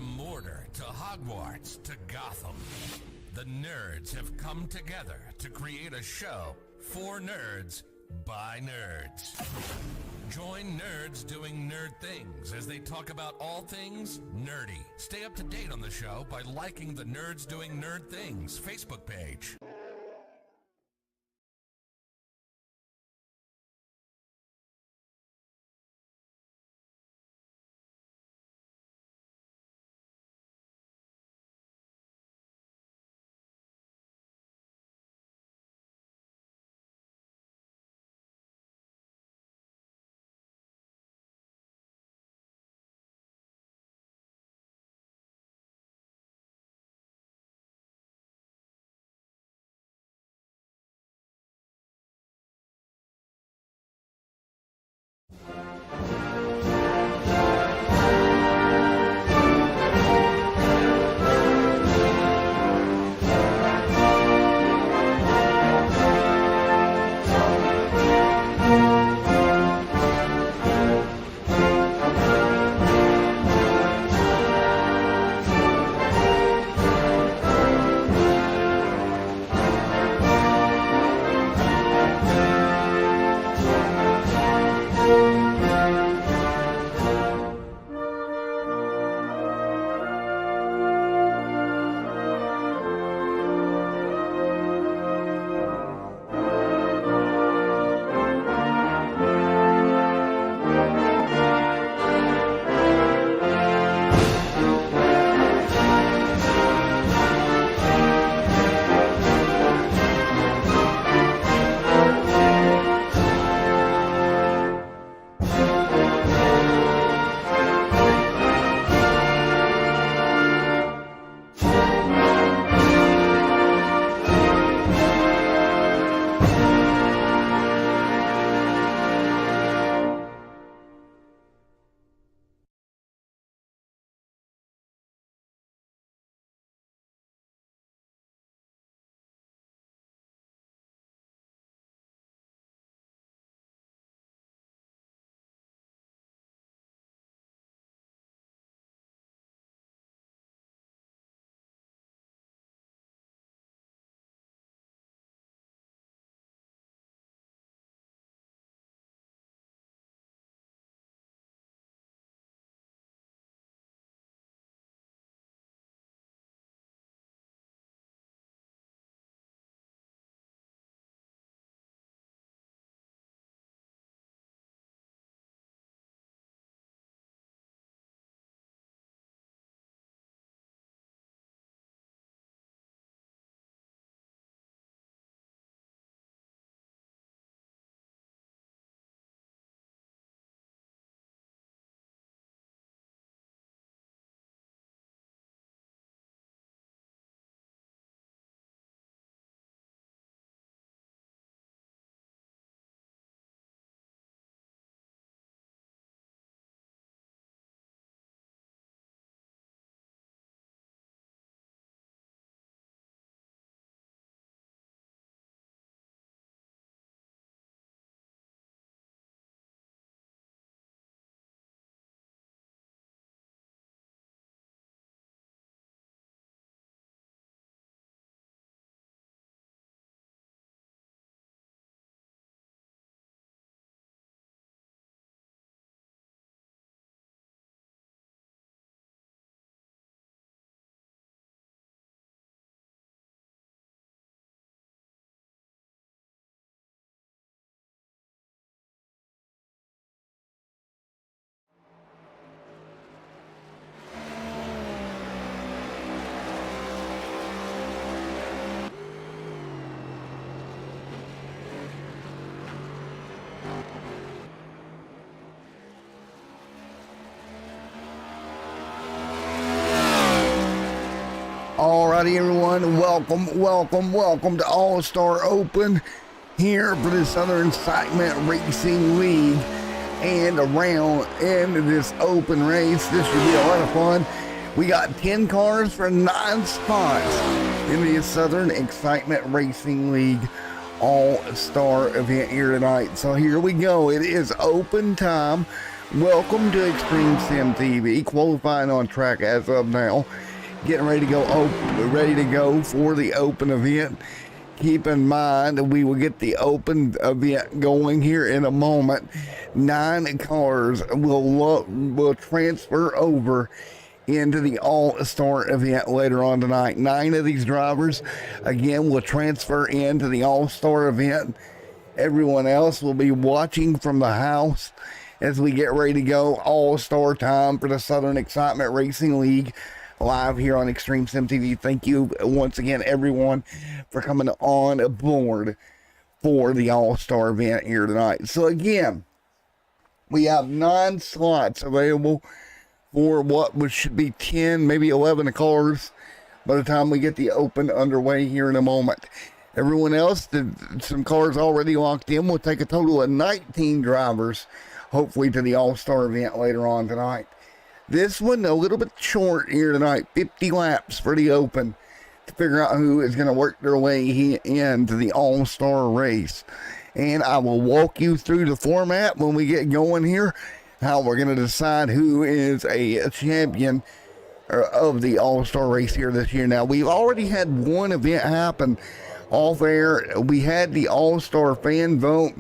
From Mordor to Hogwarts to Gotham, the nerds have come together to create a show for nerds by nerds. Join nerds doing nerd things as they talk about all things nerdy. Stay up to date on the show by liking the Nerds Doing Nerd Things Facebook page. Alrighty, everyone, welcome to All-Star Open here for the Southern Excitement Racing League and around in this open race. This should be a lot of fun. We got 10 cars for 9 spots in the Southern Excitement Racing League All-Star event here tonight. So here we go. It is open time Welcome to Extreme Sim TV, qualifying on track as of now. Getting ready to go for the open event. Keep in mind that we will get the open event going here in a moment. 9 cars will transfer over into the All-Star event later on tonight. 9 of these drivers, again, will transfer into the All-Star event. Everyone else will be watching from the house as we get ready to go. All-Star time for the Southern Excitement Racing League, live here on Extreme Sim TV. Thank you once again, everyone, for coming on board for the All-Star event here tonight. So again, we have 9 slots available for what should be 10, maybe 11 cars by the time we get the open underway here in a moment. Everyone else, some cars already locked in. We'll take a total of 19 drivers, hopefully, to the All-Star event later on tonight. This one a little bit short here tonight, 50 laps for the open to figure out who is going to work their way into the All-Star race. And I will walk you through the format when we get going here, how we're going to decide who is a champion of the All-Star race here this year. Now, we've already had one event happen off air. We had the All-Star fan vote,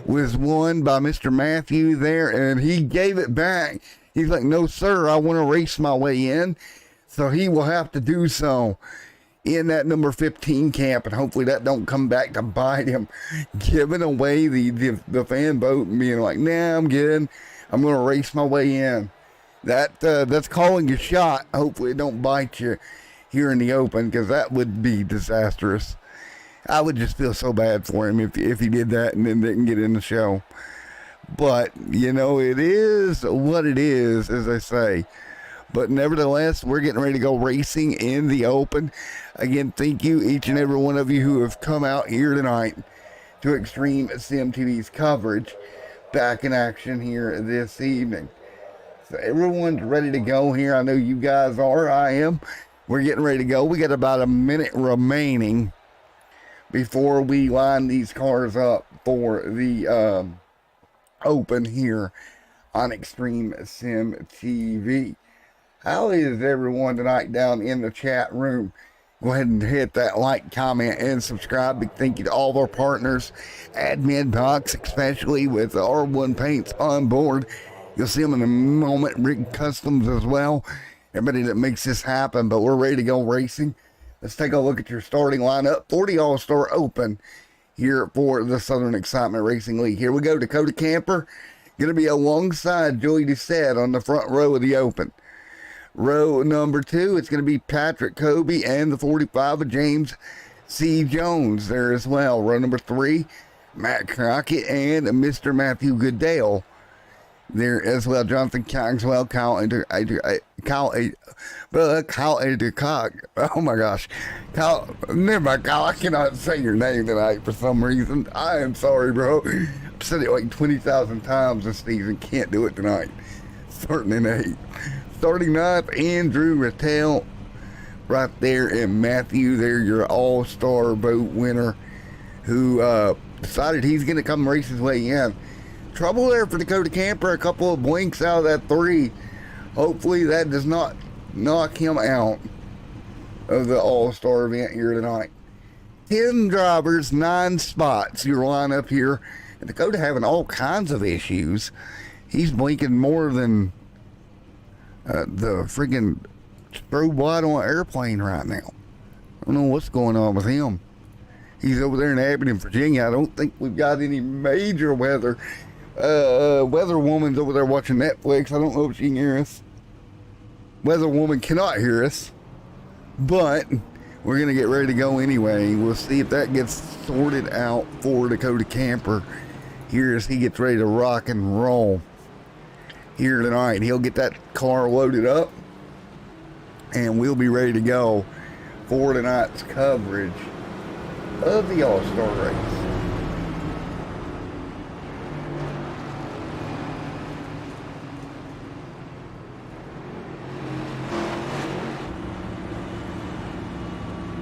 was won by Mr. Matthew there, and he gave it back. He's like, no, sir, I want to race my way in. So he will have to do so in that number 15 camp, and hopefully that don't come back to bite him, giving away the fan vote and being like, nah, I'm good. I'm going to race my way in. That's calling a shot. Hopefully it don't bite you here in the open, because that would be disastrous. I would just feel so bad for him if he did that and then didn't get in the show. But, you know, it is what it is, as I say. But nevertheless, we're getting ready to go racing in the open. Again, thank you, each and every one of you who have come out here tonight to Extreme Sim TV's coverage. Back in action here this evening. So everyone's ready to go here. I know you guys are. I am. We're getting ready to go. We got about a minute remaining before we line these cars up for the open here on Extreme Sim TV. How is everyone tonight down in the chat room? Go ahead and hit that like, comment, and subscribe. Big thank you to all of our partners, Admin Box, especially with the R1 Paints on board. You'll see them in a moment. Rig Customs as well. Everybody that makes this happen, but we're ready to go racing. Let's take a look at your starting lineup for the All-Star Open here for the Southern Excitement Racing League. Here we go. Dakota Camper going to be alongside Joey Doucette on the front row of the Open. Row number 2, it's going to be Patrick Kobe and the 45 of James C. Jones there as well. Row number 3, Matt Crockett and Mr. Matthew Goodale there as well. Jonathan Cogswell, Kyle Adcock. Oh my gosh. Never mind, Kyle, I cannot say your name tonight for some reason. I am sorry, bro. I've said it like 20,000 times this season. Can't do it tonight. Starting in 8. Starting 9th, Andrew Rattel right there, and Matthew there, your All-Star boat winner, who decided he's going to come race his way in. Trouble there for Dakota Camper, a couple of blinks out of that 3. Hopefully that does not knock him out of the All-Star event here tonight. 10 drivers, 9 spots, your lineup here. And Dakota having all kinds of issues. He's blinking more than the friggin' strobe light on an airplane right now. I don't know what's going on with him. He's over there in Abingdon, Virginia. I don't think we've got any major weather. Weather woman's over there watching Netflix. I don't know if she can hear us. Weather woman cannot hear us. But we're going to get ready to go anyway. We'll see if that gets sorted out for Dakota Camper here as he gets ready to rock and roll here tonight. He'll get that car loaded up and we'll be ready to go for tonight's coverage of the All-Star race.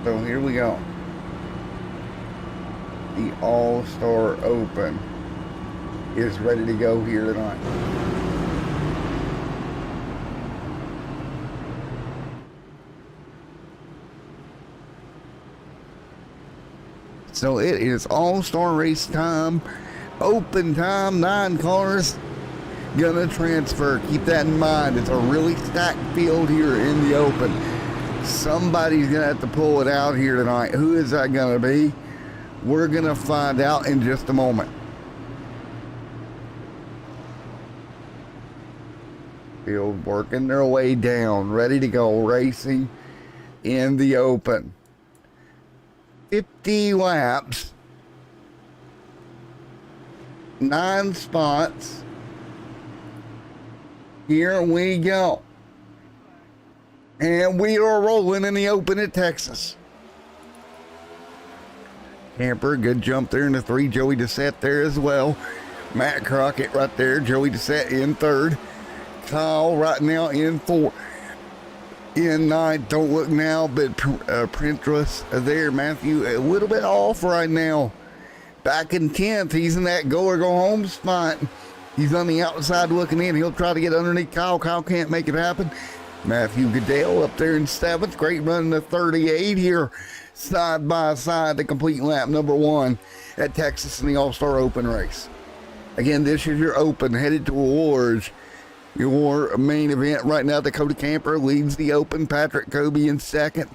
So here we go. The All-Star Open is ready to go here tonight. So it is all-star race time, open time, 9 cars gonna transfer. Keep that in mind. It's a really stacked field here in the open. Somebody's gonna have to pull it out here tonight. Who is that gonna be? We're gonna find out in just a moment. Field working their way down, ready to go, racing in the open. 50 laps, 9 spots. Here we go. And we are rolling in the open at Texas. Camper, good jump there in the 3. Joey Doucette there as well. Matt Crockett right there. Joey Doucette in 3rd. Kyle right now in 4th. In 9th, don't look now, but Prentice there. Matthew a little bit off right now. Back in 10th, he's in that go or go home spot. He's on the outside looking in. He'll try to get underneath Kyle. Kyle can't make it happen. Matthew Goodale up there in 7th. Great run in the 38 here. Side by side to complete lap number 1 at Texas in the All-Star Open race. Again, this is your open headed towards your main event. Right now, Dakota Camper leads the open. Patrick Kobe in 2nd.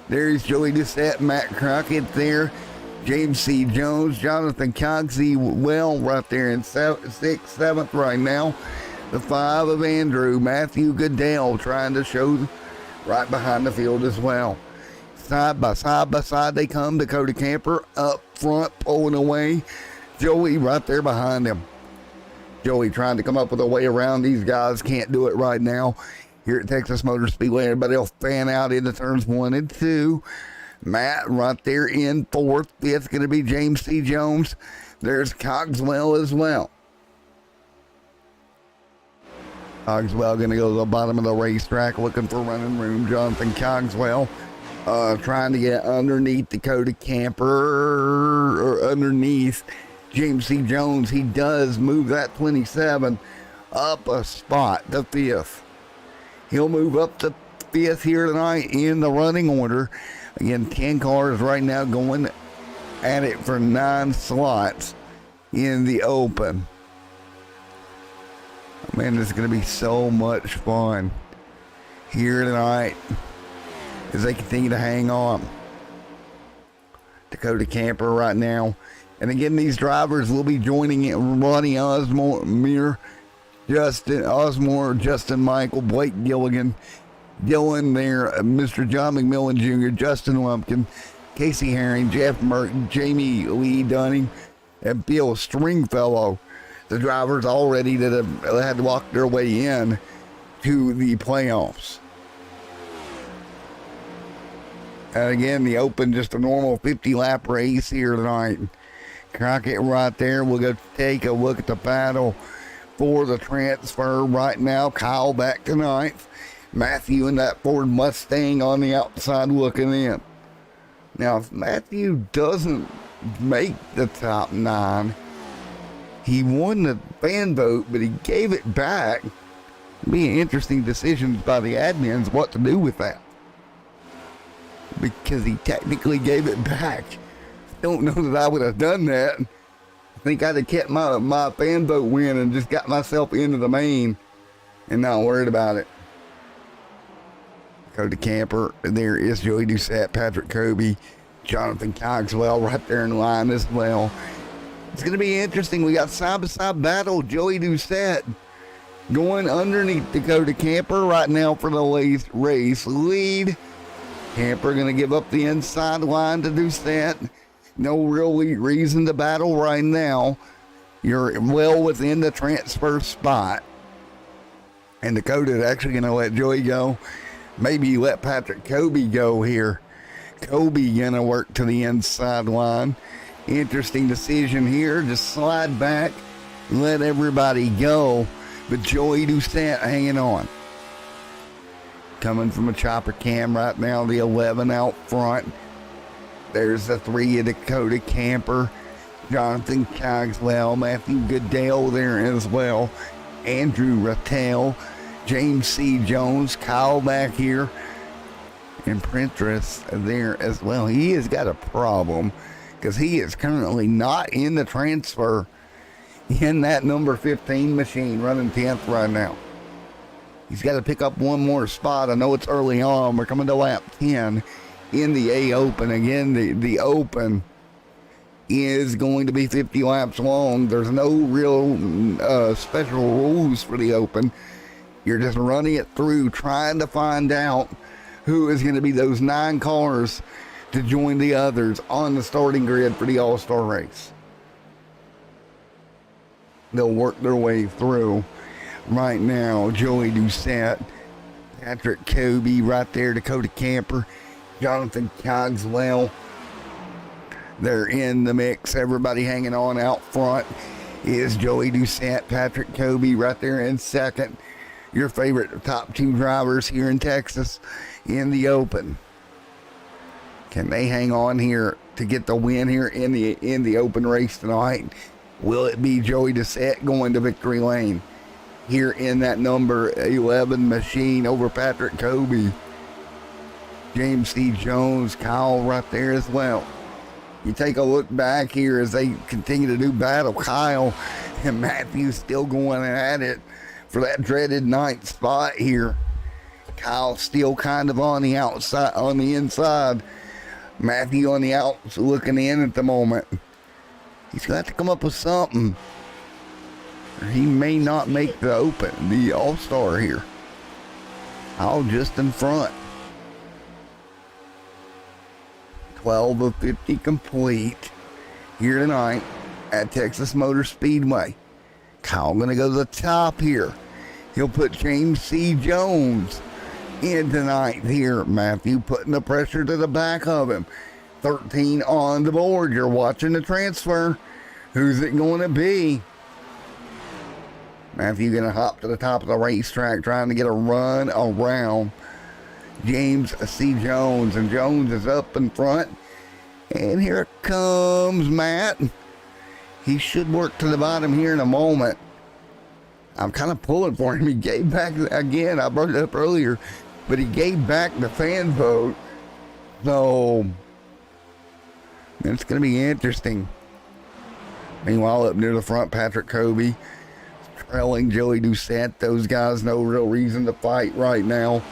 There's Joey Doucette, Matt Crockett there. James C. Jones, Jonathan Cogsey, well, right there in 6th, 7th right now. The 5 of Andrew, Matthew Goodale trying to show right behind the field as well. Side by side they come. Dakota Camper up front, pulling away. Joey right there behind him. Joey trying to come up with a way around these guys. Can't do it right now. Here at Texas Motor Speedway, everybody will fan out into turns 1 and 2. Matt right there in 4th. 5th going to be James C. Jones. There's Cogswell as well. Cogswell going to go to the bottom of the racetrack looking for running room. Jonathan Cogswell trying to get underneath Dakota Camper or underneath James C. Jones. He does move that 27 up a spot to 5th. He'll move up to 5th here tonight in the running order. Again, 10 cars right now going at it for 9 slots in the open. Man, this is going to be so much fun here tonight as they continue to hang on. Dakota Camper right now. And again, these drivers will be joining it. Ronnie Osmore, Justin Michael, Blake Gilligan, Dylan there, Mr. John McMillan Jr., Justin Lumpkin, Casey Herring, Jeff Merton, Jamie Lee Dunning, and Bill Stringfellow. The drivers already that have had to walk their way in to the playoffs. And again, the open, just a normal 50-lap race here tonight. Crockett right there. We'll go take a look at the battle for the transfer right now. Kyle back to 9th. Matthew in that Ford Mustang on the outside looking in. Now, if Matthew doesn't make the top 9, he won the fan vote, but he gave it back. It'd be an interesting decision by the admins what to do with that, because he technically gave it back. Don't know that I would have done that. I think I'd have kept my fan vote win and just got myself into the main and not worried about it. Dakota Camper, there is Joey Doucette, Patrick Kobe, Jonathan Cogswell right there in line as well. It's going to be interesting. We got side-by-side battle. Joey Doucette going underneath Dakota Camper right now for the race lead. Camper going to give up the inside line to Doucette. No real reason to battle right now. You're well within the transfer spot. And Dakota's actually going to let Joey go. Maybe let Patrick Kobe go here. Kobe going to work to the inside line. Interesting decision here. Just slide back, let everybody go. But Joey Doucette hanging on. Coming from a chopper cam right now, the 11 out front. There's the 3 of Dakota Camper. Jonathan Cogswell, Matthew Goodale there as well. Andrew Rattel, James C. Jones, Kyle back here. And Prentice there as well. He has got a problem. because he is currently not in the transfer in that number 15 machine running 10th right now. He's got to pick up one more spot. I know it's early on. We're coming to lap 10 in the A Open. Again, the Open is going to be 50 laps long. There's no real special rules for the Open. You're just running it through, trying to find out who is going to be those 9 cars to join the others on the starting grid for the All-Star race. They'll work their way through. Right now, Joey Doucette, Patrick Kobe right there, Dakota Camper, Jonathan Cogswell. They're in the mix. Everybody hanging on out front is Joey Doucette, Patrick Kobe right there in second. Your favorite top 2 drivers here in Texas in the Open. Can they hang on here to get the win here in the Open race tonight? Will it be Joey Doucette going to victory lane here in that number 11 machine over Patrick Kobe? James C. Jones, Kyle right there as well. You take a look back here as they continue to do battle. Kyle and Matthew still going at it for that dreaded 9th spot here. Kyle still kind of on the outside, on the inside. Matthew on the outs looking in at the moment. He's got to come up with something. He may not make the Open, the All-Star here. Kyle just in front. 12 of 50 complete here tonight at Texas Motor Speedway. Kyle going to go to the top here. He'll put James C. Jones in tonight here. Matthew putting the pressure to the back of him. 13 on the board. You're watching the transfer. Who's it going to be? Matthew going to hop to the top of the racetrack trying to get a run around James C. Jones. And Jones is up in front. And here comes Matt. He should work to the bottom here in a moment. I'm kind of pulling for him. He gave back again. I brought it up earlier. But he gave back the fan vote. So it's going to be interesting. Meanwhile, up near the front, Patrick Kobe trailing Joey Doucette. Those guys, no real reason to fight right now.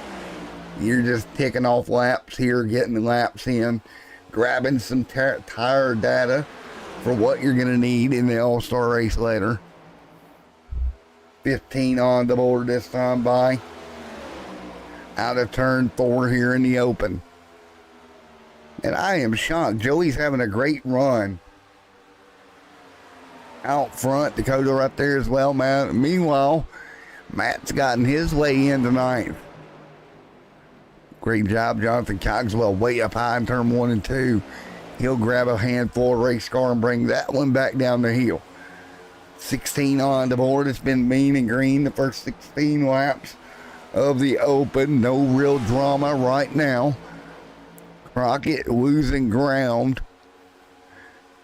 You're just ticking off laps here, getting laps in, grabbing some tire data for what you're going to need in the All-Star race later. 15 on the board this time by. Out of turn 4 here in the Open. And I am shocked. Joey's having a great run. Out front, Dakota right there as well, man. Meanwhile, Matt's gotten his way in tonight. Great job, Jonathan Cogswell, way up high in turn 1 and 2. He'll grab a handful of race car and bring that one back down the hill. 16 on the board. It's been mean and green the first 16 laps of the Open. No real drama right now. Crockett losing ground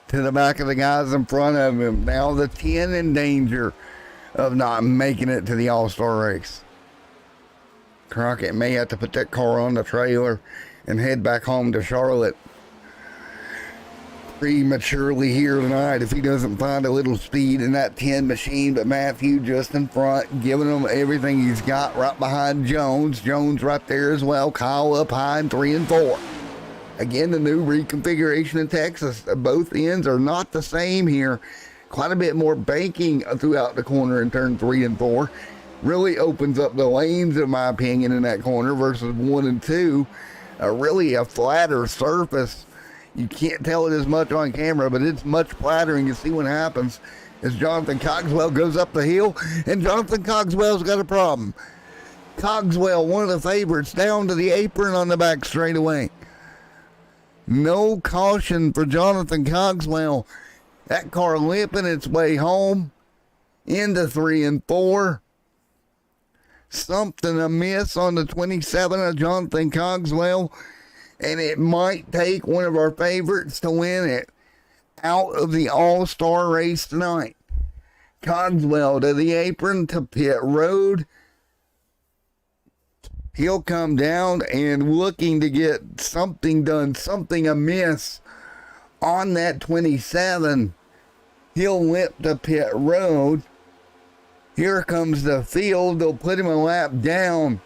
to the back of the guys in front of him. Now the 10 in danger of not making it to the All-Star race. Crockett may have to put that car on the trailer and head back home to Charlotte prematurely here tonight if he doesn't find a little speed in that 10 machine. But Matthew just in front, giving him everything he's got right behind Jones. Jones right there as well. Kyle up high in 3 and 4. Again, the new reconfiguration in Texas. Both ends are not the same here. Quite a bit more banking throughout the corner in turn 3 and 4. Really opens up the lanes, in my opinion, in that corner versus 1 and 2. Really a flatter surface. You can't tell it as much on camera, but it's much flatter, and you see what happens as Jonathan Cogswell goes up the hill, and Jonathan Cogswell's got a problem. Cogswell, one of the favorites, down to the apron on the back straightaway. No caution for Jonathan Cogswell. That car limping its way home into 3 and 4. Something amiss on the 27 of Jonathan Cogswell, and it might take one of our favorites to win it out of the All-Star race tonight. Cogswell to the apron to pit road. He'll come down and looking to get something done, something amiss on that 27, he'll limp to pit road. Here comes the field. They'll put him a lap down.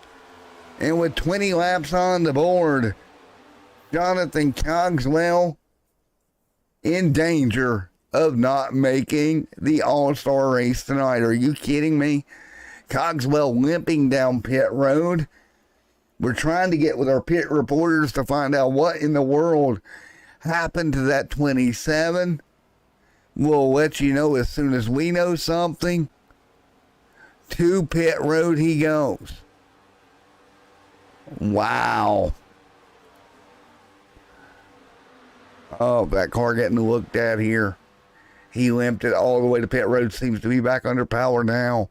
And with 20 laps on the board, Jonathan Cogswell in danger of not making the All-Star race tonight. Are you kidding me? Cogswell limping down pit road. We're trying to get with our pit reporters to find out what in the world happened to that 27. We'll let you know as soon as we know something. To pit road he goes. Wow. Oh, that car getting looked at here. He limped it all the way to pit road. Seems to be back under power now.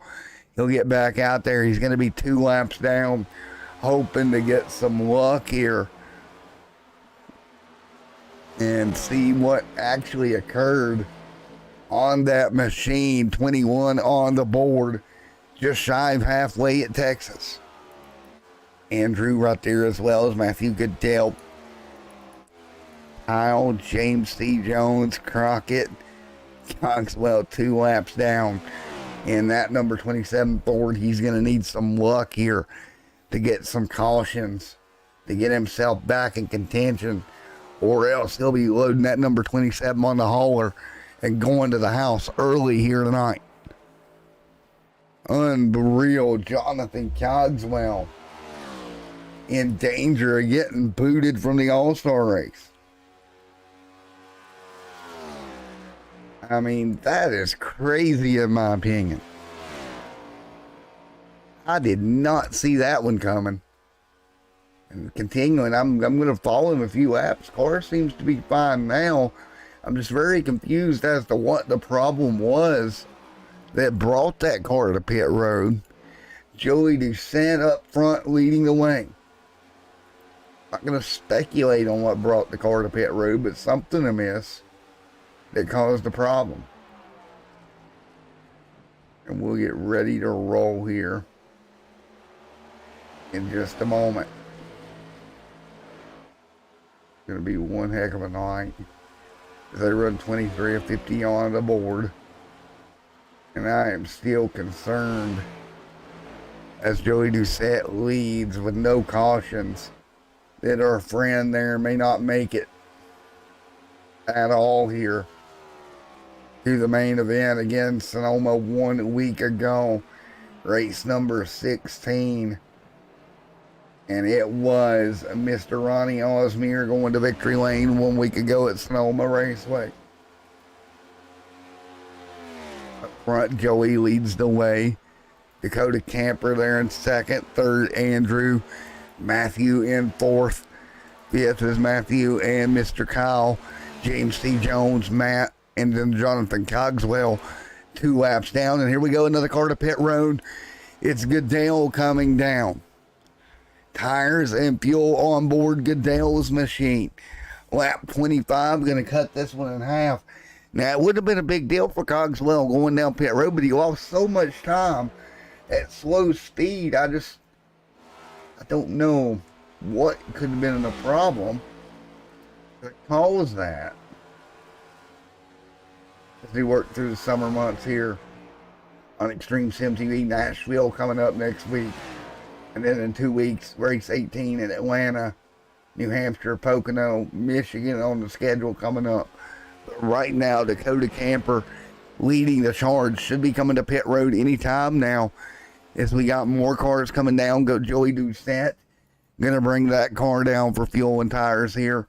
He'll get back out there. He's going to be 2 laps down, hoping to get some luck here and see what actually occurred on that machine. 21 on the board, just shy of halfway at Texas. Andrew right there as well as Matthew Goodell. Kyle, James C. Jones, Crockett, Cogswell 2 laps down. And that number 27 Ford, he's going to need some luck here to get some cautions to get himself back in contention, or else he'll be loading that number 27 on the hauler and going to the house early here tonight. Unreal. Jonathan Cogswell in danger of getting booted from the All-Star race. I mean, that is crazy in my opinion. I did not see that one coming. And continuing, I'm going to follow him a few laps. Car seems to be fine now. I'm just very confused as to what the problem was that brought that car to pit road. Joey Doucette up front leading the way. Not going to speculate on what brought the car to pit road, but something amiss that caused the problem. And we'll get ready to roll here in just a moment. It's going to be one heck of a night. They run 23 of 50 on the board. And I am still concerned as Joey Doucette leads with no cautions that our friend there may not make it at all here to the main event again. Sonoma 1 week ago, race number 16, and it was Mr. Ronnie Osmier going to victory lane 1 week ago at Sonoma Raceway. Up front, Joey leads the way. Dakota Camper there in second, third Andrew, Matthew in fourth, fifth is Matthew and Mr. Kyle, James C. Jones, Matt, and then Jonathan Cogswell 2 laps down. And here we go, another car to pit road. It's Goodell coming down. Tires and fuel on board Goodell's machine. Lap 25, going to cut this one in half. Now, it would have been a big deal for Cogswell going down pit road, but he lost so much time at slow speed. I don't know what could have been the problem that caused that. As he worked through the summer months here on Extreme Sim TV, Nashville coming up next week. And then in 2 weeks, race 18 in Atlanta, New Hampshire, Pocono, Michigan on the schedule coming up. But right now, Dakota Camper leading the charge. Should be coming to pit road anytime now. As we got more cars coming down, go Joey Doucette. Gonna bring that car down for fuel and tires here.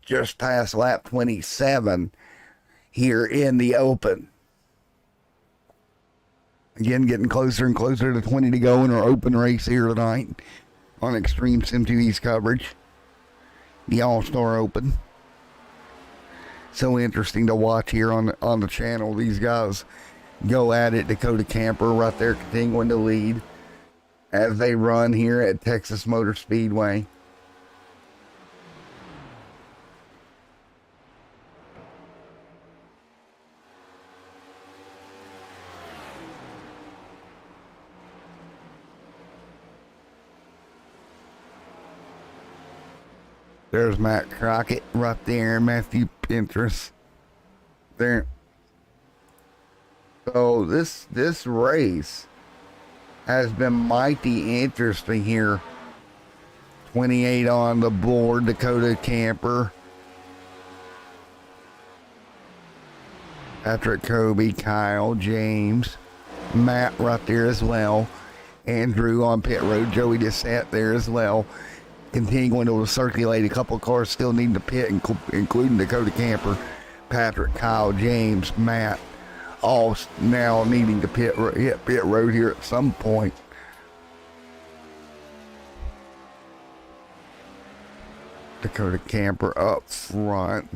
Just past lap 27 here in the open. Again, getting closer and closer to 20 to go in our open race here tonight on Extreme Sim TV's coverage. The All-Star Open. So interesting to watch here on the channel. These guys go at it. Dakota Camper right there continuing to lead as they run here at Texas Motor Speedway. There's Matt Crockett right there. Matthew interest there. So this race has been mighty interesting here. 28 on the board, Dakota Camper, Patrick, Kobe, Kyle, James, Matt right there as well. Andrew on pit road, Joey just sat there as well. Continuing to circulate, a couple of cars still need to pit, including Dakota Camper, Patrick, Kyle, James, Matt, all now needing to hit pit road here at some point. Dakota Camper up front.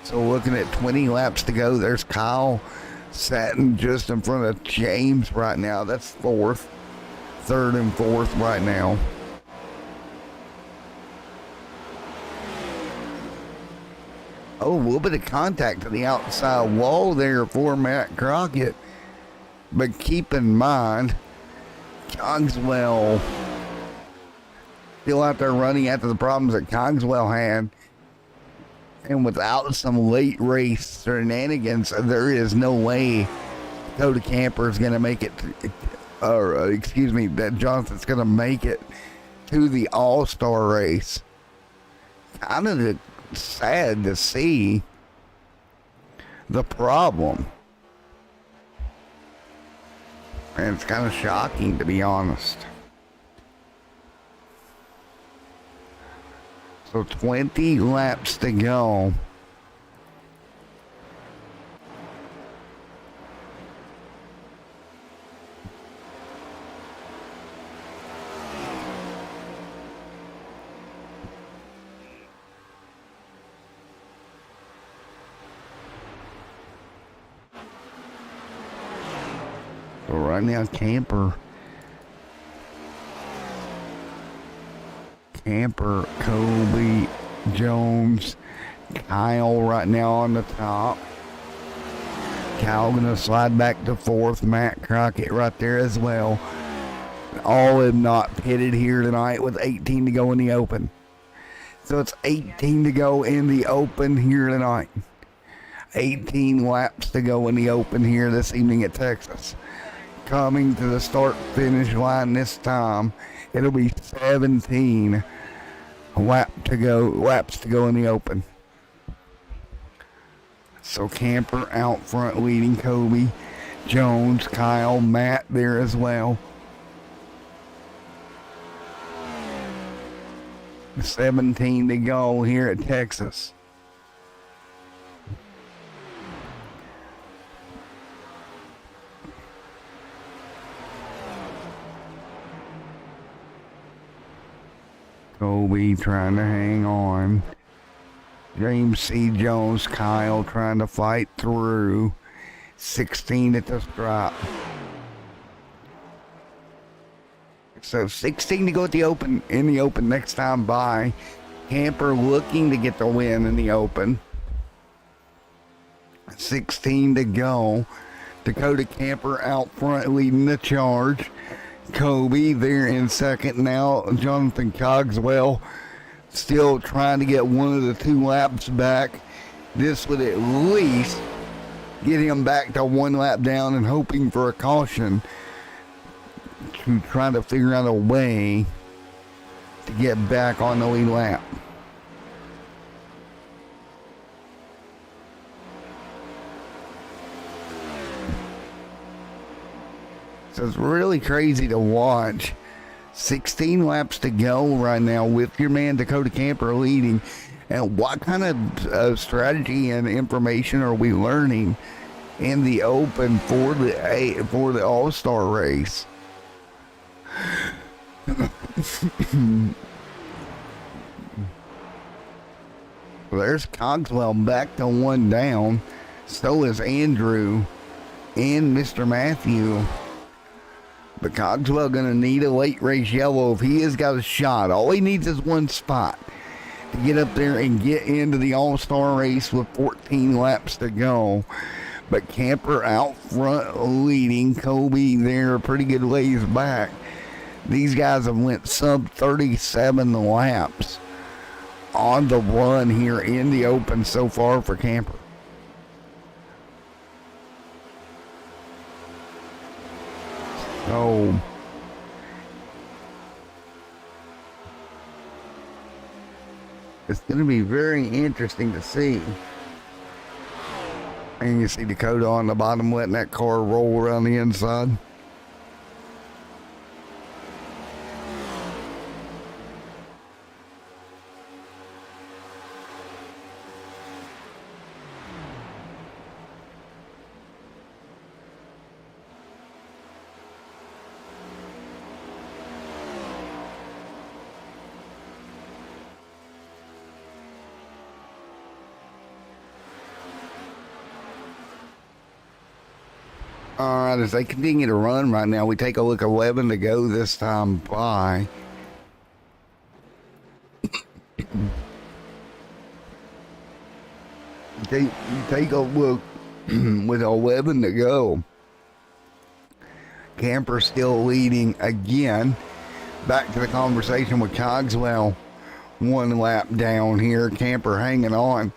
So looking at 20 laps to go, there's Kyle sitting just in front of James right now. That's fourth, third and fourth right now. Oh, a little bit of contact to the outside wall there for Matt Crockett. But keep in mind, Cogswell still out there running after the problems that Cogswell had. And without some late race shenanigans, there is no way Dakota Camper is going to make it, that Johnson's going to make it to the All-Star race. Kind of sad to see the problem. And it's kind of shocking, to be honest. So 20 laps to go. So right now, Camper, Kobe, Jones, Kyle right now on the top. Kyle gonna slide back to fourth. Matt Crockett right there as well. All have not pitted here tonight with 18 to go in the open. So it's 18 to go in the open here tonight. 18 laps to go in the open here this evening at Texas. Coming to the start-finish line this time, it'll be 17 laps to go in the open. So Camper out front leading Kobe, Jones, Kyle, Matt there as well. 17 to go here at Texas. Kobe trying to hang on. James C. Jones, Kyle trying to fight through. 16 at the stripe. So 16 to go at the open, in the open next time by. Camper looking to get the win in the open. 16 to go. Dakota Camper out front leading the charge. Kobe there in second now. Jonathan Cogswell still trying to get one of the 2 laps back. This would at least get him back to 1 lap down and hoping for a caution to try to figure out a way to get back on the lead lap. So it's really crazy to watch. 16 laps to go right now with your man Dakota Camper leading. And what kind of strategy and information are we learning in the open for the All-Star race? There's Cogswell back to 1 down. So is Andrew and Mr. Matthew. But Cogswell going to need a late race yellow if he has got a shot. All he needs is 1 spot to get up there and get into the All-Star race with 14 laps to go. But Camper out front leading. Kobe there a pretty good ways back. These guys have went sub 37 laps on the run here in the open so far for Camper. So it's going to be very interesting to see. And you see Dakota on the bottom letting that car roll around the inside. All right, as they continue to run right now, we take a look at 11 to go this time by. Take a look with 11 to go. Camper still leading again. Back to the conversation with Cogswell. 1 lap down here. Camper hanging on.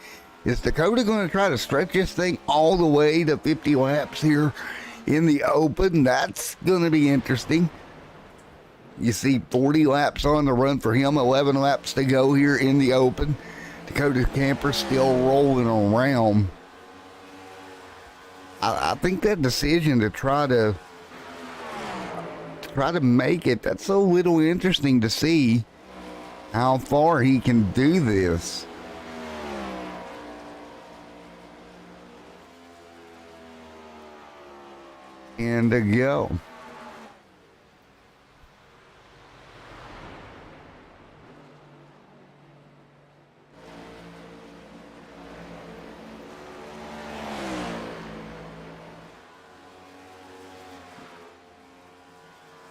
Is Dakota going to try to stretch this thing all the way to 50 laps here in the open? That's going to be interesting. You see 40 laps on the run for him, 11 laps to go here in the open. Dakota Camper still rolling around. I think that decision to try to make it, that's a little interesting to see how far he can do this. And to go.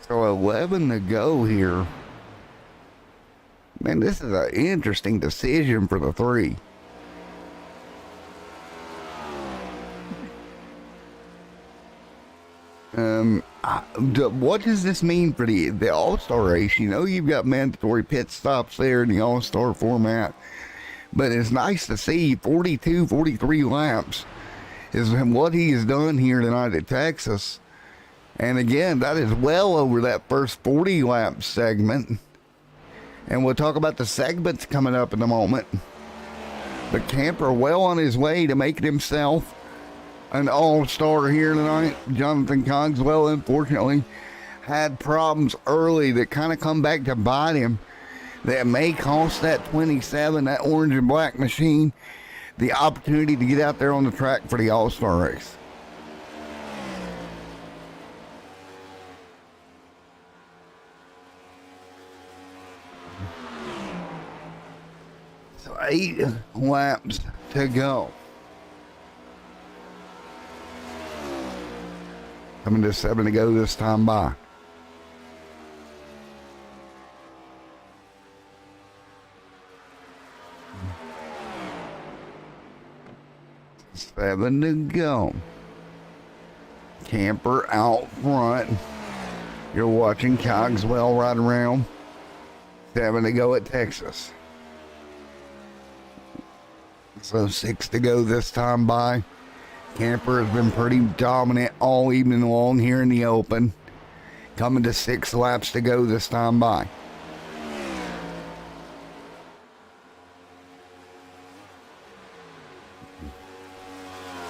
So 11 to go here. Man, this is an interesting decision for the 3. What does this mean for the All-Star race? You know, you've got mandatory pit stops there in the All-Star format, but it's nice to see 42, 43 laps is what he has done here tonight at Texas. And again, that is well over that first 40 lap segment. And we'll talk about the segments coming up in a moment. But Camper well on his way to making himself an all-star here tonight. Jonathan Cogswell, unfortunately, had problems early that kind of come back to bite him. That may cost that 27, that orange and black machine, the opportunity to get out there on the track for the all-star race. So 8 laps to go. Coming to 7 to go this time by. 7 to go. Camper out front. You're watching Cogswell ride around. 7 to go at Texas. So 6 to go this time by. Camper has been pretty dominant all evening long here in the open. Coming to 6 laps to go this time by.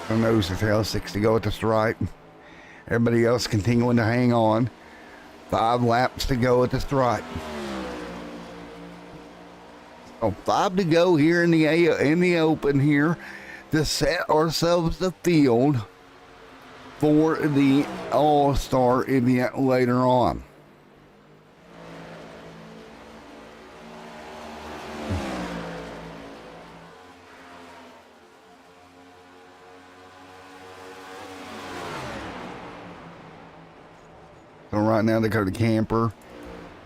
No nose to tail, 6 to go at the stripe. Everybody else continuing to hang on. 5 laps to go at the stripe. So 5 to go here in the open here to set ourselves the field for the All-Star event later on. So right now Dakota Camper,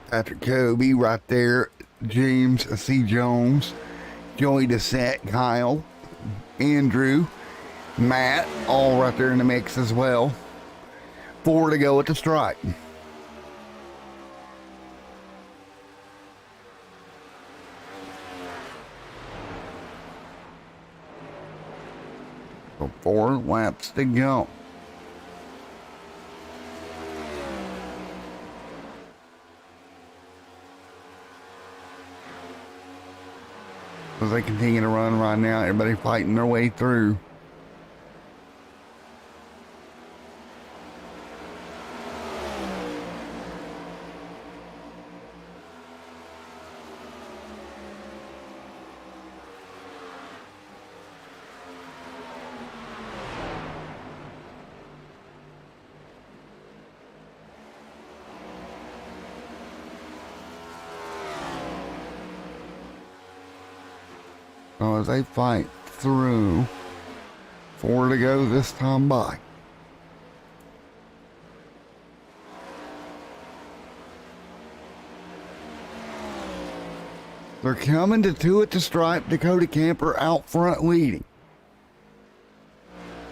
Patrick Kobe right there, James C. Jones, Joey Dissett, Kyle, Andrew, Matt, all right there in the mix as well. 4 to go at the stripe. So 4 laps to go. As they continue to run right now, everybody fighting their way through. So as they fight through, 4 to go this time by. They're coming to 2 at the stripe. Dakota Camper out front leading.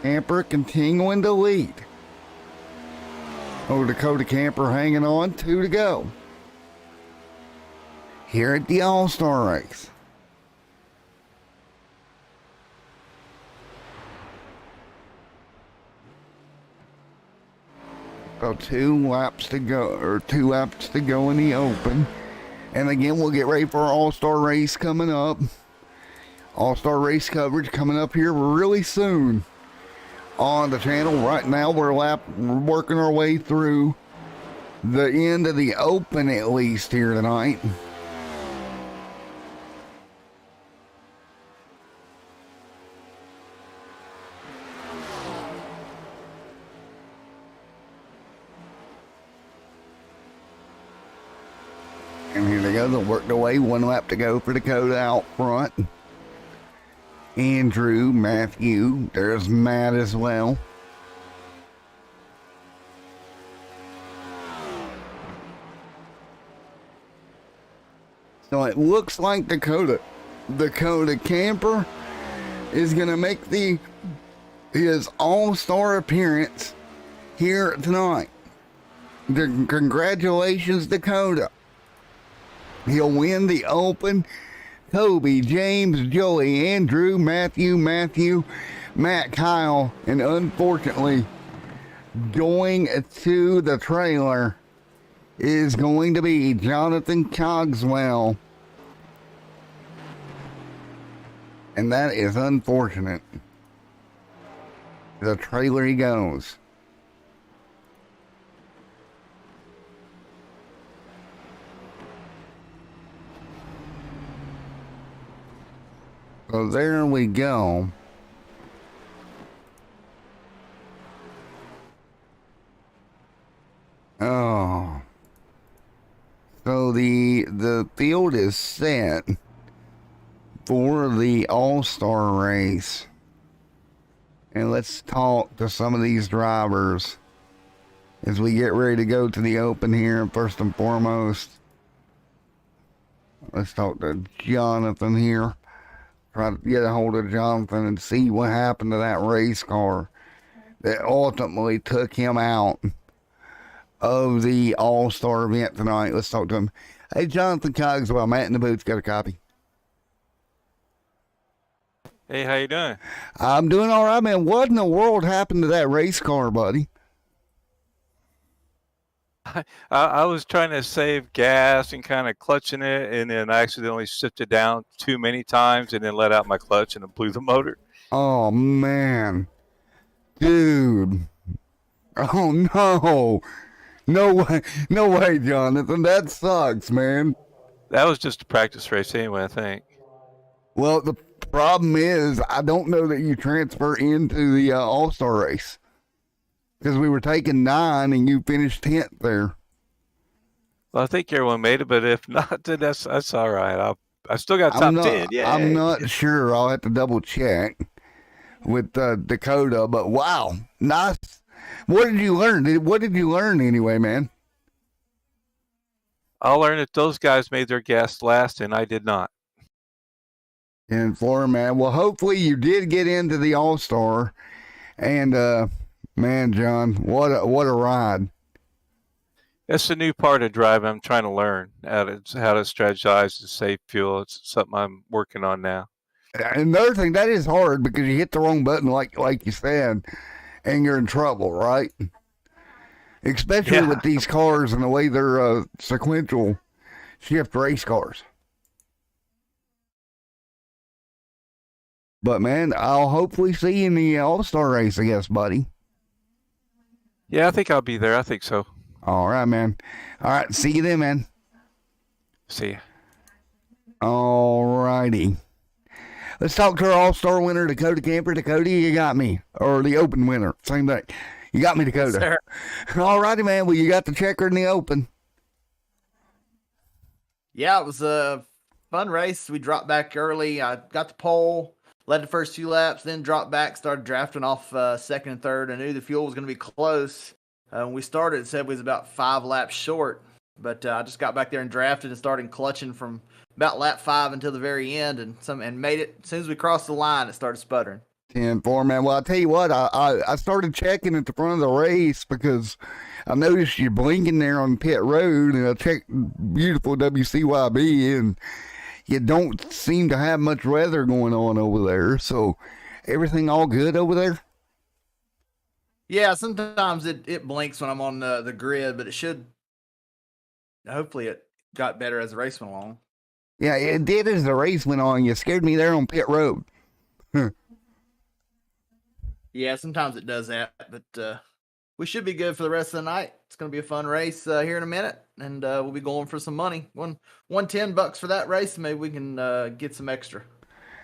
Camper continuing to lead. Oh, Dakota Camper hanging on, 2 to go. Here at the All-Star race. So 2 laps to go, or 2 laps to go in the open. And again, we'll get ready for our All-Star race coming up. All-Star race coverage coming up here really soon on the channel. Right now, we're working our way through the end of the open, at least here tonight. And here they go, they'll work their way. 1 lap to go for Dakota out front. Andrew, Matthew, there's Matt as well. So it looks like Dakota Camper is going to make his all-star appearance here tonight. Congratulations, Dakota. He'll win the open. Toby, James, Joey, Andrew, Matthew, Matt, Kyle, and unfortunately, going to the trailer is going to be Jonathan Cogswell. And that is unfortunate. The trailer he goes. So there we go. Oh. So the field is set for the All-Star race. And let's talk to some of these drivers as we get ready to go to the open here. First and foremost, let's talk to Jonathan here. Try to get a hold of Jonathan and see what happened to that race car that ultimately took him out of the All-Star event tonight. Let's talk to him. Hey, Jonathan Cogswell, Matt in the booth, got a copy. Hey, how you doing? I'm doing all right, man. What in the world happened to that race car, buddy? I was trying to save gas and kind of clutching it, and then I accidentally shifted down too many times and then let out my clutch and it blew the motor. Oh, man. Dude. Oh, no. No way, Jonathan. That sucks, man. That was just a practice race anyway, I think. Well, the problem is, I don't know that you transfer into the All-Star race. Because we were taking 9 and you finished 10th there. Well, I think everyone made it, but if not, then that's all right. I still got top 10. Yeah. I'm not sure. I'll have to double check with Dakota. But wow, nice. What did you learn? What did you learn anyway, man? I learned that those guys made their gas last, and I did not. In Florida, man. Well, hopefully you did get into the All-Star. And man, John, what a ride! That's the new part of driving. I'm trying to learn how to strategize to save fuel. It's something I'm working on now. Another thing that is hard because you hit the wrong button, like you said, and you're in trouble, right? Especially with these cars and the way they're sequential shift race cars. But man, I'll hopefully see you in the All-Star race, I guess, buddy. Yeah, I think I'll be there. I think so. All right, man. All right, see you then, man. See ya. All righty. Let's talk to our All-Star winner, Dakota Camper. Dakota, you got me. Or the Open winner, same thing. You got me, Dakota. Yes, sir. All righty, man. Well, you got the checker in the Open. Yeah, it was a fun race. We dropped back early. I got the pole, led the first few laps, then dropped back, started drafting off second and third. I knew the fuel was going to be close. When we started, it said we was about 5 laps short, but I just got back there and drafted and started clutching from about lap 5 until the very end, and made it. As soon as we crossed the line, it started sputtering. 10-4, man. Well, I'll tell you what, I started checking at the front of the race because I noticed you blinking there on pit road, and I checked beautiful WCYB, and you don't seem to have much weather going on over there. So everything all good over there? Yeah, sometimes it blinks when I'm on the grid, but it should. Hopefully it got better as the race went along. Yeah, it did as the race went on. You scared me there on pit road. Yeah, sometimes it does that, but we should be good for the rest of the night. It's going to be a fun race here in a minute, and we'll be going for some money. $110 for that race, maybe we can get some extra.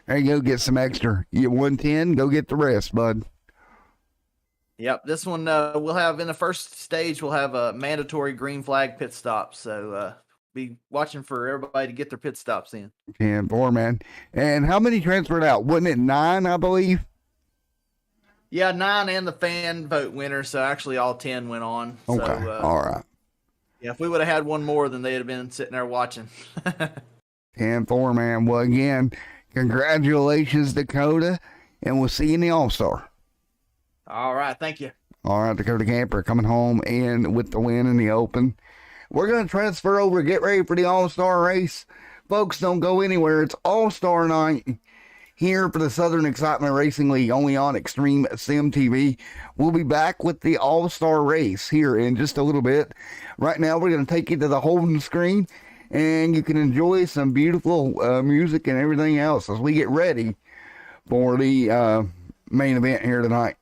There you go, get some extra. You get 110, go get the rest, bud. Yep, this one we'll have in the first stage. We'll have a mandatory green flag pit stop, so be watching for everybody to get their pit stops in. 10-4, man. And how many transferred out? Wasn't it 9, I believe? Yeah, 9 and the fan vote winner, so actually all 10 went on. Okay, So, all right. Yeah, if we would have had one more, then they'd have been sitting there watching. 10-4, man. Well, again, congratulations, Dakota, and we'll see you in the All-Star. All right, thank you. All right, Dakota Camper coming home and with the win in the Open. We're going to transfer over, get ready for the All-Star race. Folks, don't go anywhere. It's All-Star night here for the Southern Excitement Racing League, only on Extreme Sim TV. We'll be back with the All-Star race here in just a little bit. Right now, we're going to take you to the holding screen, and you can enjoy some beautiful music and everything else as we get ready for the main event here tonight.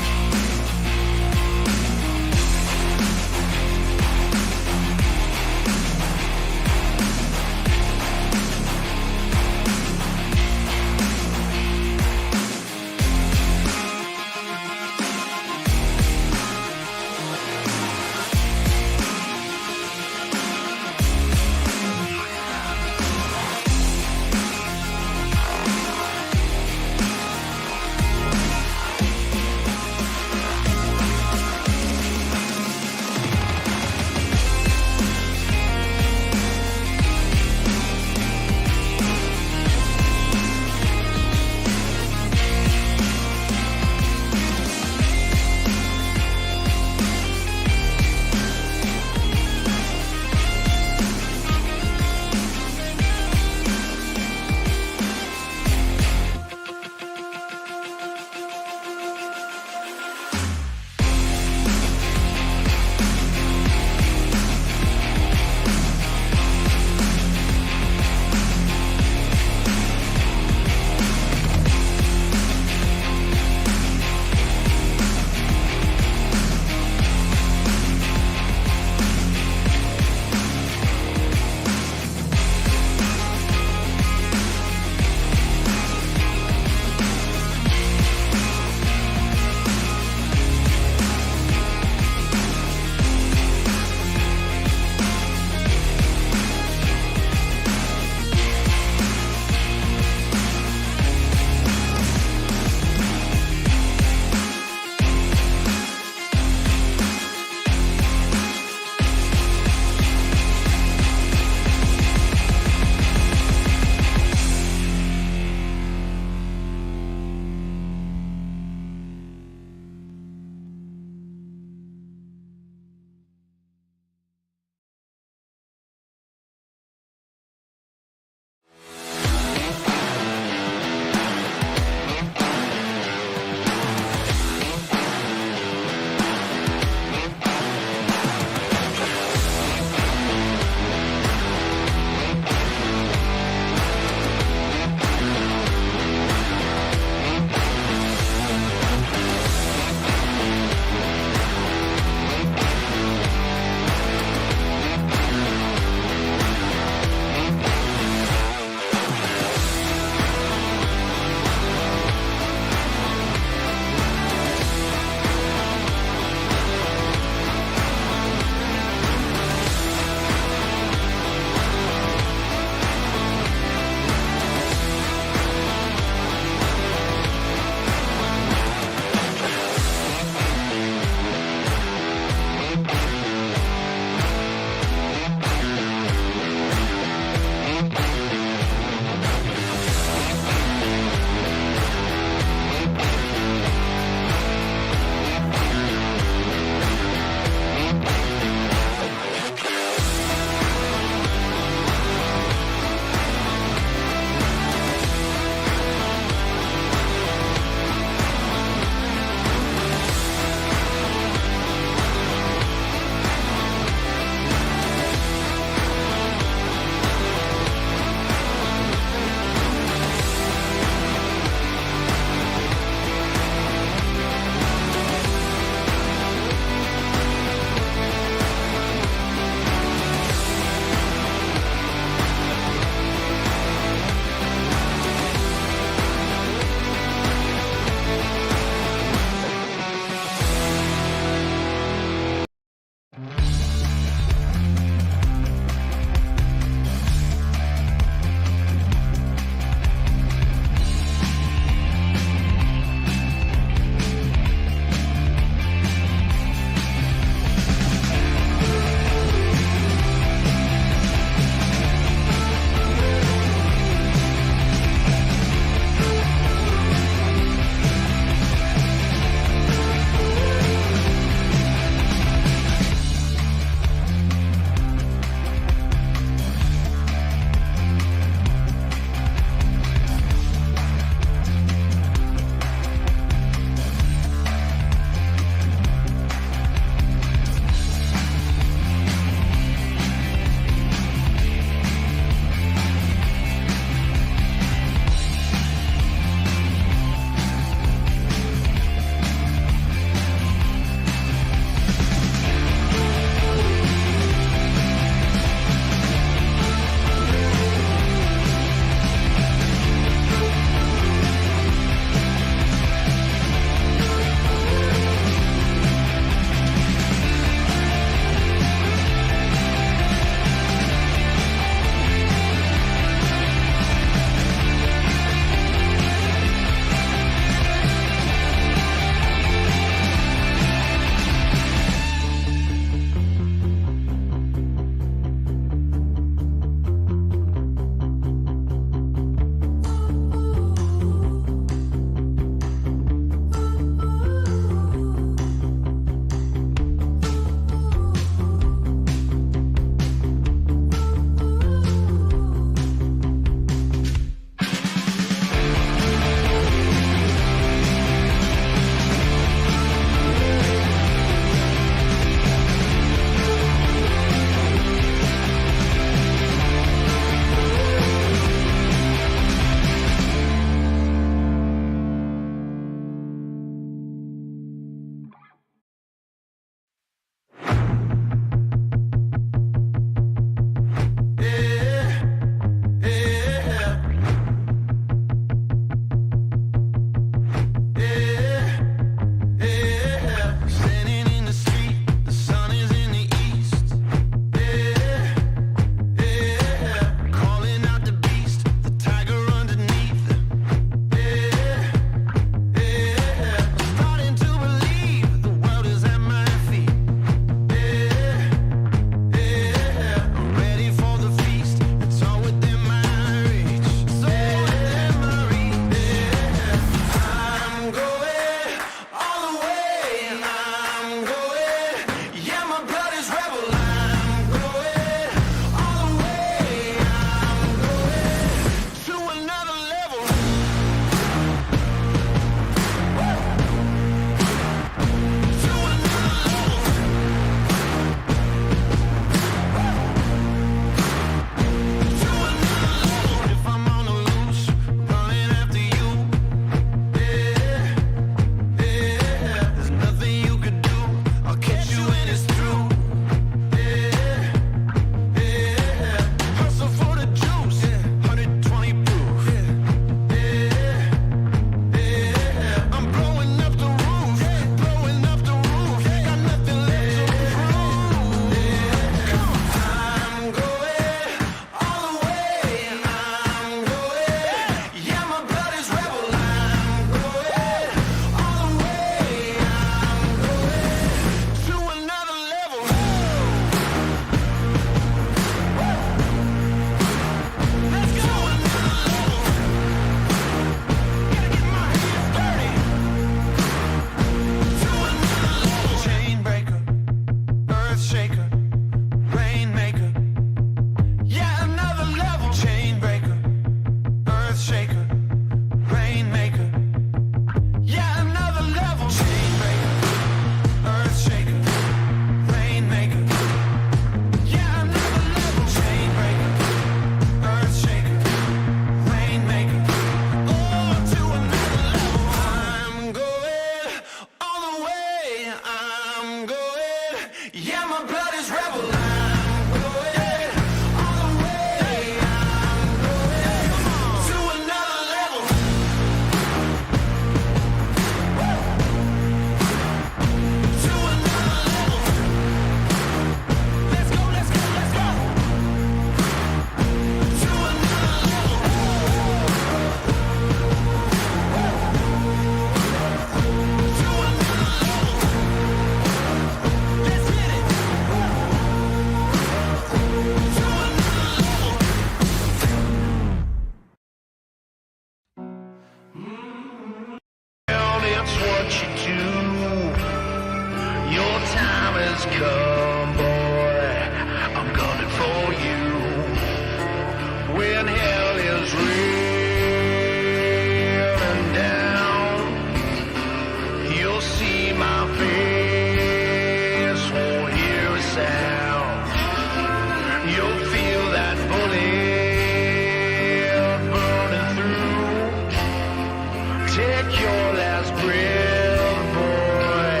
take your last breath, boy.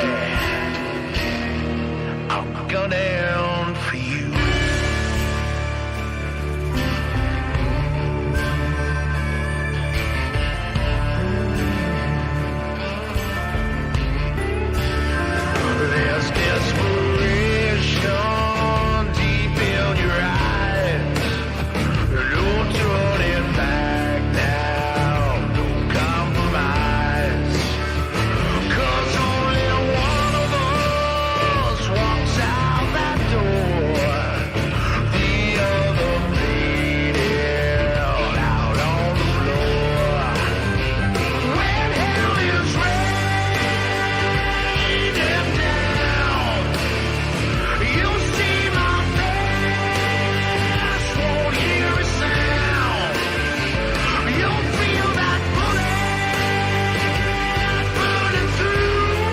I'm going down for you. There's desperation deep in your eyes. Don't turn it back now. Don't compromise. 'Cause only one of us walks out that door. The other bleeding out on the floor. When hell is raining down, you'll see my face, won't hear a sound. You'll feel that bullet burning through.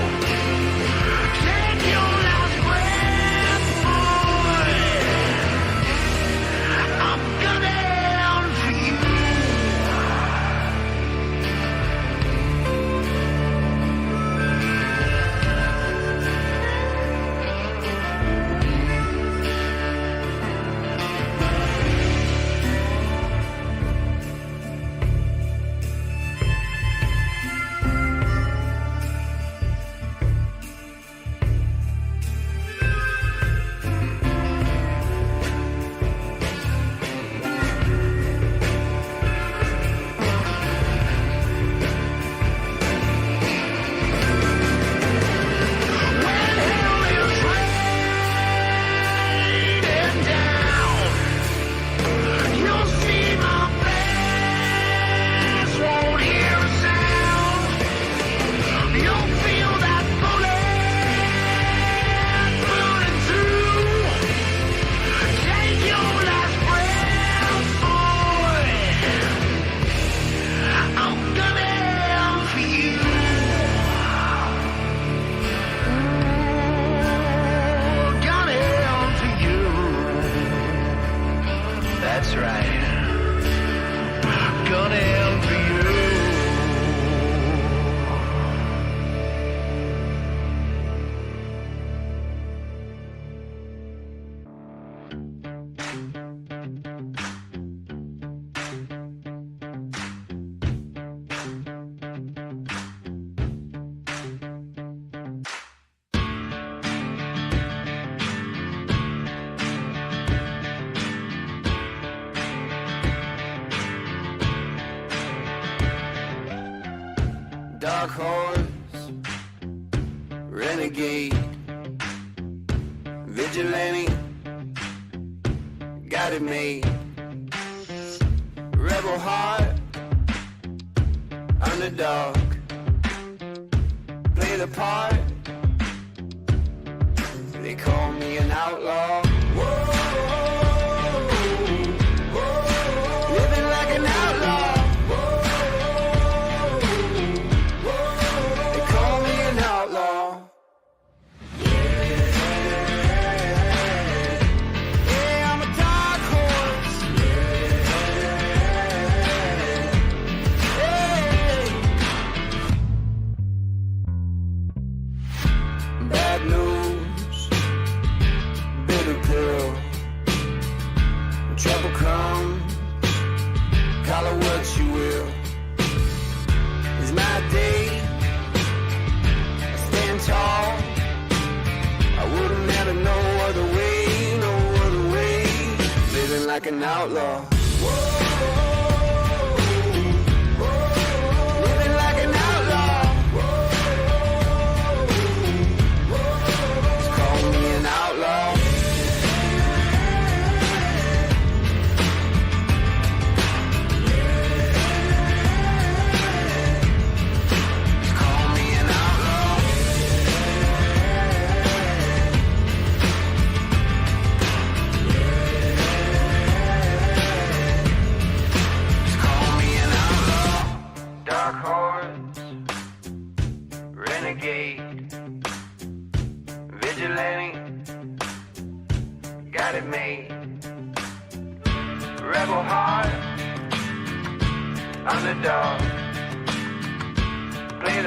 Take your last breath, boy. I'm gunning for you. When hell is raining down, you'll see my face, won't hear a sound. You'll feel that bullet burning through. Take your last breath, boy. I'm gunning for you. Gunning for you. That's right. Gunning for you. Dark horse, renegade, vigilante, got it made. Rebel heart, underdog, play the part. They call me an outlaw. Whoa, whoa, living like an outlaw. They call me an outlaw. Yeah, I'm a dark horse. Hey. Bad news, bitter pill. When trouble comes, call it what you will. It's my day. Stand tall. I wouldn't have it no other way, no other way. Living like an outlaw. Whoa, whoa, living like an outlaw. Whoa, just call me an outlaw. Just call me an outlaw. Just call me an outlaw. Dark horse, renegade, vigilante, got it made. Rebel heart, underdog,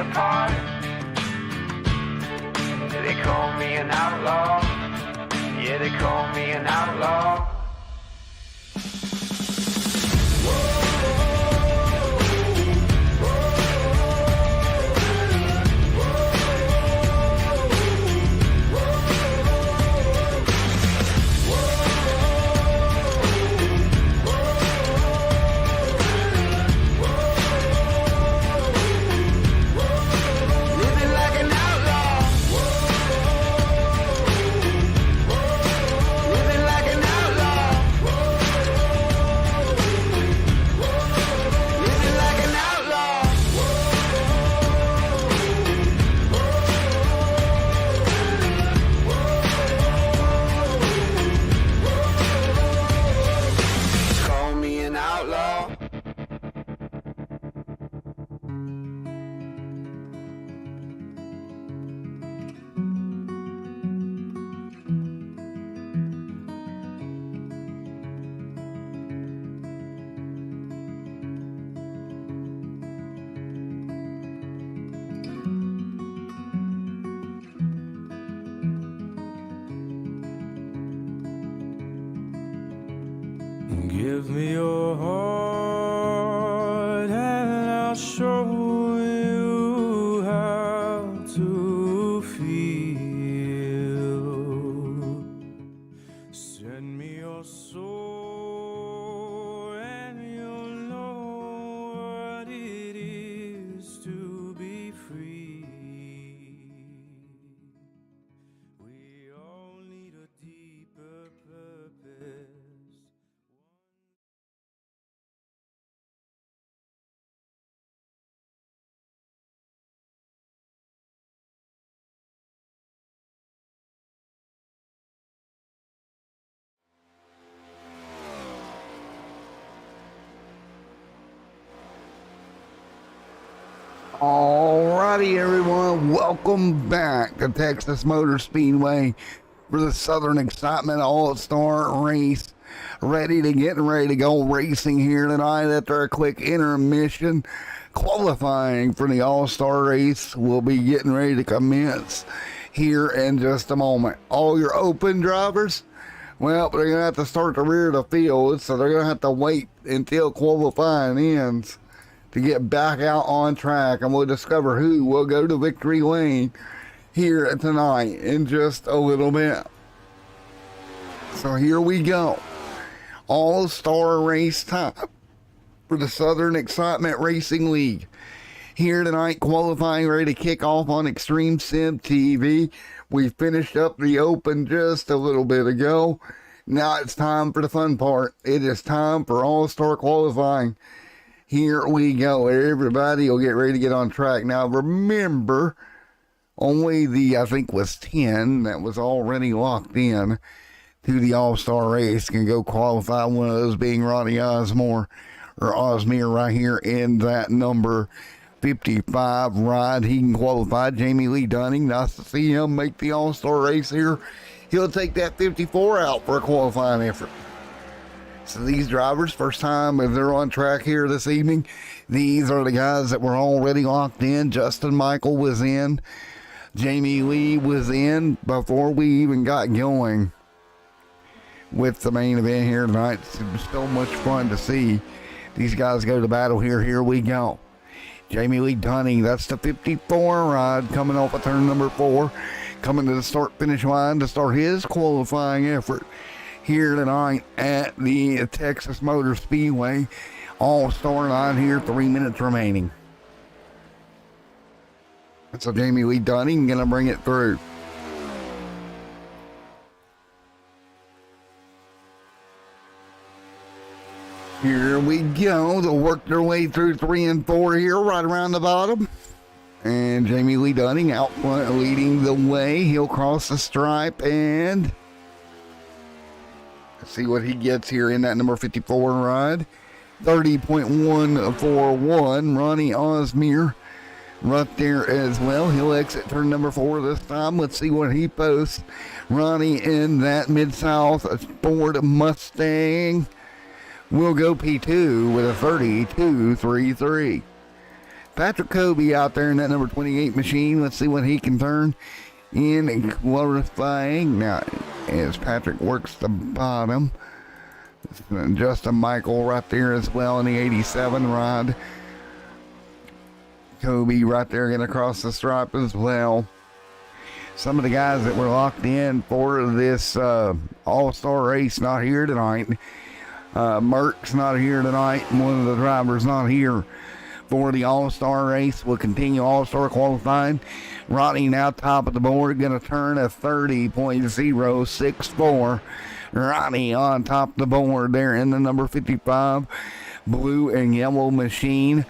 apart. They call me an outlaw. Yeah, they call me an outlaw. Give me your heart and I'll show you how to feel. Send me your soul and you'll know what it is to be free. We all need a deeper purpose. Alrighty, everyone, welcome back to Texas Motor Speedway for the Southern Excitement All-Star Race. Ready to go racing here tonight after a quick intermission. Qualifying for the All-Star Race will be getting ready to commence here in just a moment. All your open drivers, well, they're going to have to start the rear of the field, so they're going to have to wait until qualifying ends to get back out on track, and we'll discover who will go to victory lane here tonight in just a little bit. So here we go. All-Star race time for the Southern Excitement Racing League. Here tonight, qualifying ready to kick off on Extreme Sim TV. We finished up the open just a little bit ago. Now it's time for the fun part. It is time for All-Star qualifying. Here we go. Everybody will get ready to get on track. Now, remember, only the, I think, was 10 that was already locked in to the All-Star race can go qualify. One of those being Ronnie Osmore or Osmere right here in that number 55 ride. He can qualify. Jamie Lee Dunning, nice to see him make the All-Star race here. He'll take that 54 out for a qualifying effort. So these drivers, first time if they're on track here this evening, these are the guys that were already locked in. Justin Michael was in. Jamie Lee was in before we even got going with the main event here tonight. It was so much fun to see these guys go to battle here. Here we go. Jamie Lee Dunning, that's the 54 ride coming off of turn number 4, coming to the start-finish line to start his qualifying effort here tonight at the Texas Motor Speedway. All-Star line here, 3 minutes remaining. So Jamie Lee Dunning gonna bring it through. Here we go. They'll work their way through 3 and 4 here, right around the bottom. And Jamie Lee Dunning out front leading the way. He'll cross the stripe and let's see what he gets here in that number 54 ride. 30.141. Ronnie Osmere right there as well. He'll exit turn number 4 this time. Let's see what he posts. Ronnie in that Mid-South Ford Mustang will go P2 with a 32.33. Patrick Kobe out there in that number 28 machine. Let's see what he can turn in qualifying. Now, as Patrick works the bottom, Justin Michael right there as well in the 87 rod. Kobe right there getting across the stripe as well. Some of the guys that were locked in for this all-star race not here tonight. Merck's not here tonight. One of the drivers not here for the all-star race. Will continue all-star qualifying. Rodney now top of the board, going to turn a 30.064. Rodney on top of the board there in the number 55 blue and yellow machine.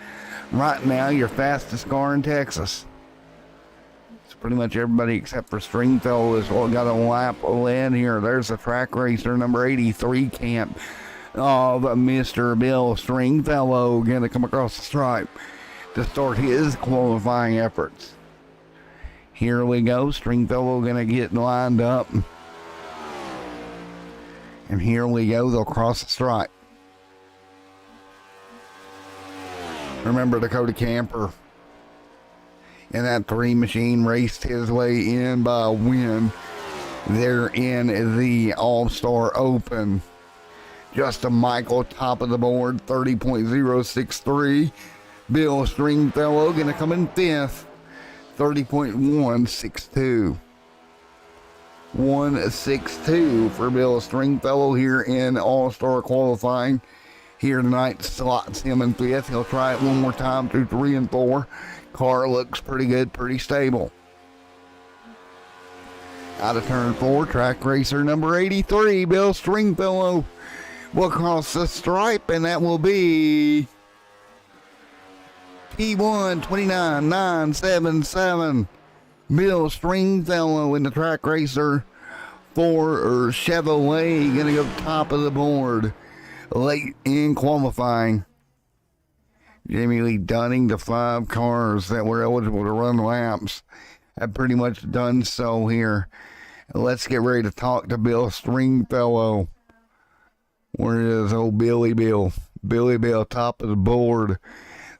Right now, your fastest car in Texas. It's pretty much everybody except for Stringfellow has got a lap in here. There's a track racer, number 83 camp of Mr. Bill Stringfellow, going to come across the stripe to start his qualifying efforts. Here we go. Stringfellow going to get lined up. And here we go. They'll cross the stripe. Remember, Dakota Camper in that 3 machine raced his way in by a win there in the All-Star Open. Justin Michael, top of the board, 30.063. Bill Stringfellow going to come in 5th, 30.162. 162 for Bill Stringfellow here in All-Star qualifying. Here tonight slots him in 5th. He'll try it one more time through 3 and 4. Car looks pretty good, pretty stable. Out of turn 4, track racer number 83, Bill Stringfellow will cross the stripe, and that will be P1 29977. Bill Stringfellow in the track racer for Chevrolet, going to go top of the board late in qualifying. Jamie Lee Dunning, the 5 cars that were eligible to run laps, have pretty much done so here. Let's get ready to talk to Bill Stringfellow. Where is old Billy Bill? Billy Bill, top of the board.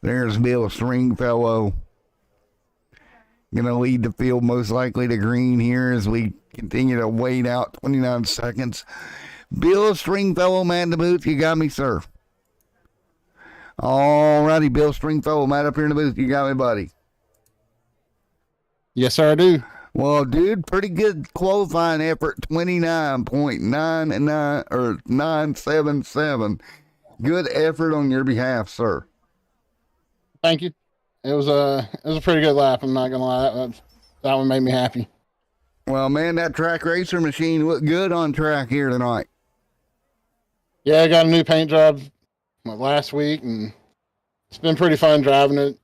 There's Bill Stringfellow. Going to lead the field most likely to green here as we continue to wait out 29 seconds. Bill Stringfellow, man in the booth. You got me, sir. All righty, Bill Stringfellow, man up here in the booth. You got me, buddy. Yes, sir, I do. Well, dude, pretty good qualifying effort. 29.99 or 977. Good effort on your behalf, sir. Thank you. It was a pretty good lap. I'm not gonna lie. That one made me happy. Well, man, that track racer machine looked good on track here tonight. Yeah, I got a new paint job last week, and it's been pretty fun driving it.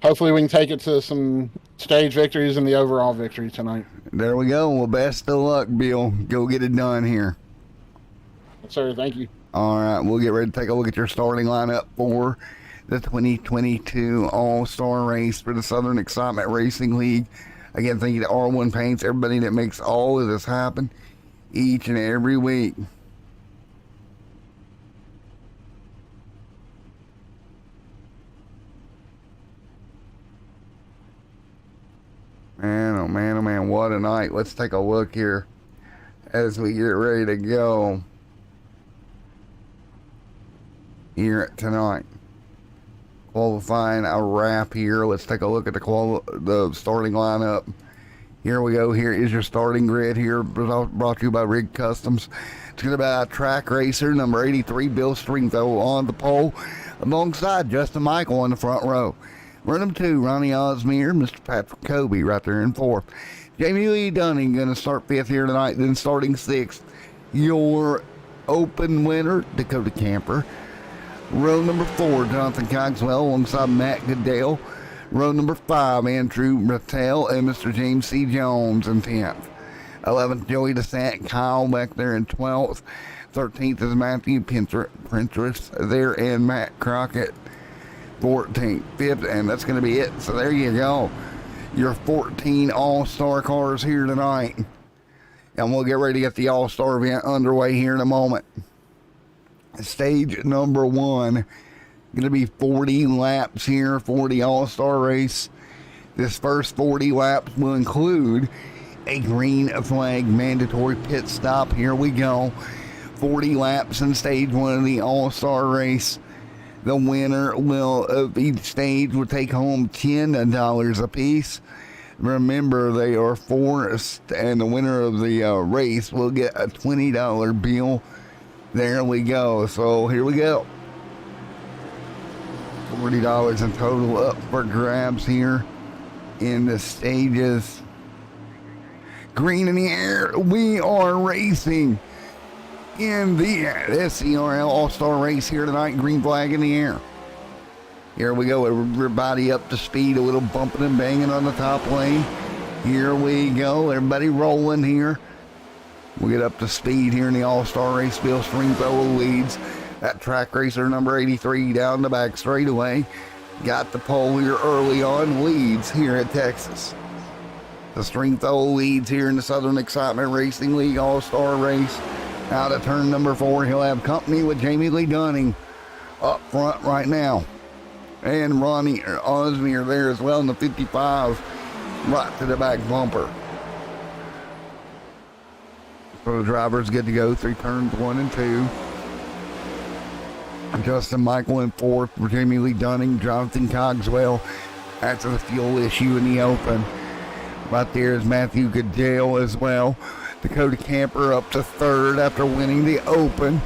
Hopefully we can take it to some stage victories and the overall victory tonight. There we go. Well, best of luck, Bill. Go get it done here. Yes, sir. Thank you. All right, we'll get ready to take a look at your starting lineup for the 2022 All-Star Race for the Southern Excitement Racing League. Again, thank you to R1 Paints, everybody that makes all of this happen each and every week. Man, oh man, oh man, what a night. Let's take a look here as we get ready to go here tonight. Qualifying a wrap here. Let's take a look at the starting lineup. Here we go. Here is your starting grid here, brought to you by Rig Customs. It's going to be a track racer, number 83, Bill Stringfellow on the pole, alongside Justin Michael on the front row. Run number 2, Ronnie Osmeer, Mr. Patrick Kobe right there in 4th. Jamie Lee Dunning going to start 5th here tonight, then starting 6th. Your open winner, Dakota Camper. Row number 4, Jonathan Cogswell alongside Matt Goodell. Row number 5, Andrew Rattel and Mr. James C. Jones in 10th. 11th, Joey DeSant, Kyle back there in 12th. 13th is Matthew Pinterest there and Matt Crockett. 14th, 5th, and that's going to be it. So there you go. Your 14 All-Star cars here tonight. And we'll get ready to get the All-Star event underway here in a moment. Stage number 1 Going to be 40 laps here, 40 all-star race. This first 40 laps will include a green flag mandatory pit stop. Here we go. 40 laps in stage one of the all-star race. The winner of each stage will take home $10 apiece. Remember, they are forced, and the winner of the race will get a $20 bill. There we go. So here we go. $40 in total up for grabs here in the stages. Green in the air. We are racing in the SERL All-Star race here tonight. Green flag in the air. Here we go. Everybody up to speed. A little bumping and banging on the top lane. Here we go. Everybody rolling here. We'll get up to speed here in the All-Star race. Bill Stringfellow leads. That track racer number 83 down the back straightaway. Got the pole here early on. Leads here at Texas. The Stringfellow leads here in the Southern Excitement Racing League All-Star race. Out of turn number 4, he'll have company with Jamie Lee Dunning up front right now. And Ronnie Osmier there as well in the 55, right to the back bumper. So the driver's good to go through turns 1 and 2. Justin Michael in 4th for Jamie Lee Dunning. Jonathan Cogswell after the fuel issue in the open. Right there is Matthew Goodell as well. Dakota Camper up to 3rd after winning the open.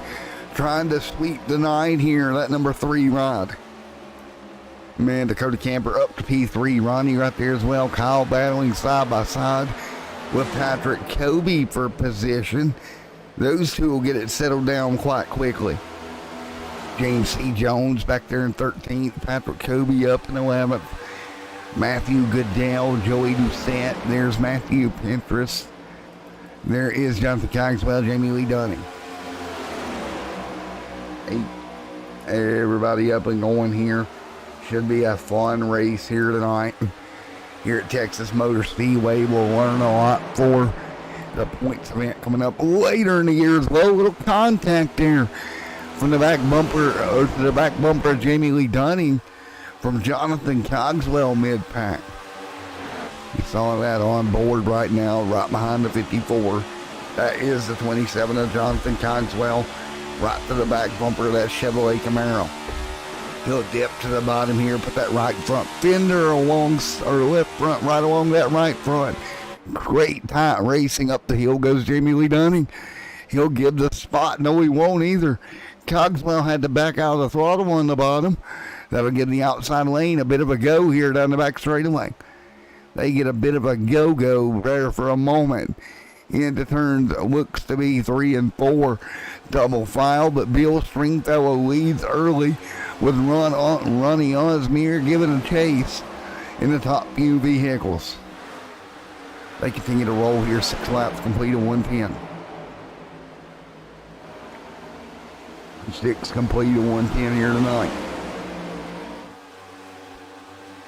Trying to sweep the night here, that number 3 ride. Man, Dakota Camper up to P3. Ronnie right there as well. Kyle battling side by side with Patrick Kobe for position. Those two will get it settled down quite quickly. James C. Jones back there in 13th. Patrick Kobe up in 11th. Matthew Goodell, Joey Doucette. There's Matthew Pinterest. There is Jonathan Cogswell, Jamie Lee Dunning. Everybody up and going here. Should be a fun race here tonight. Here at Texas Motor Speedway, we'll learn a lot for the points event coming up later in the year as well. A little contact there from the back bumper, or to the back bumper of Jamie Lee Dunning from Jonathan Cogswell mid-pack. You saw that on board right now, right behind the 54. That is the 27 of Jonathan Cogswell, right to the back bumper of that Chevrolet Camaro. He'll dip to the bottom here, put that right front fender along, or left front right along that right front. Great tight racing up the hill goes Jamie Lee Dunning. He'll give the spot. No, he won't either. Cogswell had to back out of the throttle on the bottom. That'll give the outside lane a bit of a go here down the back straightaway. They get a bit of a go-go there for a moment. Into turns looks to be 3 and 4. Double file, but Bill Stringfellow leads early with Ronnie Osmier giving a chase in the top few vehicles. They continue to roll here. 6 laps complete at 110. 6 complete at 110 here tonight.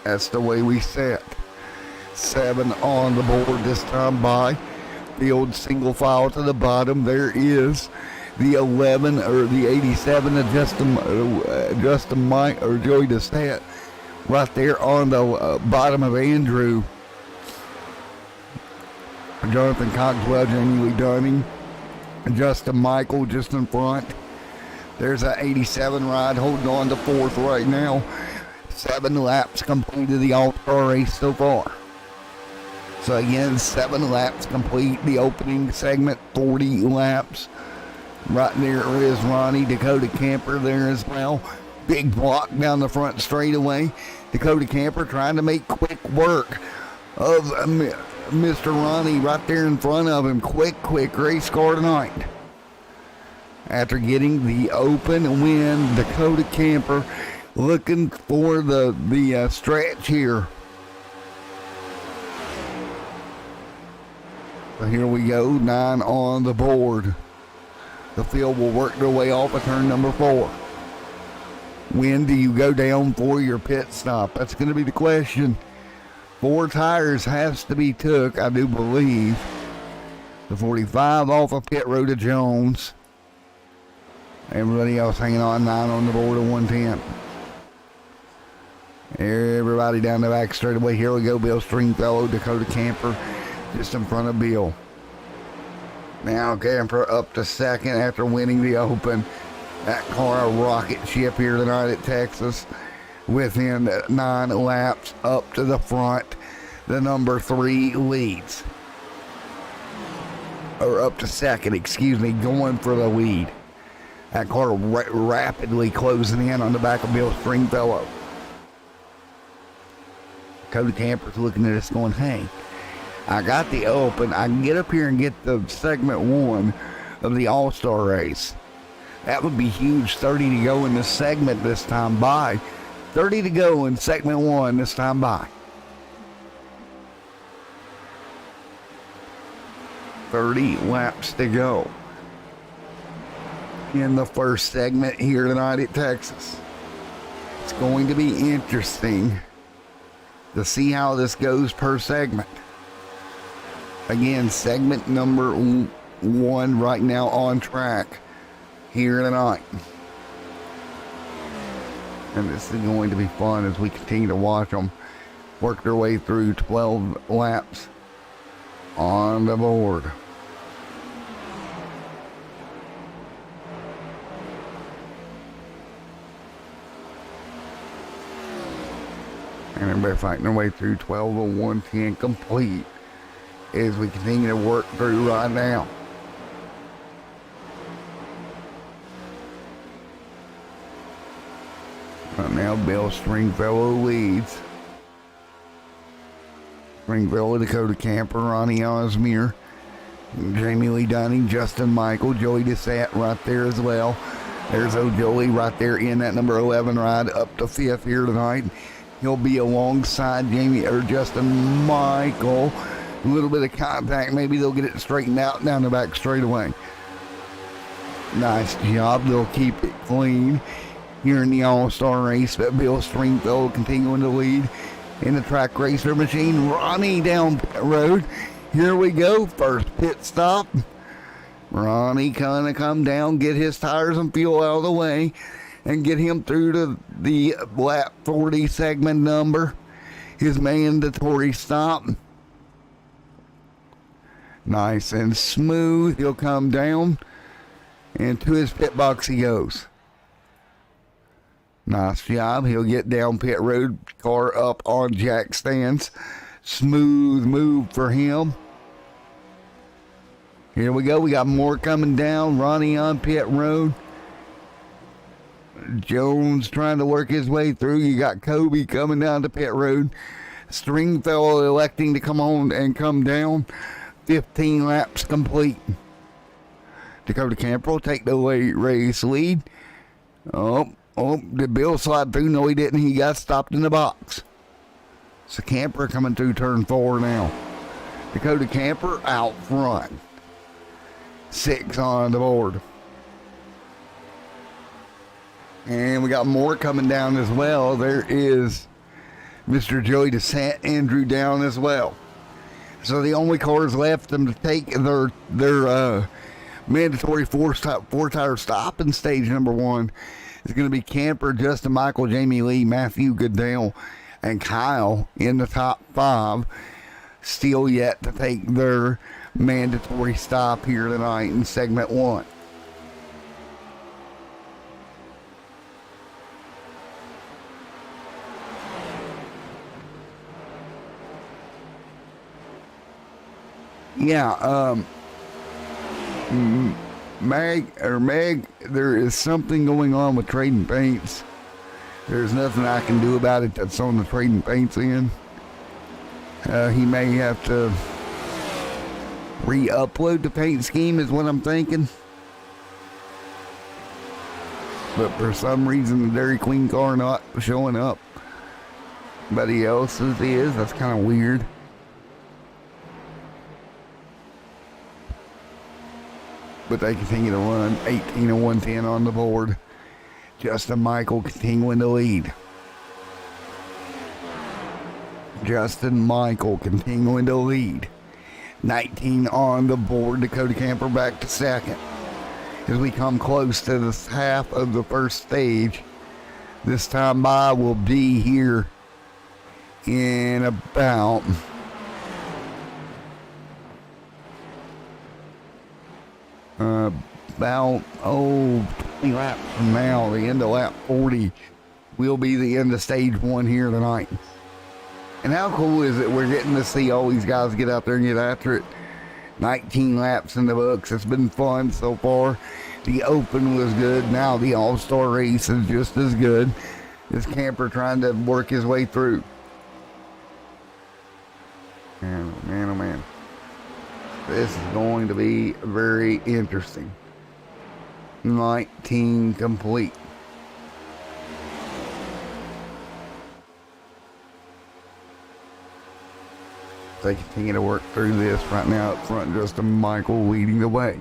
That's the way we set. 7 on the board this time by field single file to the bottom. There is the 11 or the 87 of Justin Mike or Joey Doucette right there on the bottom of Andrew. Jonathan Cogswell, Jamie Lee Dunning, and Justin Michael just in front. There's that 87 ride holding on to 4th right now. 7 laps completed the All-Star race so far. So again, 7 laps complete the opening segment, 40 laps. Right there is Ronnie, Dakota Camper there as well. Big block down the front straightaway. Dakota Camper trying to make quick work of Mr. Ronnie right there in front of him. Quick race car tonight. After getting the open win, Dakota Camper looking for the stretch here. So here we go, 9 on the board. The field will work their way off of turn number 4. When do you go down for your pit stop? That's going to be the question. 4 tires has to be took, I do believe. The 45 off of pit road to Jones. Everybody else hanging on, 9 on the board at 110. Everybody down the back straightaway. Here we go. Bill Stringfellow, Dakota Camper, just in front of Bill. Now Camper up to second after winning the Open. That car, a rocket ship here tonight at Texas. Within 9 laps up to the front. The number 3 leads. Or up to second, excuse me, going for the lead. That car rapidly closing in on the back of Bill Stringfellow. Dakota Camper's looking at us going, hey, I got the Open. I can get up here and get the segment 1 of the All-Star race. That would be huge. 30 to go in the segment this time by. 30 to go in segment 1 this time by. 30 laps to go in the first segment here tonight at Texas. It's going to be interesting to see how this goes per segment. Again, segment number 1 right now on track here tonight. And this is going to be fun as we continue to watch them work their way through 12 laps on the board. And everybody fighting their way through 12 of 110 complete as we continue to work through right now. Right now, Bill Stringfellow leads. Stringfellow, Dakota Camper, Ronnie Osmere, Jamie Lee Dunning, Justin Michael, Joey DeSat right there as well. There's O'Jolie right there in that number 11 ride up to 5th here tonight. He'll be alongside Justin Michael. A little bit of contact. Maybe they'll get it straightened out down the back straightaway. Nice job. They'll keep it clean here in the All-Star race. But Bill Stringfellow continuing to lead in the track racer machine. Ronnie down pit road. Here we go. First pit stop. Ronnie gonna come down, get his tires and fuel out of the way, and get him through to the lap 40 segment number. His mandatory stop. Nice and smooth. He'll come down, and to his pit box he goes. Nice job. He'll get down pit road, car up on jack stands. Smooth move for him. Here we go. We got more coming down. Ronnie on pit road. Jones trying to work his way through. You got Kobe coming down to pit road. Stringfellow electing to come on and come down. 15 laps complete. Dakota Camper will take the race lead. Oh, did Bill slide through? No, he didn't. He got stopped in the box. So Camper coming through turn 4 now. Dakota Camper out front. 6 on the board. And we got more coming down as well. There is Mr. Joey DeSant, Andrew down as well. So the only cars left them to take their mandatory four tire stop in stage number 1 is going to be Camper, Justin Michael, Jamie Lee, Matthew Goodell, and Kyle in the top 5. Still yet to take their mandatory stop here tonight in segment 1. Yeah, Meg, there is something going on with Trading Paints. There's nothing I can do about it that's on the Trading Paints end. He may have to re-upload the paint scheme is what I'm thinking. But for some reason the Dairy Queen car not showing up. Everybody else's is. That's kind of weird. But they continue to run 18 of 110 on the board. Justin Michael continuing to lead. Justin Michael continuing to lead. 19 on the board. Dakota Camper back to second. As we come close to the half of the first stage, this time by will be here in about about 20 laps from now. The end of lap 40 will be the end of stage 1 here tonight. And how cool is it we're getting to see all these guys get out there and get after it. 19 laps in the books. It's been fun so far. The Open was good. Now the All-Star race is just as good. This camper trying to work his way through. Man, oh man, oh man. This is going to be very interesting. 19 complete. They continue to work through this right now up front. Justin Michael leading the way.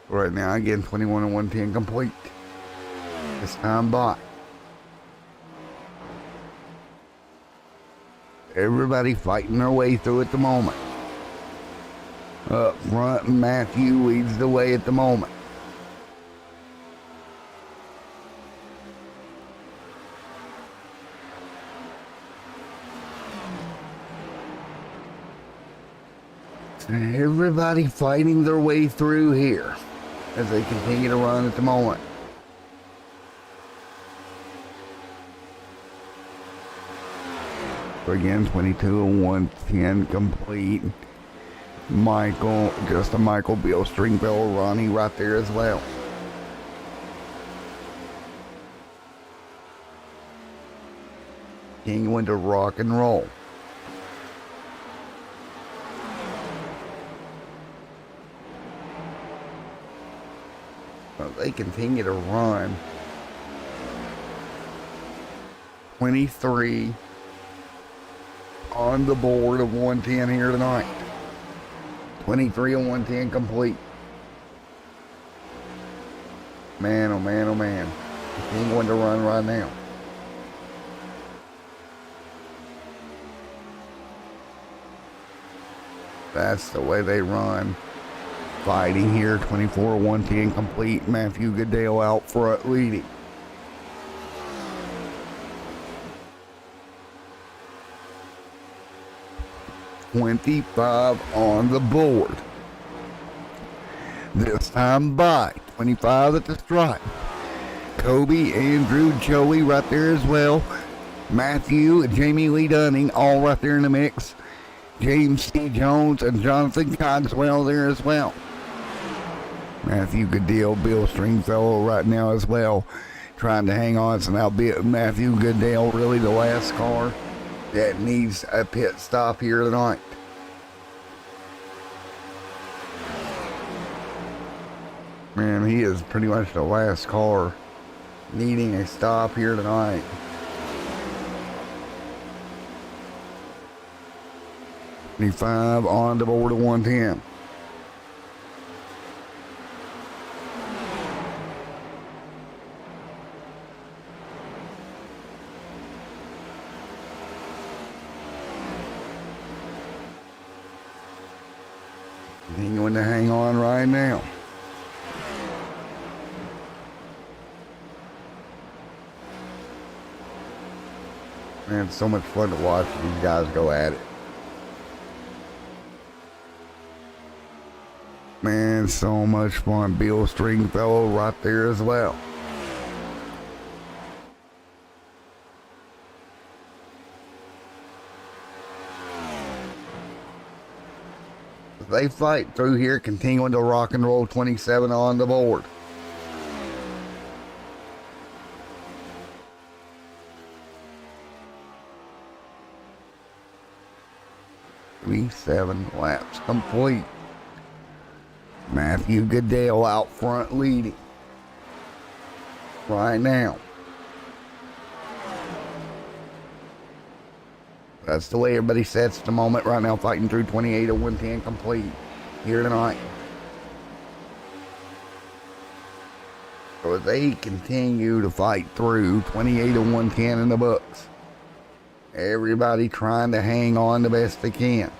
Right now, again, 21 and 110 complete. This time by. Everybody fighting their way through at the moment. Up front, Matthew leads the way at the moment. Everybody fighting their way through here as they continue to run at the moment. So again, 22 and 110 complete. Michael, Justin Michael, Bill Stringfellow, Ronnie right there as well. Continuing to rock and roll. They continue to run. 23 on the board of 110 here tonight. 23 and 110 complete. Man, oh man, oh man. Continuing to run right now. That's the way they run. Fighting here, 24 110 complete. Matthew Goodale out front leading. $25 on the board. This time by 25 at the stripe. Kobe, Andrew, Joey right there as well. Matthew, Jamie Lee Dunning all right there in the mix. James C. Jones and Jonathan Cogswell there as well. Matthew Goodale, Bill Stringfellow right now as well, trying to hang on. So now Matthew Goodale really the last car that needs a pit stop here tonight. Man, he is pretty much the last car needing a stop here tonight. 25 on the board of 110. Continuing to hang on right now. Man, it's so much fun to watch these guys go at it. Man, so much fun. Bill Stringfellow right there as well. They fight through here, continuing to rock and roll. 27 on the board. Seven laps complete. Matthew Goodale out front leading right now. That's the way everybody sets the moment right now, fighting through 28 of 110 complete here tonight. So they continue to fight through, 28 to 110 in the books. Everybody trying to hang on the best they can.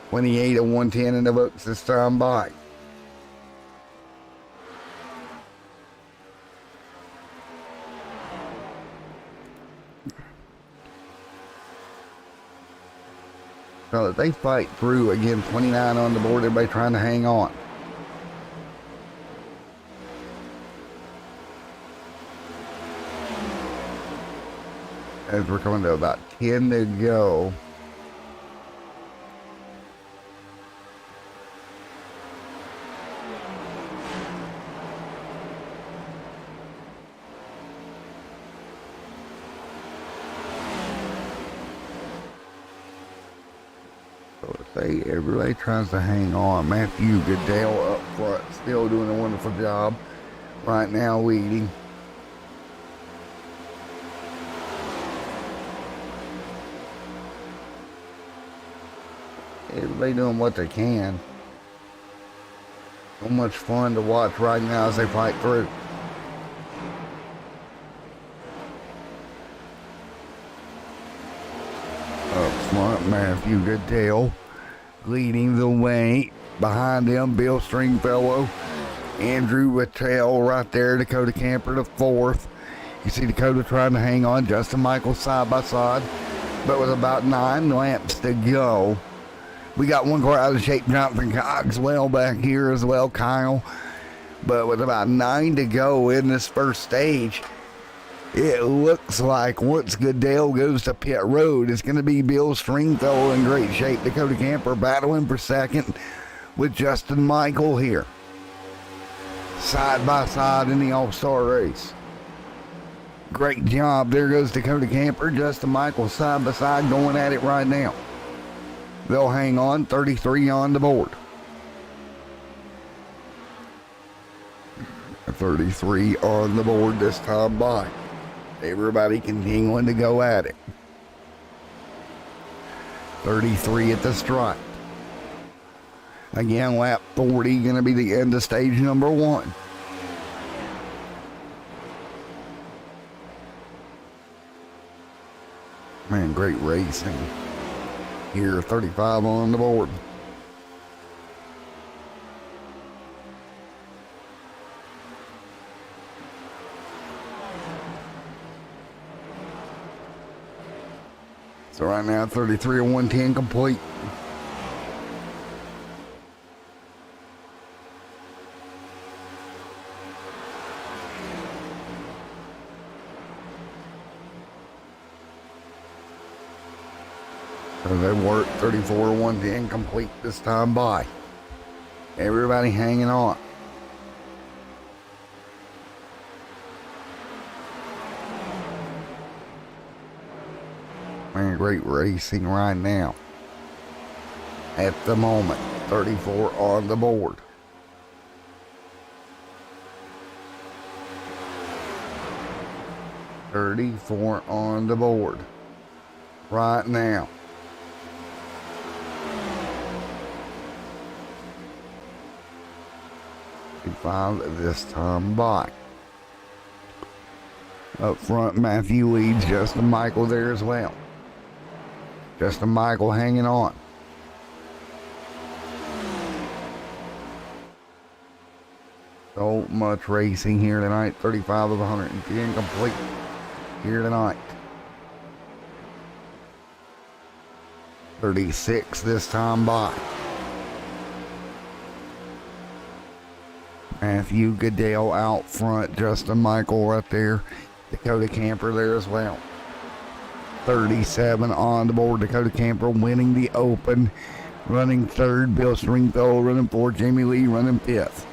28 to 110 in the books this time by. So they fight through again, 29 on the board, everybody trying to hang on. As we're coming to about 10 to go. Everybody tries to hang on. Matthew Goodell up front, still doing a wonderful job. Right now leading. Everybody doing what they can. So much fun to watch right now as they fight through. Up front, Matthew Goodell leading the way. Behind them, Bill Stringfellow, Andrew Rattel right there, Dakota Camper to fourth. You see Dakota trying to hang on, Justin Michaels side by side, but with about 9 laps to go. We got one car out of shape, Jonathan Cogswell back here as well, Kyle. But with about 9 to go in this first stage, it looks like once Goodell goes to pit road, it's going to be Bill Stringfellow in great shape. Dakota Camper battling for second with Justin Michael here. Side by side in the All-Star race. Great job. There goes Dakota Camper, Justin Michael side by side going at it right now. They'll hang on, 33 on the board. 33 on the board this time by. Everybody continuing to go at it. 33 at the stripe. Again, lap 40 going to be the end of stage number 1. Man, great racing. Here, 35 on the board. So right now, 33 and 110 complete. So they work 34 and 110 complete this time by. Everybody hanging on. Man, great racing right now. At the moment, 34 on the board. $34 on the board right now. $5 this time by. Up front, Matthew leads Justin Michael there as well. Justin Michael hanging on. So much racing here tonight. 35 of 110 complete here tonight. 36 this time by. Matthew Goodell out front. Justin Michael right there. Dakota Camper there as well. 37 on the board. Dakota Camper winning the open. Running third. Bill Stringfellow running fourth. Jamie Lee running fifth.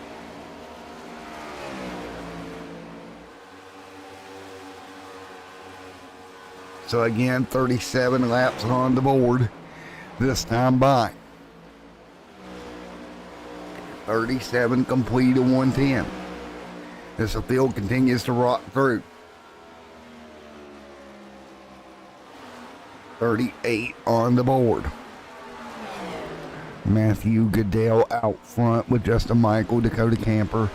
So again, 37 laps on the board this time by. 37 complete of 110. As the field continues to rock through. 38 on the board. Matthew Goodell out front with Justin Michael, Dakota Camper,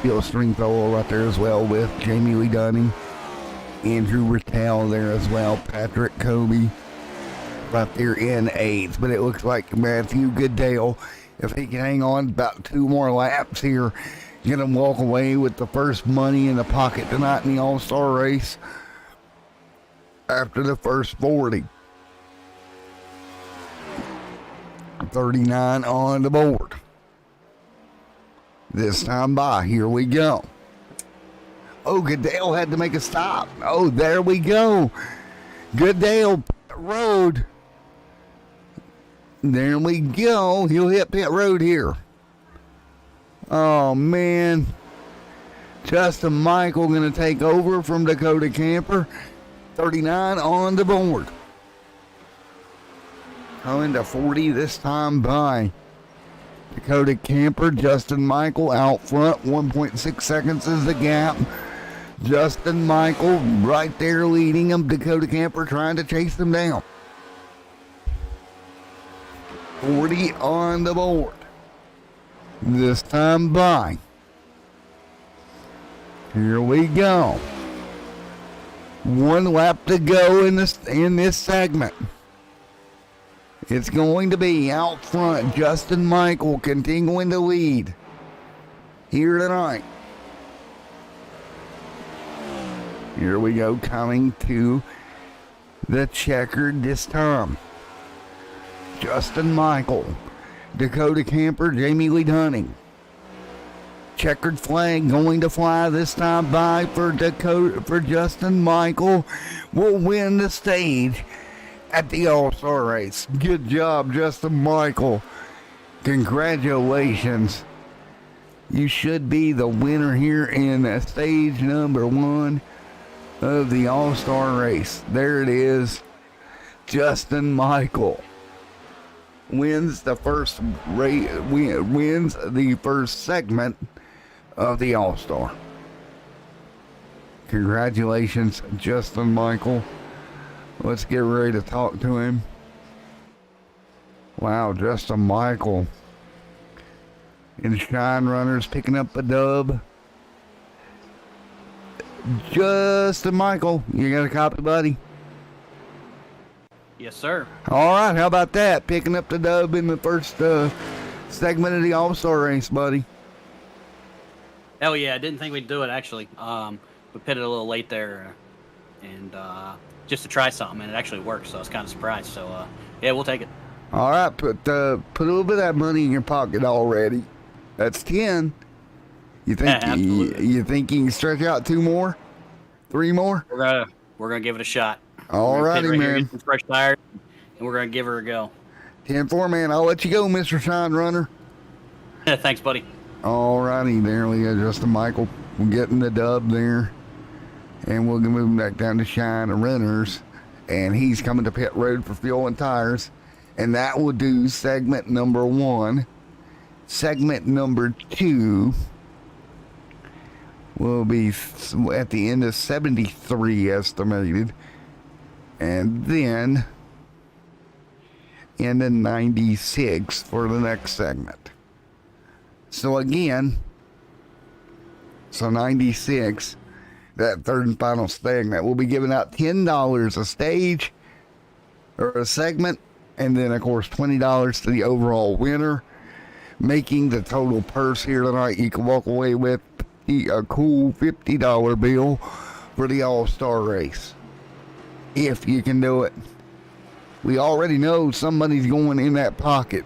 Bill Stringfellow right there as well with Jamie Lee Dunning, Andrew Rattel there as well, Patrick Kobe right there in 8th. But it looks like Matthew Goodell, if he can hang on about 2 more laps here, gonna walk away with the first money in the pocket tonight in the All-Star race after the first 40. 39 on the board. This time by, here we go. Oh, Goodell had to make a stop. Oh, there we go. Goodell road. There we go. He'll hit pit road here. Oh, man. Justin Michael going to take over from Dakota Camper. 39 on the board. Coming to 40 this time by Dakota Camper. Justin Michael out front. 1.6 seconds is the gap. Justin Michael right there leading him. Dakota Camper trying to chase them down. 40 on the board. This time by. Here we go. 1 lap to go in this segment. It's going to be out front. Justin Michael continuing to lead here tonight. Here we go, coming to the checkered this time. Justin Michael, Dakota Camper, Jamie Lee Dunning. Checkered flag going to fly this time by for Justin Michael. Will win the stage at the All-Star race. Good job, Justin Michael. Congratulations. You should be the winner here in stage number 1 of the All-Star race. There it is. Justin Michael wins the first wins the first segment of the All-Star. Congratulations, Justin Michael. Let's get ready to talk to him. Wow, Justin Michael and Shine Runners picking up a dub. Justin Michael, you got a copy, buddy? Yes, sir. All right, how about that? Picking up the dub in the first segment of the All-Star race, buddy. Hell yeah, I didn't think we'd do it, actually. We pitted a little late there, and just to try something, and it actually worked, so I was kind of surprised. So, yeah, we'll take it. All right, put a little bit of that money in your pocket already. That's 10. You think you think you can stretch out 2 more? 3 more? We're gonna give it a shot. All righty, man. Get some fresh tires, and we're gonna give her a go. 10-4, man. I'll let you go, Mr. Shine Runner. Thanks, buddy. All righty, there we go. Justin Michael, we're getting the dub there. And we'll move back down to Shine Runners. And he's coming to pit road for fuel and tires. And that will do segment number 1. Segment number 2 will be at the end of 73 estimated. And then into 96 for the next segment. So again, 96, that third and final segment, we'll be giving out $10 a stage or a segment, and then of course $20 to the overall winner, making the total purse here tonight. You can walk away with a cool $50 bill for the All-Star race, if you can do it. We already know somebody's going in that pocket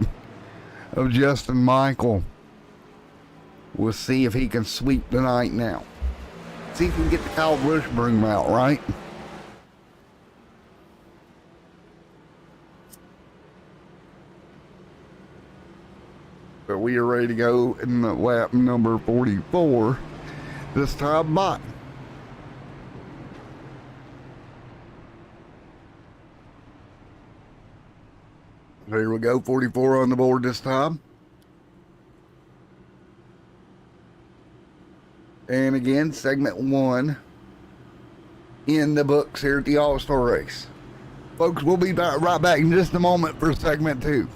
of Justin Michael. We'll see if he can sweep tonight now. See if we can get the Kyle Busch broom out, right? But we are ready to go in the lap number 44 this time by. There we go, 44 on the board this time. And again, segment 1 in the books here at the All-Star race. Folks, we'll be right back in just a moment for segment 2.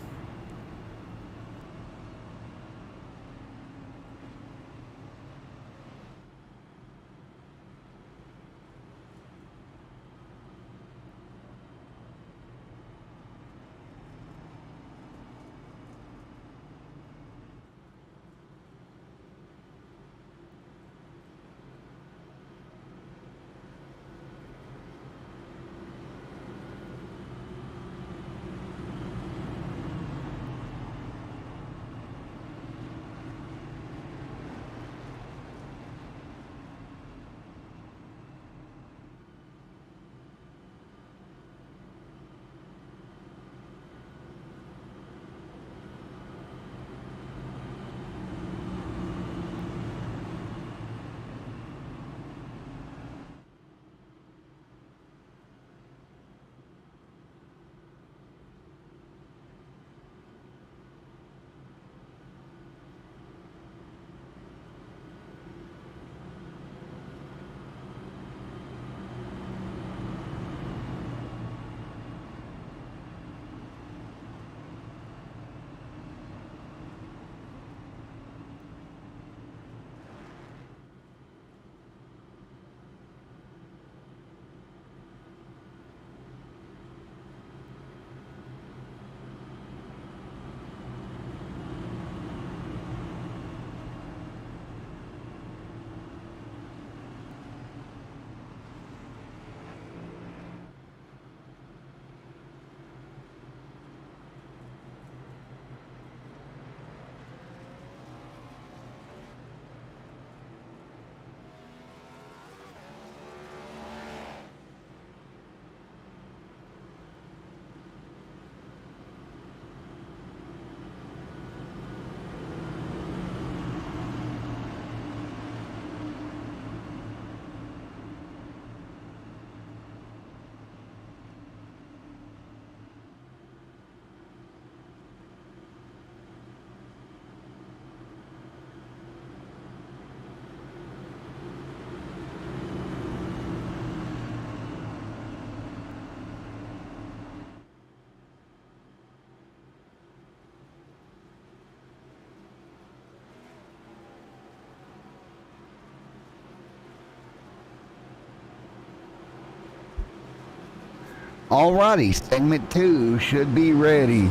Alrighty, segment 2 should be ready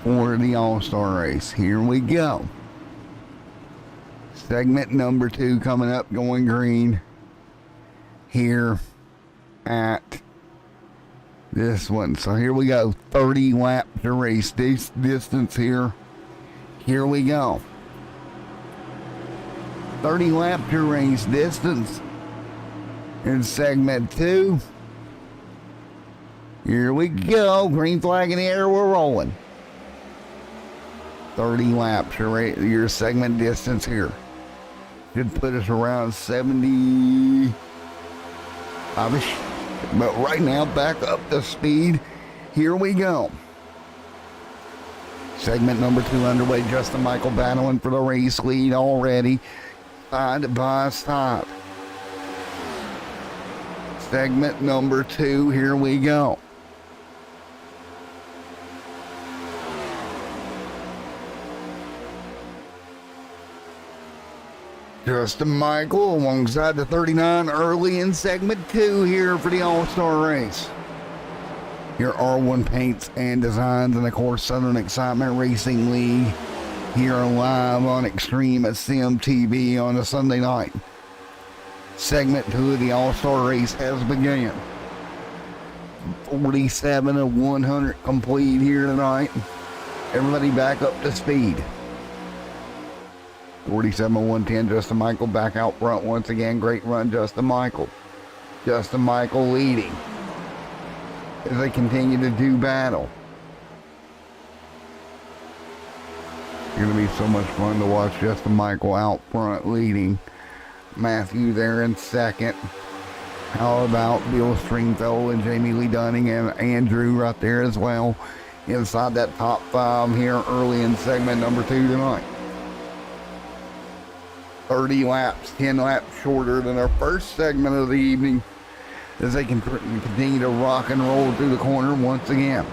for the All-Star race. Here we go. Segment number 2 coming up, going green here at this one. So here we go. 30 lap to race distance here. Here we go. 30 lap to race distance in segment 2. Here we go. Green flag in the air. We're rolling. 30 laps to your segment distance here. Should put us around 70-ish. But right now, back up to speed. Here we go. Segment number 2 underway. Justin Michael battling for the race lead already. Side by side. Segment number 2. Here we go. Justin Michael alongside the 39 early in segment 2 here for the All-Star race. Your R1 Paints and Designs and of course Southern Excitement Racing League here live on Extreme Sim TV on a Sunday night. Segment 2 of the All-Star race has begun. 47 of 100 complete here tonight. Everybody back up to speed. 47 of 110, Justin Michael back out front once again. Great run, Justin Michael. Justin Michael leading as they continue to do battle. It's going to be so much fun to watch Justin Michael out front leading. Matthew there in second. How about Bill Stringfellow and Jamie Lee Dunning and Andrew right there as well inside that top 5 here early in segment number 2 tonight. 30 laps, 10 laps shorter than our first segment of the evening as they can continue to rock and roll through the corner once again.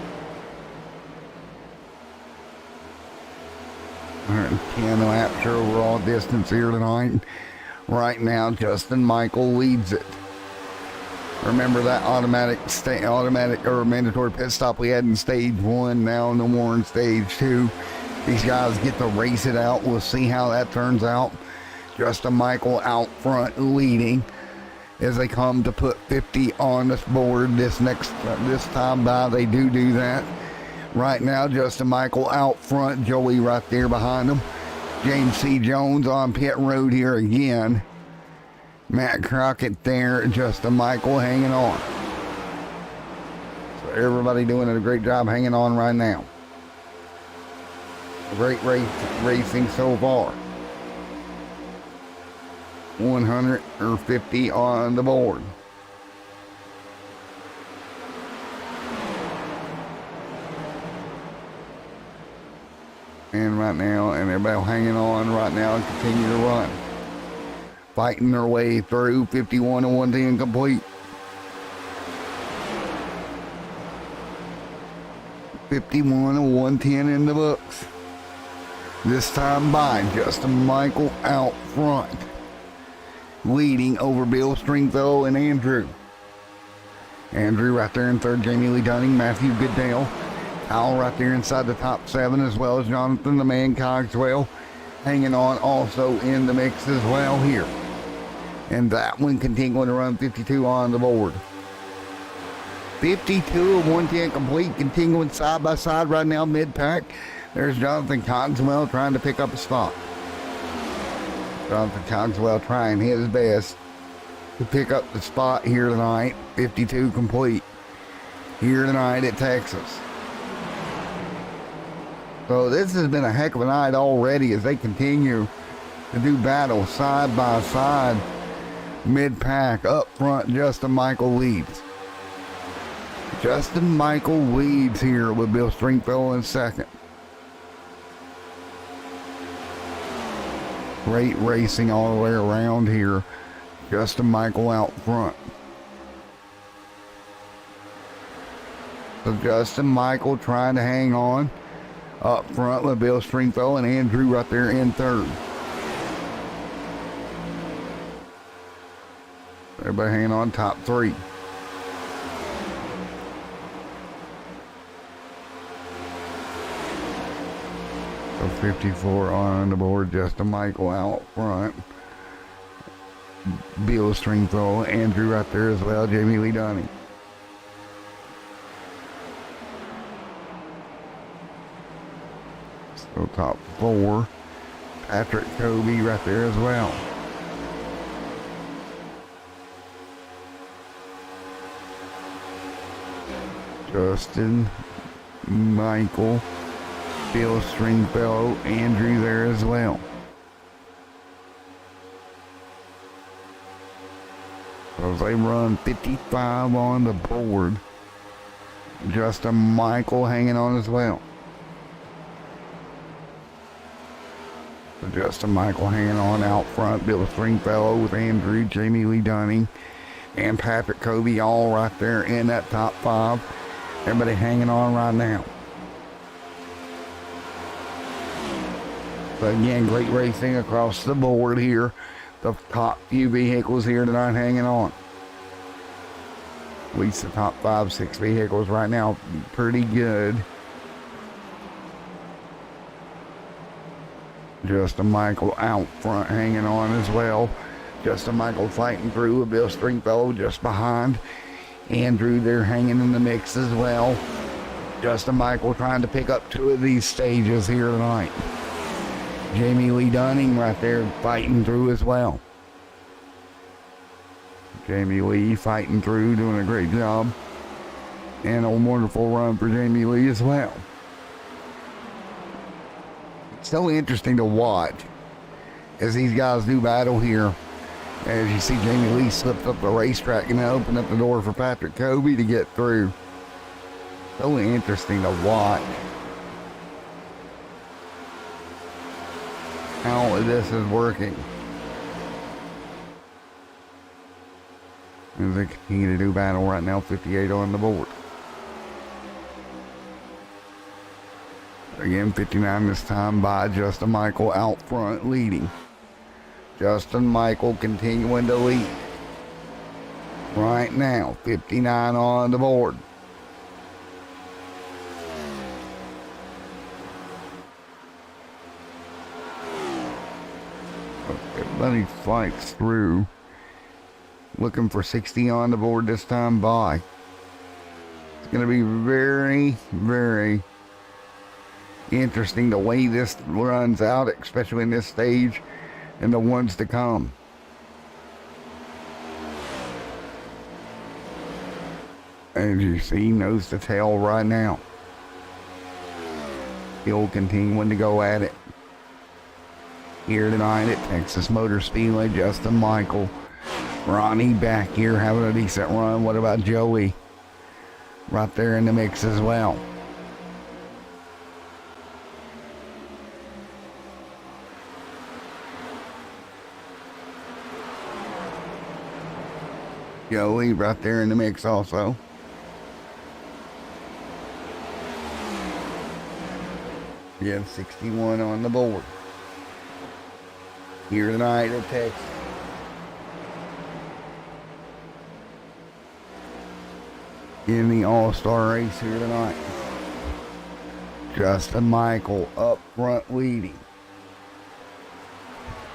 110 laps overall distance here tonight. Right now, Justin Michael leads it. Remember that automatic or mandatory pit stop we had in stage 1, now no more in stage 2. These guys get to race it out. We'll see how that turns out. Justin Michael out front leading as they come to put 50 on this board this time by. They do that. Right now, Justin Michael out front. Joey right there behind him. James C. Jones on pit road here again. Matt Crockett there. Justin Michael hanging on. So everybody doing a great job hanging on right now. Great racing so far. 150 on the board. And right now, and everybody hanging on right now and continue to run. Fighting their way through. 51 and 110 complete. 51 and 110 in the books. This time by Justin Michael out front. Leading over Bill Stringfellow and Andrew. Andrew right there in third. Jamie Lee Dunning, Matthew Goodale. Al right there inside the top 7, as well as Jonathan the Man Cogswell hanging on also in the mix as well here. And that one continuing to run 52 on the board. 52 of 110 complete, continuing side by side right now mid-pack. There's Jonathan Cogswell trying to pick up a spot. Jonathan Cogswell trying his best to pick up the spot here tonight. 52 complete here tonight at Texas. So this has been a heck of a night already as they continue to do battle side by side. Mid-pack up front, Justin Michael leads. Justin Michael leads here with Bill Stringfellow in second. Great racing all the way around here. Justin Michael out front. So Justin Michael trying to hang on up front with Bill Stringfellow and Andrew right there in third. Everybody hanging on top 3. So 54 on the board, Justin Michael out front. Bill Stringfellow, Andrew right there as well, Jamie Lee Dunning. So top 4, Patrick Kobe right there as well. Justin Michael, Bill Stringfellow, Andrew there as well. So they run 55 on the board. Justin Michael hanging on as well. So Justin Michael hanging on out front. Bill Stringfellow with Andrew, Jamie Lee Dunning, and Patrick Kobe all right there in that top 5. Everybody hanging on right now. But again, great racing across the board here. The top few vehicles here tonight hanging on. At least the top 5, 6 vehicles right now, pretty good. Justin Michael out front hanging on as well. Justin Michael fighting through with Bill Stringfellow just behind. Andrew there hanging in the mix as well. Justin Michael trying to pick up 2 of these stages here tonight. Jamie Lee Dunning right there fighting through as well. Jamie Lee fighting through, doing a great job. And a wonderful run for Jamie Lee as well. It's so interesting to watch as these guys do battle here. As you see, Jamie Lee slipped up the racetrack and opened up the door for Patrick Kobe to get through. So interesting to watch how this is working. As they continue to do battle right now, 58 on the board. Again, 59 this time by Justin Michael out front leading. Justin Michael continuing to lead. Right now, 59 on the board. Everybody fights through. Looking for 60 on the board this time by. It's going to be very, very interesting the way this runs out, especially in this stage and the ones to come. As you see, nose to tail right now. Still continuing to go at it. Here tonight at Texas Motor Speedway, Justin Michael. Ronnie back here having a decent run. What about Joey? Right there in the mix as well. Joey right there in the mix also. Yeah, 61 on the board. Here tonight at Texas. In the All-Star race here tonight. Justin Michael up front leading.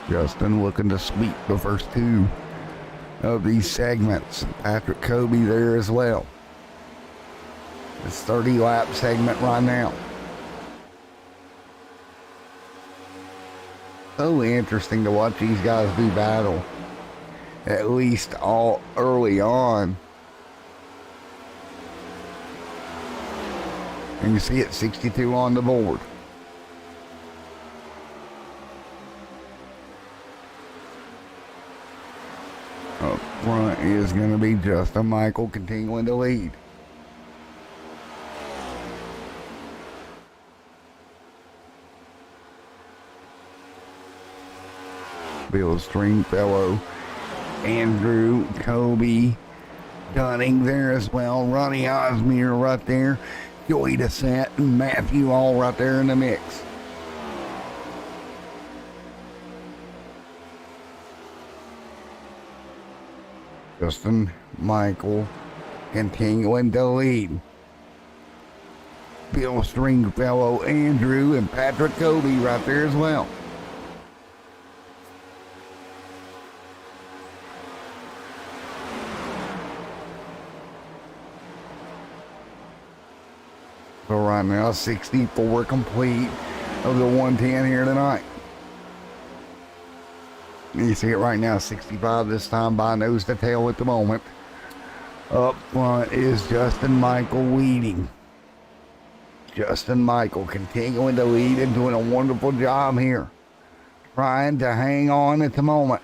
Justin looking to sweep the first 2 of these segments. Patrick Kobe there as well. It's 30 lap segment right now. So interesting to watch these guys do battle. At least all early on. And you see it, 62 on the board. Up front is going to be Justin Michael continuing to lead. Bill Stringfellow, Andrew, Kobe, Dunning there as well. Ronnie Osmier right there. Joey DeSant and Matthew all right there in the mix. Justin Michael continuing to lead. Bill Stringfellow, Andrew, and Patrick Kobe right there as well. So right now, 64 complete of the 110 here tonight. You see it right now, 65 this time by nose to tail at the moment. Up front is Justin Michael leading. Justin Michael continuing to lead and doing a wonderful job here. Trying to hang on at the moment.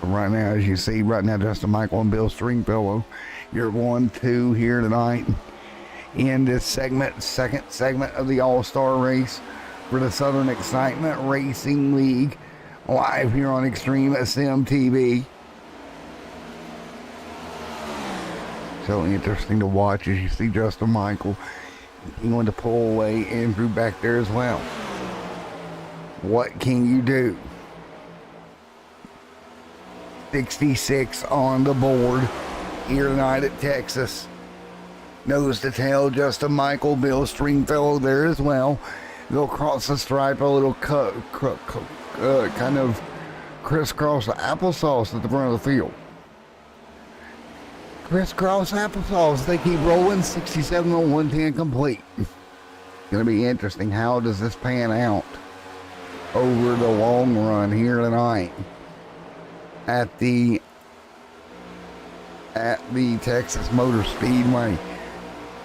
Right now, as you see, right now, Justin Michael and Bill Stringfellow, you're 1-2 here tonight in this segment, second segment of the All-Star race for the Southern Excitement Racing League, live here on Extreme Sim TV. So interesting to watch as you see Justin Michael going to pull away Andrew back there as well. What can you do? 66 on the board here tonight at Texas. Nose to tail, Justin Michael, Bill Stringfellow there as well. They'll cross the stripe, a little kind of crisscross applesauce at the front of the field. Crisscross applesauce. They keep rolling. 67 on 110 complete. Going to be interesting. How does this pan out over the long run here tonight at the Texas Motor Speedway?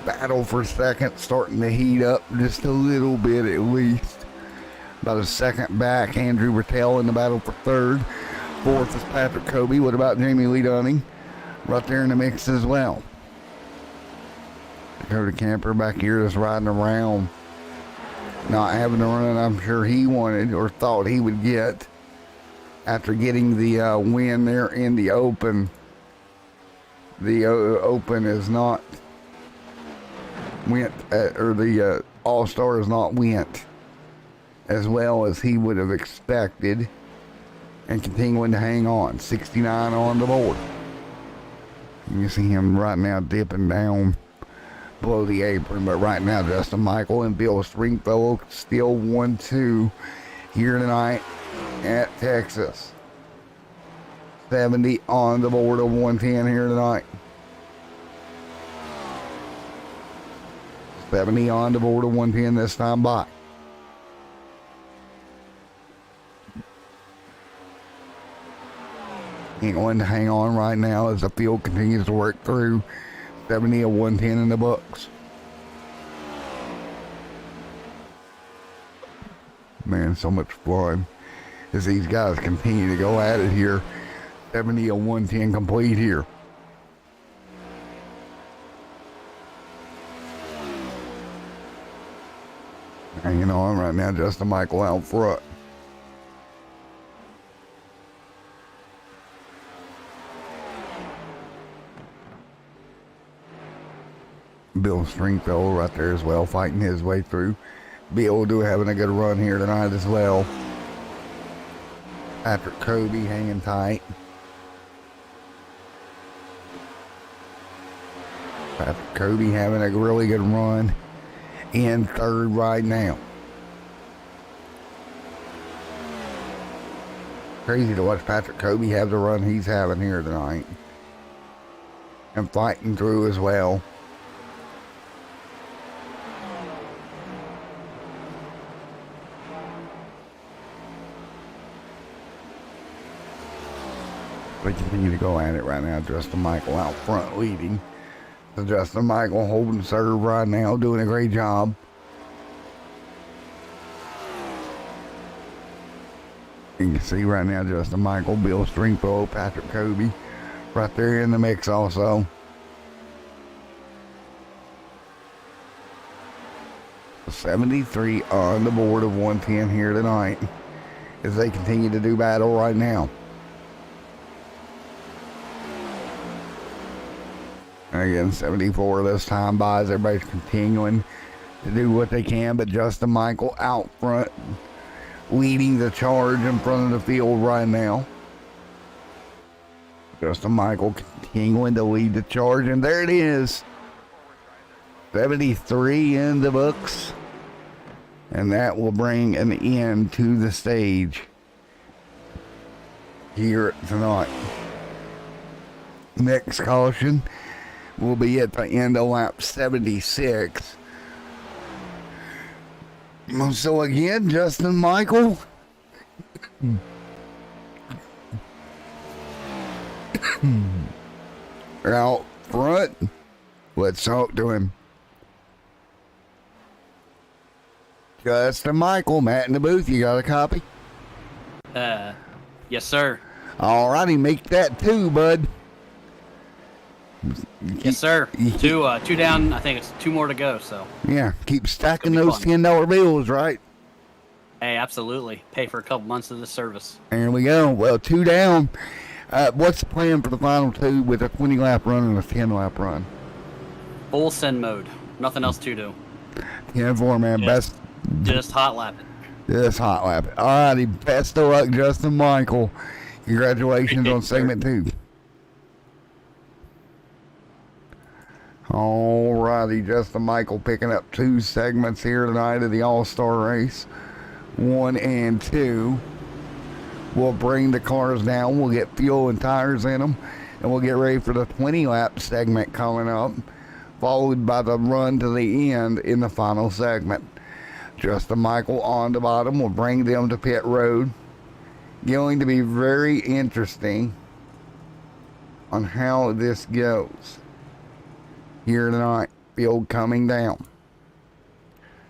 Battle for second starting to heat up just a little bit at least. About a second back, Andrew Bertell in the battle for third. Fourth is Patrick Kobe. What about Jamie Lee Dunning? Right there in the mix as well. Dakota Camper back here just riding around. Not having the run I'm sure he wanted or thought he would get after getting the win there in the Open. The Open is not went, or the All-Star is not went as well as he would have expected, and continuing to hang on. 69 on the board. You see him right now dipping down below the apron, but right now Justin Michael and Bill Stringfellow still 1-2 here tonight at Texas. 70 on the board of 110 here tonight. 70 on the board of 110 this time by. Going to hang on right now as the field continues to work through. 70 of 110 in the books. Man, so much fun as these guys continue to go at it here. 70 of 110 complete here. Hanging on right now, Justin Michael out front. Bill Stringfellow right there as well, fighting his way through. Bill having a good run here tonight as well. Patrick Kobe hanging tight. Patrick Kobe having a really good run in third right now. Crazy to watch Patrick Kobe have the run he's having here tonight. And fighting through as well. They continue to go at it right now. Justin Michael out front leading. So Justin Michael holding serve right now, doing a great job. You can see right now Justin Michael, Bill Stringfellow, Patrick Kobe right there in the mix also. So 73 on the board of 110 here tonight as they continue to do battle right now. Again, 74 this time by as everybody's continuing to do what they can, but Justin Michael out front leading the charge in front of the field right now. Justin Michael continuing to lead the charge, and there it is. 73 in the books. And that will bring an end to the stage here tonight. Next caution will be at the end of lap 76. So again, Justin Michael out front. Let's talk to him. Justin Michael, Matt in the booth, you got a copy? Yes, sir. All righty, make that 2, bud. Yes, sir. Two down. I think it's 2 more to go. So yeah, keep stacking It'll be those fun. $10 bills, right? hey, absolutely. Pay for a couple months of this service. There we go. Well, 2 down. What's the plan for the final 2 with a 20-lap run and a 10-lap run? Full send mode. Nothing else to do. 10-4, man. Just hot lapping. Just hot lap. All righty. Best of luck, Justin Michael. Congratulations on segment 2. All righty. Justin Michael picking up 2 segments here tonight of the All-Star race. 1 and 2. We'll bring the cars down. We'll get fuel and tires in them. And we'll get ready for the 20-lap segment coming up, followed by the run to the end in the final segment. Justin Michael on the bottom will bring them to pit road. Going to be very interesting on how this goes here tonight. Field coming down.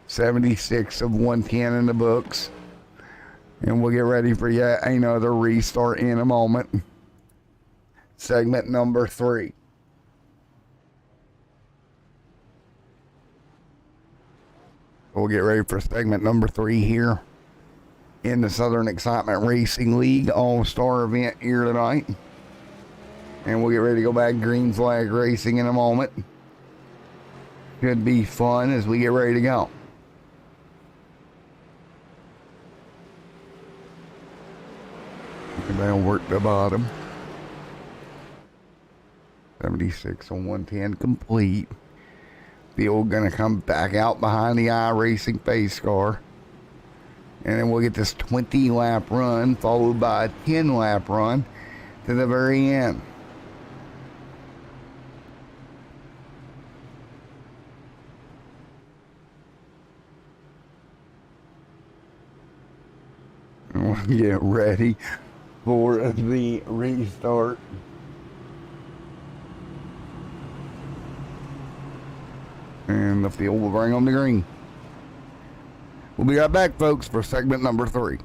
76 of 110 in the books. And we'll get ready for yet another restart in a moment. Segment number 3. We'll get ready for segment number 3 here in the Southern Excitement Racing League All-Star event here tonight. And we'll get ready to go back green flag racing in a moment. Should be fun as we get ready to go. They'll work the bottom. 76 on 110 complete. Field gonna come back out behind the iRacing pace car. And then we'll get this 20-lap run followed by a 10-lap run to the very end. And we'll get ready for the restart. And the field will bring on the green. We'll be right back, folks, for segment number 3.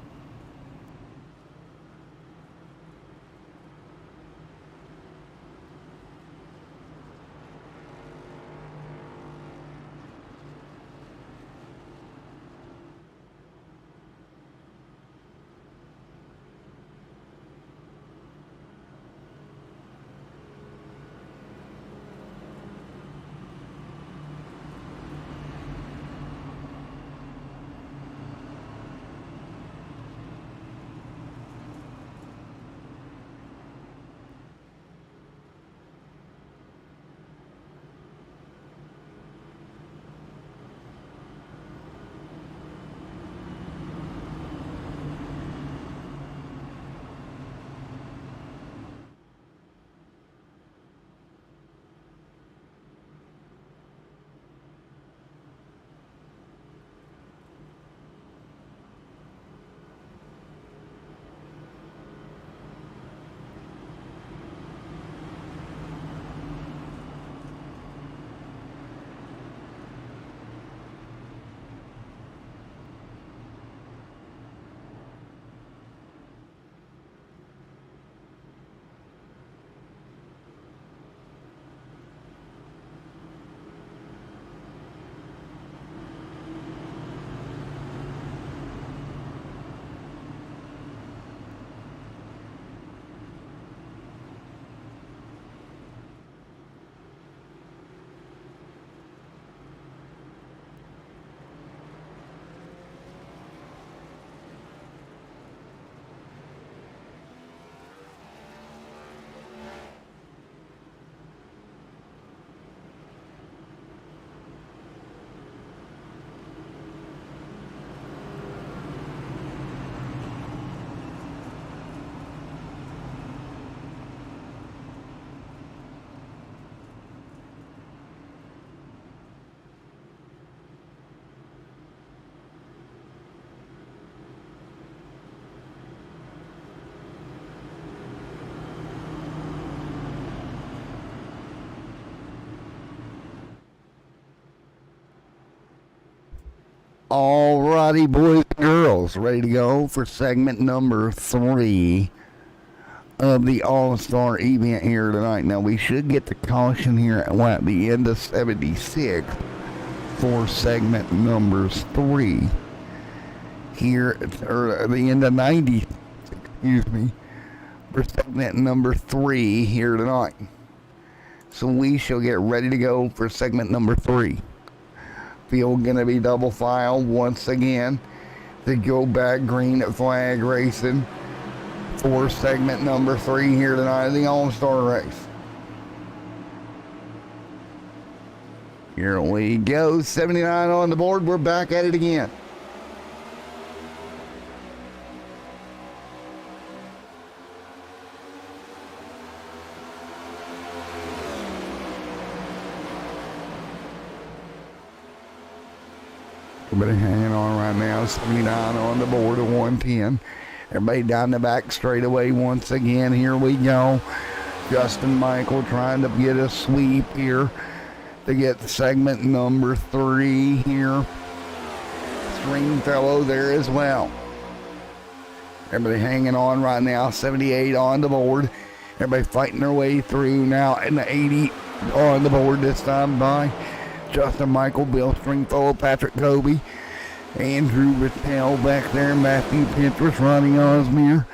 Alrighty, boys and girls, ready to go for segment number 3 of the All-Star event here tonight. Now, we should get the caution here at the end of 76 for segment number 3. Here, or the end of 90, excuse me, for segment number 3 here tonight. So we shall get ready to go for segment number 3. Field gonna be double file once again. The go back green flag racing for segment number 3 here tonight of the All-Star race. Here we go, 79 on the board. We're back at it again. Everybody hanging on right now. 79 on the board at 110. Everybody down the back straightaway once again. Here we go. Justin Michael trying to get a sweep here to get segment number 3 here. Stringfellow there as well. Everybody hanging on right now. 78 on the board. Everybody fighting their way through now. And the 80 on the board this time by Justin Michael, Bill Stringfellow, Patrick Kobe, Andrew Rattel back there, Matthew Pinterest, Ronnie Osmere,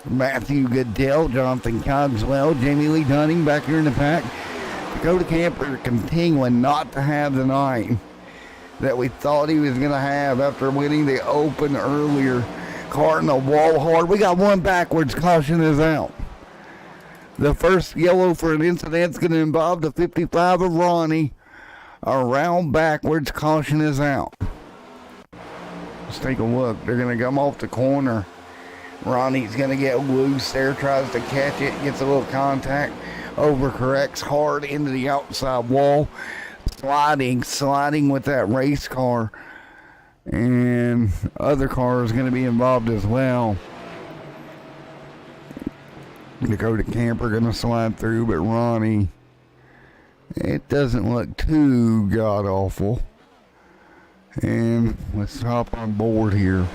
Matthew Goodell, Jonathan Cogswell, Jamie Lee Dunning back here in the pack. Dakota Camper continuing not to have the night that we thought he was going to have after winning the Open earlier. Cardinal wall hard. We got one backwards. Caution is out. The first yellow for an incident is going to involve the 55 of Ronnie. Around backwards, caution is out. Let's take a look. They're going to come off the corner. Ronnie's going to get loose there, tries to catch it, gets a little contact, overcorrects hard into the outside wall, sliding with that race car. And other car is going to be involved as well. Dakota Camper going to slide through, but Ronnie, it doesn't look too god-awful. And let's hop on board here.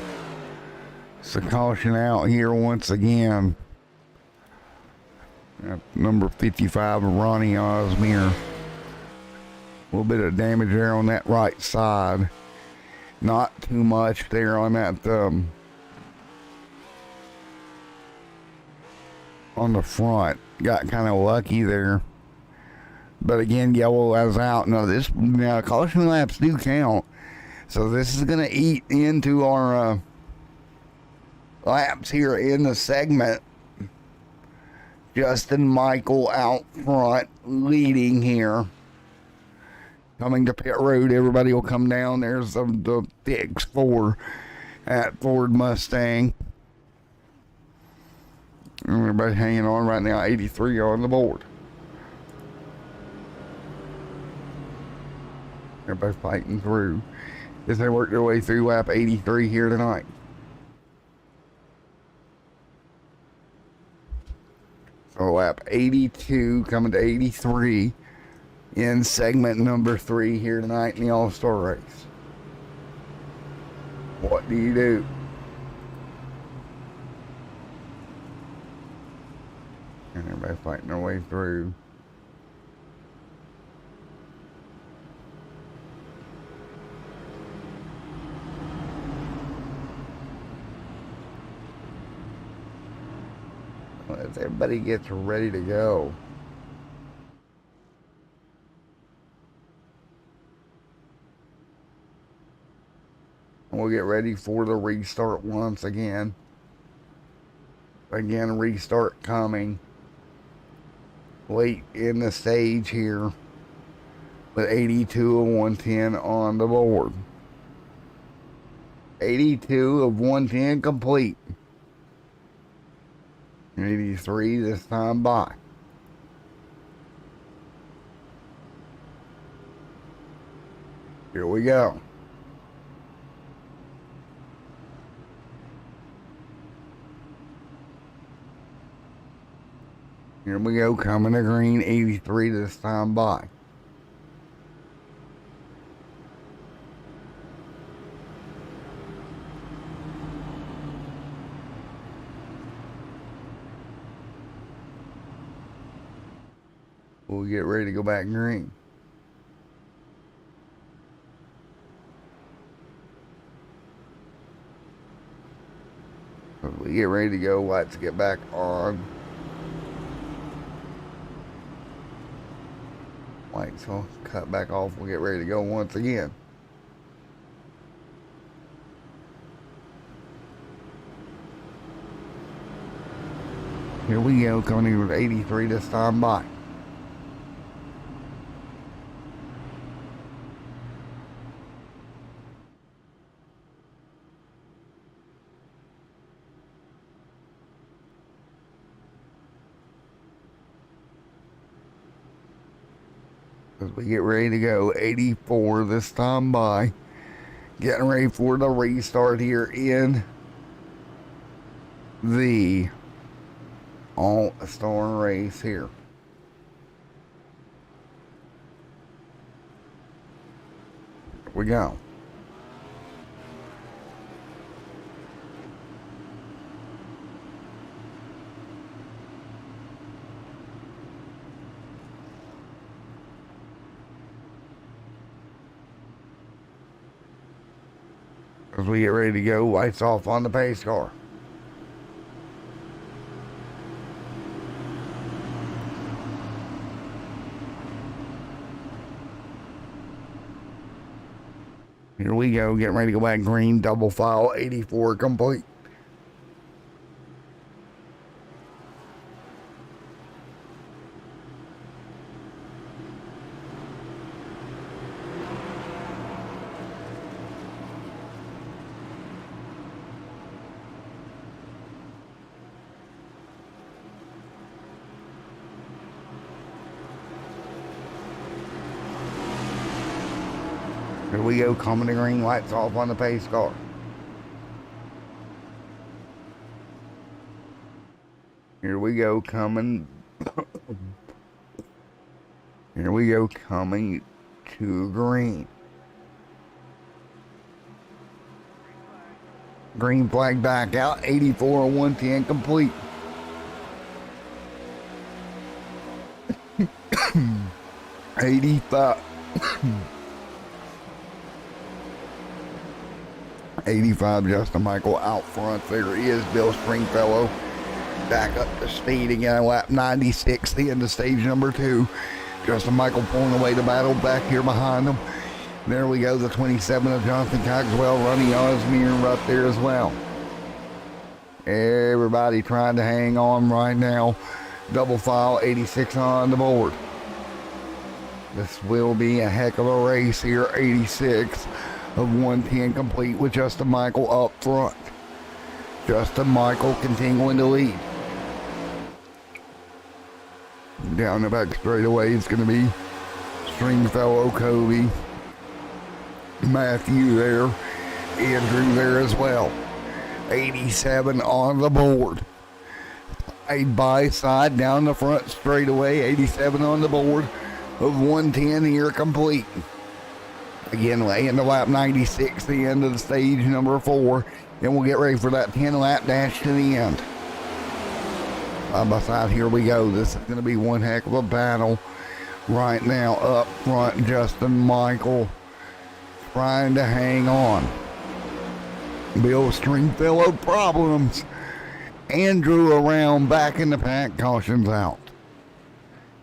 So caution out here once again. Number 55 of Ronnie Osmere. A little bit of damage there on that right side. Not too much there on that on the front. Got kind of lucky there. But again, yellow is out. Now caution laps do count. So this is going to eat into our laps here in the segment. Justin Michael out front leading here. Coming to pit road, everybody will come down. There's the fix 4 at Ford Mustang. Everybody hanging on right now. 83 on the board. Everybody fighting through as they work their way through lap 83 here tonight. So lap 82 coming to 83 in segment number 3 here tonight in the All-Star race. What do you do? And everybody fighting their way through. As everybody gets ready to go. We'll get ready for the restart once again. Again, restart coming late in the stage here with 82 of 110 on the board. 82 of 110 complete. 83 this time by. Here we go. Here we go, coming to green, 83 this time by. we'll get ready to go back green. As we get ready to go, lights get back on. Lights will cut back off. We'll get ready to go once again. Here we go, coming in with 83 this time by. As we get ready to go, 84 this time by. Getting ready for the restart here in the All-Star race here. Here we go. As we get ready to go, lights off on the pace car. Here we go, getting ready to go back green, double file, 84 complete. Here we go, coming to green, lights off on the pace car. Here we go, coming. Here we go, coming to green. Green flag back out, 84 and 110 complete. $85. 85 Justin Michael out front. There is Bill Stringfellow back up to speed again. Lap 96, the end of stage number 2. Justin Michael pulling away the battle back here behind him. There we go, the 27 of Jonathan Cogswell, Ronnie Osmere up there as well. Everybody trying to hang on right now. Double file, 86 on the board. This will be a heck of a race here. 86 of 110 complete with Justin Michael up front. Justin Michael continuing to lead. Down the back straightaway is going to be Stringfellow, Kobe, Matthew there, Andrew there as well. 87 on the board. Side by side down the front straightaway. 87 on the board of 110 here complete. Again, laying the lap 96, the end of the stage number 4. Then we'll get ready for that 10 lap dash to the end. Side by side, here we go. This is going to be one heck of a battle right now. Up front, Justin Michael trying to hang on. Bill Stringfellow problems. Andrew around back in the pack, cautions out.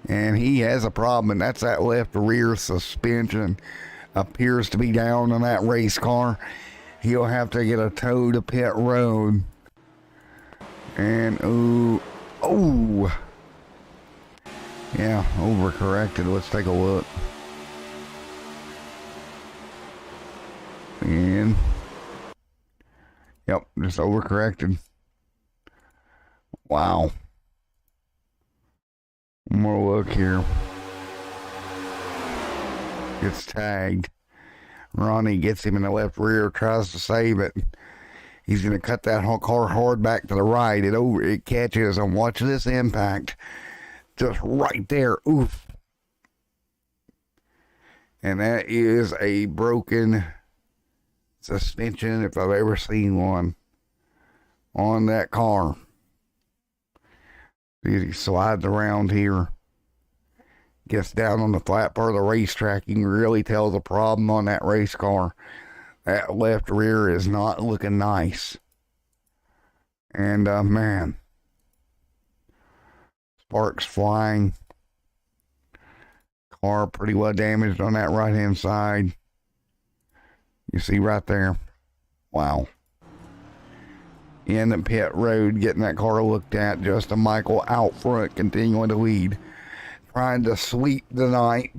And he has a problem, and that's that left rear suspension. Appears to be down on that race car. He'll have to get a tow to pit road. And oh, yeah, overcorrected. Let's take a look. And yep, just overcorrected. Wow. One more look here. Gets tagged. Ronnie gets him in the left rear, tries to save it. He's going to cut that whole car hard back to the right. It catches, and watch this impact. Just right there. Oof. And that is a broken suspension, if I've ever seen one, on that car. He slides around here. Gets down on the flat part of the racetrack, you can really tell the problem on that race car. That left rear is not looking nice. And, man, sparks flying. Car pretty well damaged on that right-hand side. You see right there. Wow. In the pit road, getting that car looked at. Justin Michael out front, continuing to lead. Trying to sweep the night.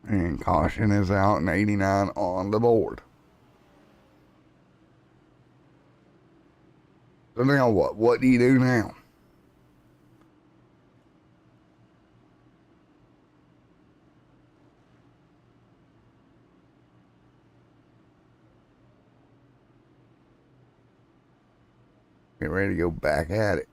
And caution is out and 89 on the board. So now what? What do you do now? Get ready to go back at it.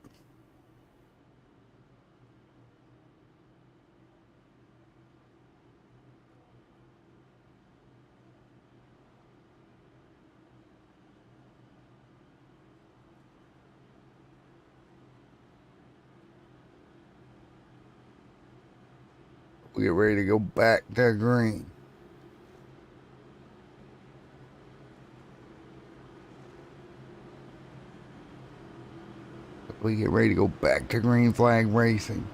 We get ready to go back to green. We get ready to go back to green flag racing.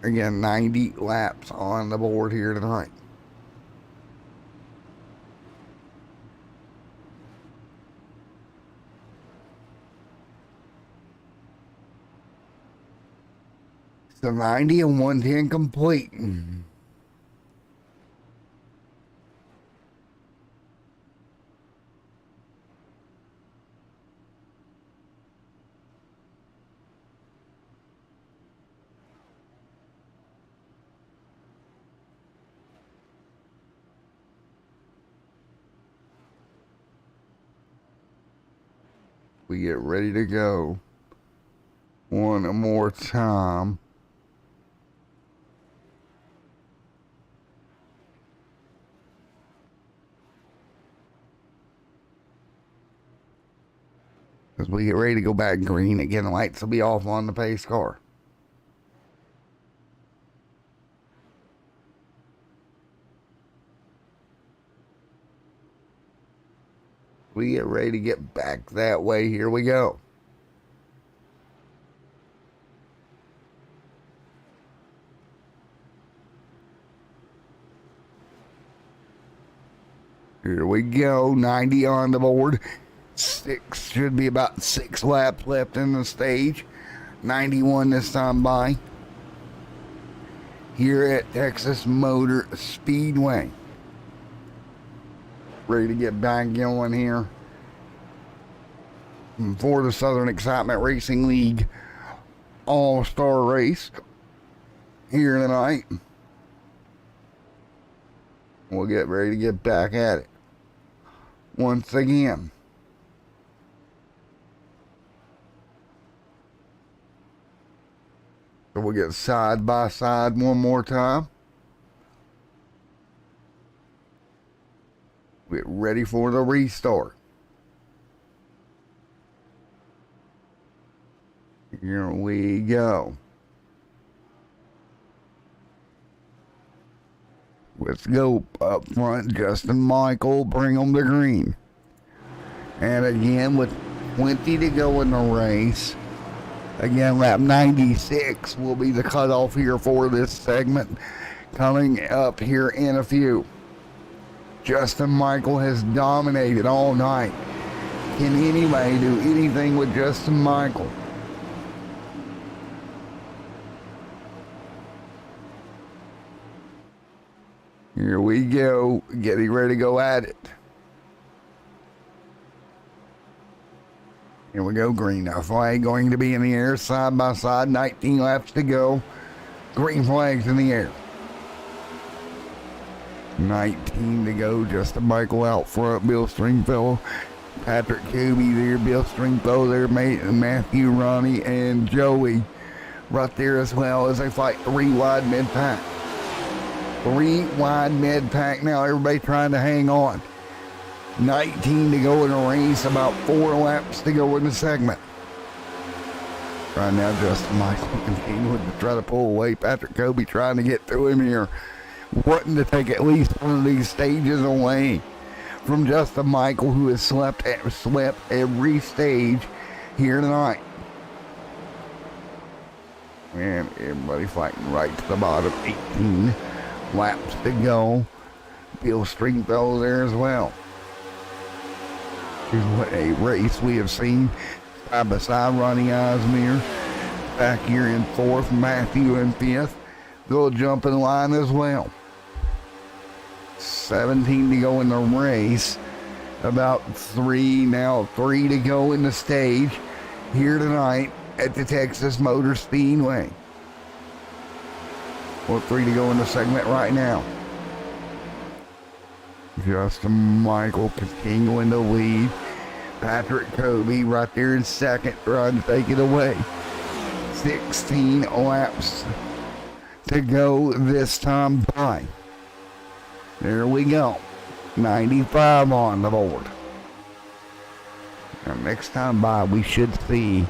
Again, 90 laps on the board here tonight. So 90 and 110 complete. We get ready to go one more time. As we get ready to go back green again, the lights will be off on the pace car. We get ready to get back that way. Here we go. Here we go. 90 on the board. Should be about 6 laps left in the stage. 91 this time by. Here at Texas Motor Speedway. Ready to get back going here for the Southern Excitement Racing League All-Star Race here tonight. We'll get ready to get back at it once again. So we'll get side by side one more time. Get ready for the restart. Here we go. Let's go up front. Justin Michael, bring them to green. And again, with 20 to go in the race. Again, lap 96 will be the cutoff here for this segment. Coming up here in a few. Justin Michael has dominated all night. Can anybody do anything with Justin Michael? Here we go, getting ready to go at it. Here we go, green. Now flag going to be in the air, side by side, 19 laps to go. Green flags in the air. 19 to go, Justin Michael out front, Bill Stringfellow, Patrick Kobe there, Bill Stringfellow there, Matthew, Ronnie, and Joey right there as well as they fight 3 wide mid-pack. 3 wide mid-pack now. Everybody trying to hang on. 19 to go in the race. About 4 laps to go in the segment. Right now, Justin Michael continuing to try to pull away. Patrick Kobe trying to get through him here. Wanting to take at least one of these stages away from Justin Michael, who has swept every stage here tonight. And everybody fighting right to the bottom. 18 laps to go. Bill Stringfellow there as well. What a race we have seen. Side by side, Ronnie Osmere back here in 4th, Matthew in 5th. They'll jump in line as well. 17 to go in the race. About 3 to go in the stage here tonight at the Texas Motor Speedway. Well, 3 to go in the segment right now. Justin Michael continuing to lead. Patrick Kobe right there in 2nd, trying to take it away. 16 laps to go this time by. There we go. 95 on the board. Now next time by, we should see,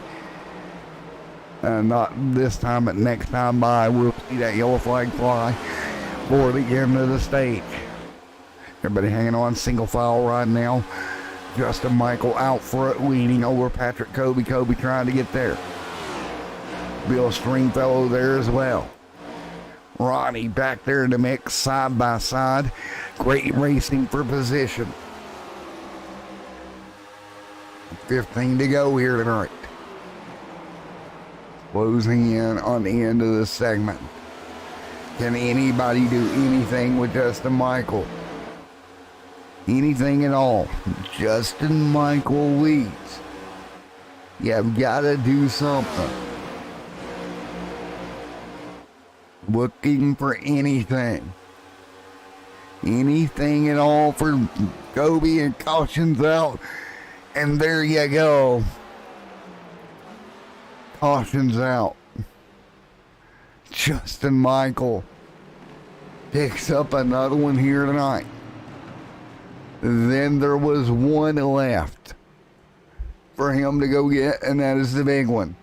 not this time, but next time by, we'll see that yellow flag fly for the end of the stage. Everybody hanging on single file right now. Justin Michael out front leading over Patrick Kobe. Kobe trying to get there. Bill Stringfellow there as well. Ronnie back there in the mix, side by side. Great racing for position. 15 to go here tonight. Closing in on the end of the segment. Can anybody do anything with Justin Michael? Anything at all? Justin Michael leads. You've got to do something. Looking for anything. Anything at all for Kobe, and caution's out. And there you go. Caution's out. Justin Michael picks up another one here tonight. Then there was one left for him to go get, and that is the big one.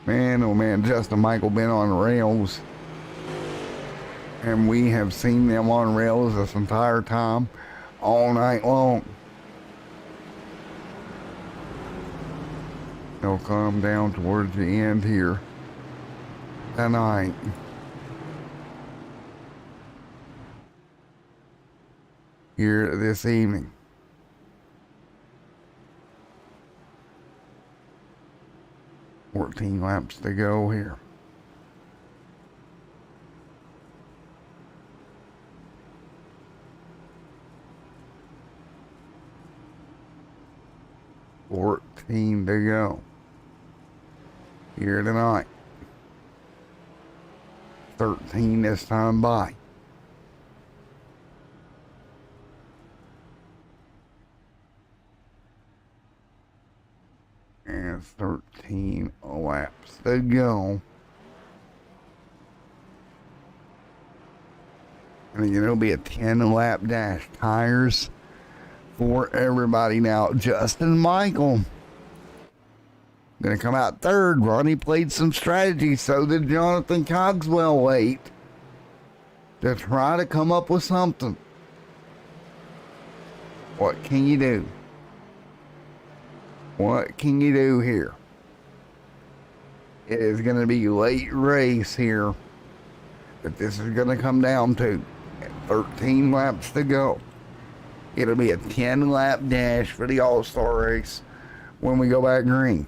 Man, oh man, Justin Michael been on rails. And we have seen them on rails this entire time, all night long. They'll come down towards the end here tonight. Here this evening. $14 laps to go here. $14 to go here tonight. 13 this time by. And 13 laps to go. And it'll be a 10 lap dash. Tires for everybody now. Justin Michael gonna come out third. Ronnie played some strategy. So did Jonathan Cogswell late to try to come up with something. What can you do? What can you do here? It is going to be late race here that this is going to come down to. 13 laps to go. It'll be a 10 lap dash for the All-Star race when we go back green.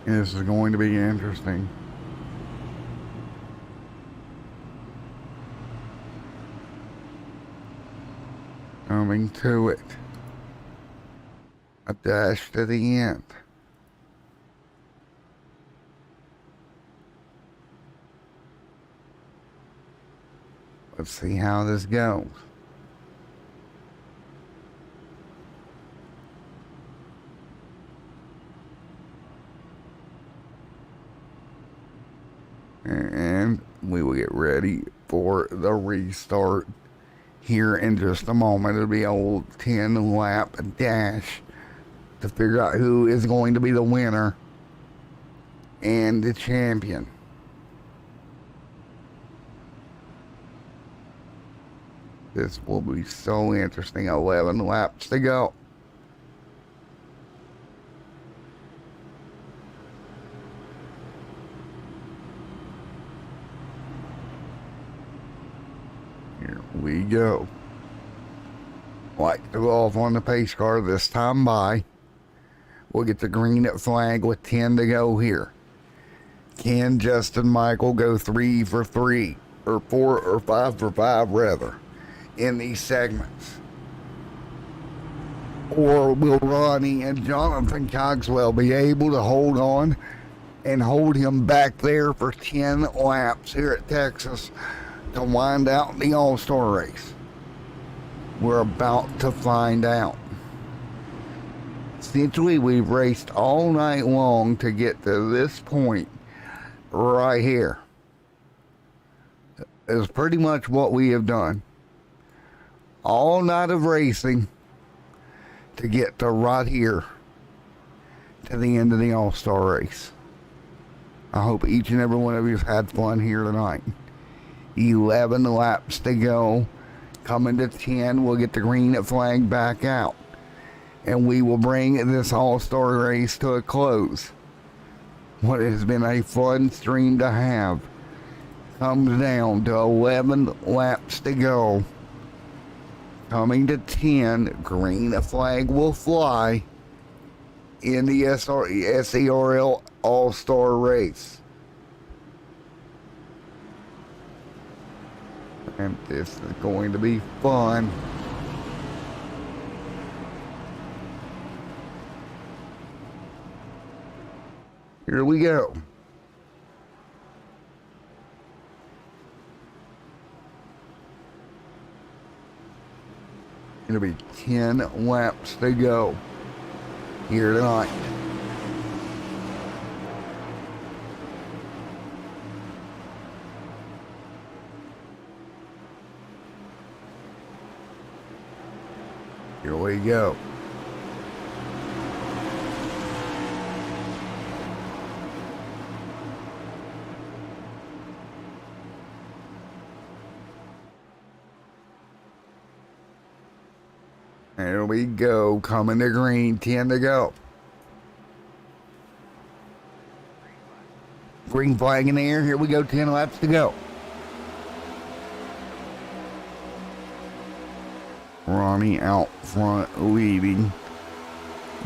This is going to be interesting. Coming to it. A dash to the end. Let's see how this goes. And we will get ready for the restart here in just a moment. It'll be a old 10-lap dash to figure out who is going to be the winner and the champion. This will be so interesting. 11 laps to go. Here we go. Like to go off on the pace car this time by. We'll get the green flag with 10 to go here. Can Justin Michael go 3 for 3 or 4 or 5 for 5 rather in these segments? Or will Ronnie and Jonathan Cogswell be able to hold on and hold him back there for 10 laps here at Texas to wind out the All-Star race? We're about to find out. Essentially, we've raced all night long to get to this point right here. Is pretty much what we have done. All night of racing to get to right here to the end of the All-Star race. I hope each and every one of you have had fun here tonight. 11 laps to go. Coming to 10, we'll get the green flag back out. And we will bring this All-Star race to a close. What has been a fun stream to have comes down to 11 laps to go. Coming to 10, green flag will fly in the SERL All-Star race. And this is going to be fun. Here we go. It'll be 10 laps to go here tonight. Here we go. There we go. Coming to green. 10 to go. Green flag in the air. Here we go. 10 laps to go. Ronnie out front leading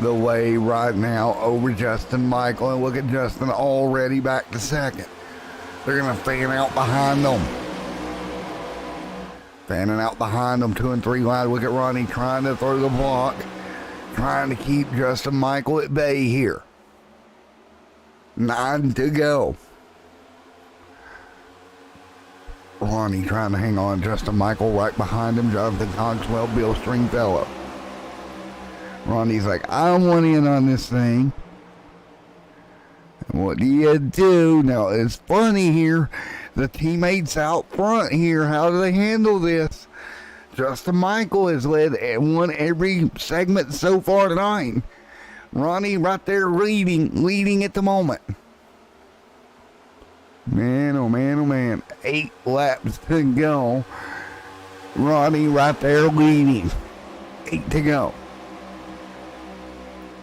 the way right now over Justin Michael. And look at Justin already back to second. They're going to fan out behind them. Fanning out behind them, 2 and 3 wide. Look at Ronnie trying to throw the block. Trying to keep Justin Michael at bay here. 9 to go. Ronnie trying to hang on. Justin Michael right behind him. Jonathan Cogswell, Bill Stringfellow. Ronnie's like, I want in on this thing. And what do you do? Now, it's funny here. The teammates out front here, how do they handle this? Justin Michael has led and won every segment so far tonight. Ronnie right there leading at the moment. Man, oh man, oh man. 8 laps to go. Ronnie right there leading. 8 to go.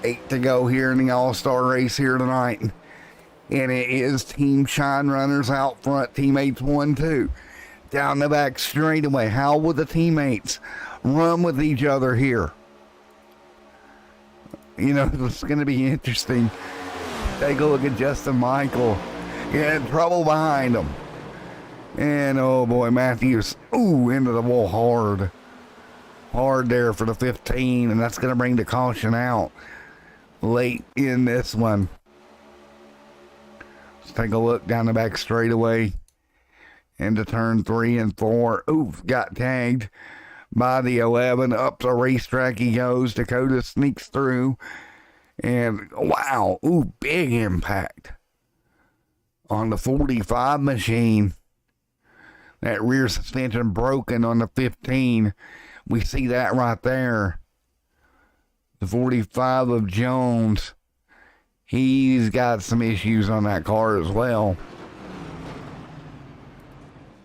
8 to go here in the All-Star race here tonight. And it is Team Shine Runners out front. Teammates 1, 2. Down the back straightaway. How will the teammates run with each other here? You know, it's going to be interesting. Take a look at Justin Michael. He had trouble behind him. And, oh boy, Matthews. Ooh, into the wall hard. Hard there for the 15. And that's going to bring the caution out late in this one. Let's take a look down the back straightaway into turn 3 and 4. Ooh, got tagged by the 11. Up the racetrack he goes. Dakota sneaks through. And wow, ooh, big impact on the 45 machine. That rear suspension broken on the 15. We see that right there. The 45 of Jones. He's got some issues on that car as well.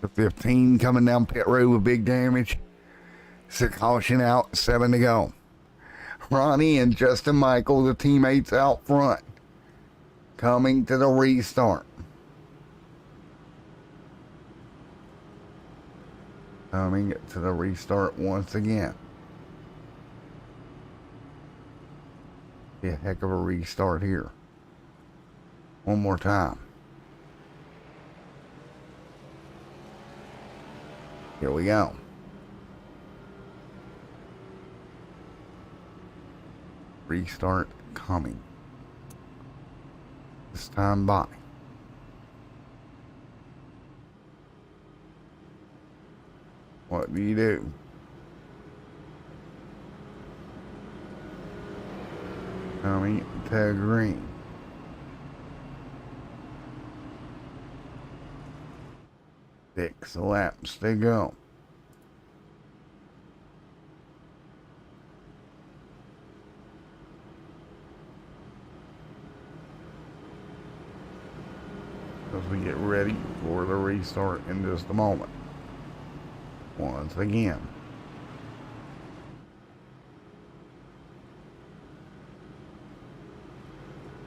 The 15 coming down pit road with big damage. So caution out, 7 to go. Ronnie and Justin Michael, the teammates out front, coming to the restart. Coming to the restart once again. Be a heck of a restart here. One more time. Here we go. Restart coming. Stand by. What do you do? Coming to green. Six laps to go. As we get ready for the restart in just a moment. Once again.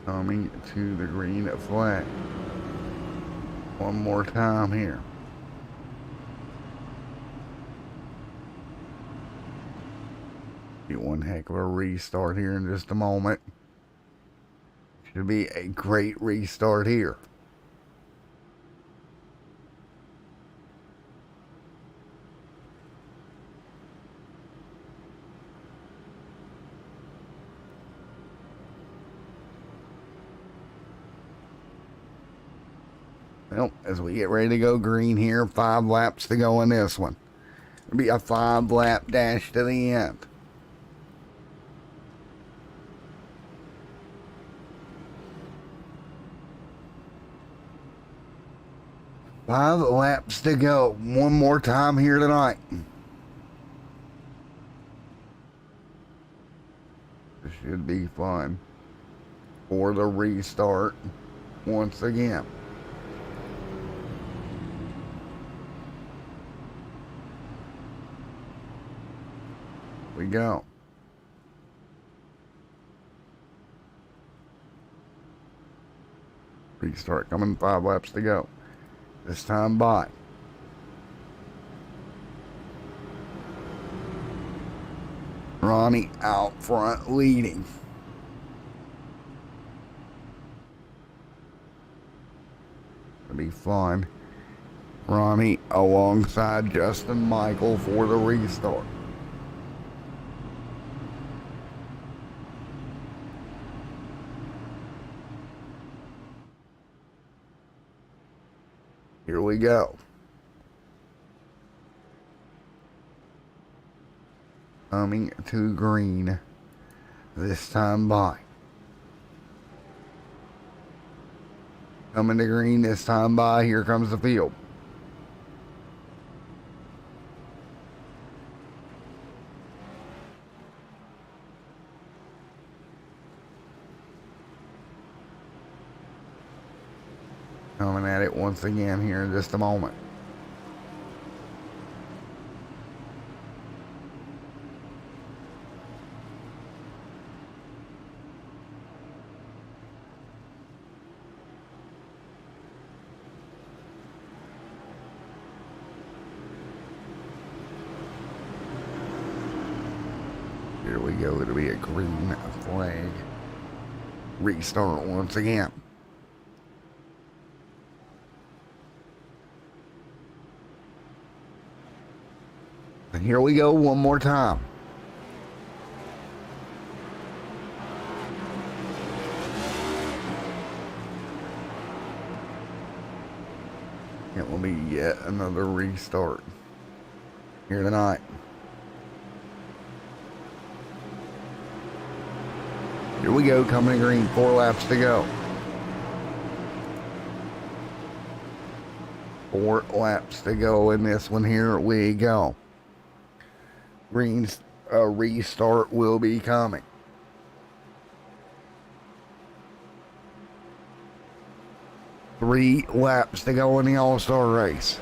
Coming to the green flag. One more time here. Be one heck of a restart here in just a moment. Should be a great restart here. Well, as we get ready to go green here, 5 laps to go in this one. It'll be a 5-lap dash to the end. Five laps to go. One more time here tonight. This should be fun for the restart once again. We go. Restart coming, 5 laps to go. This time by. Ronnie out front leading. It'll be fun. Ronnie alongside Justin Michael for the restart. Here we go. Coming to green. This time by. Coming to green this time by. Here comes the field. Coming at it once again here in just a moment. Here we go. It'll be a green flag. Restart once again. And here we go one more time. It will be yet another restart here tonight. Here we go, coming to green, 4 laps to go. 4 laps to go in this one. Here we go. Green's restart will be coming. Three laps to go in the All-Star race.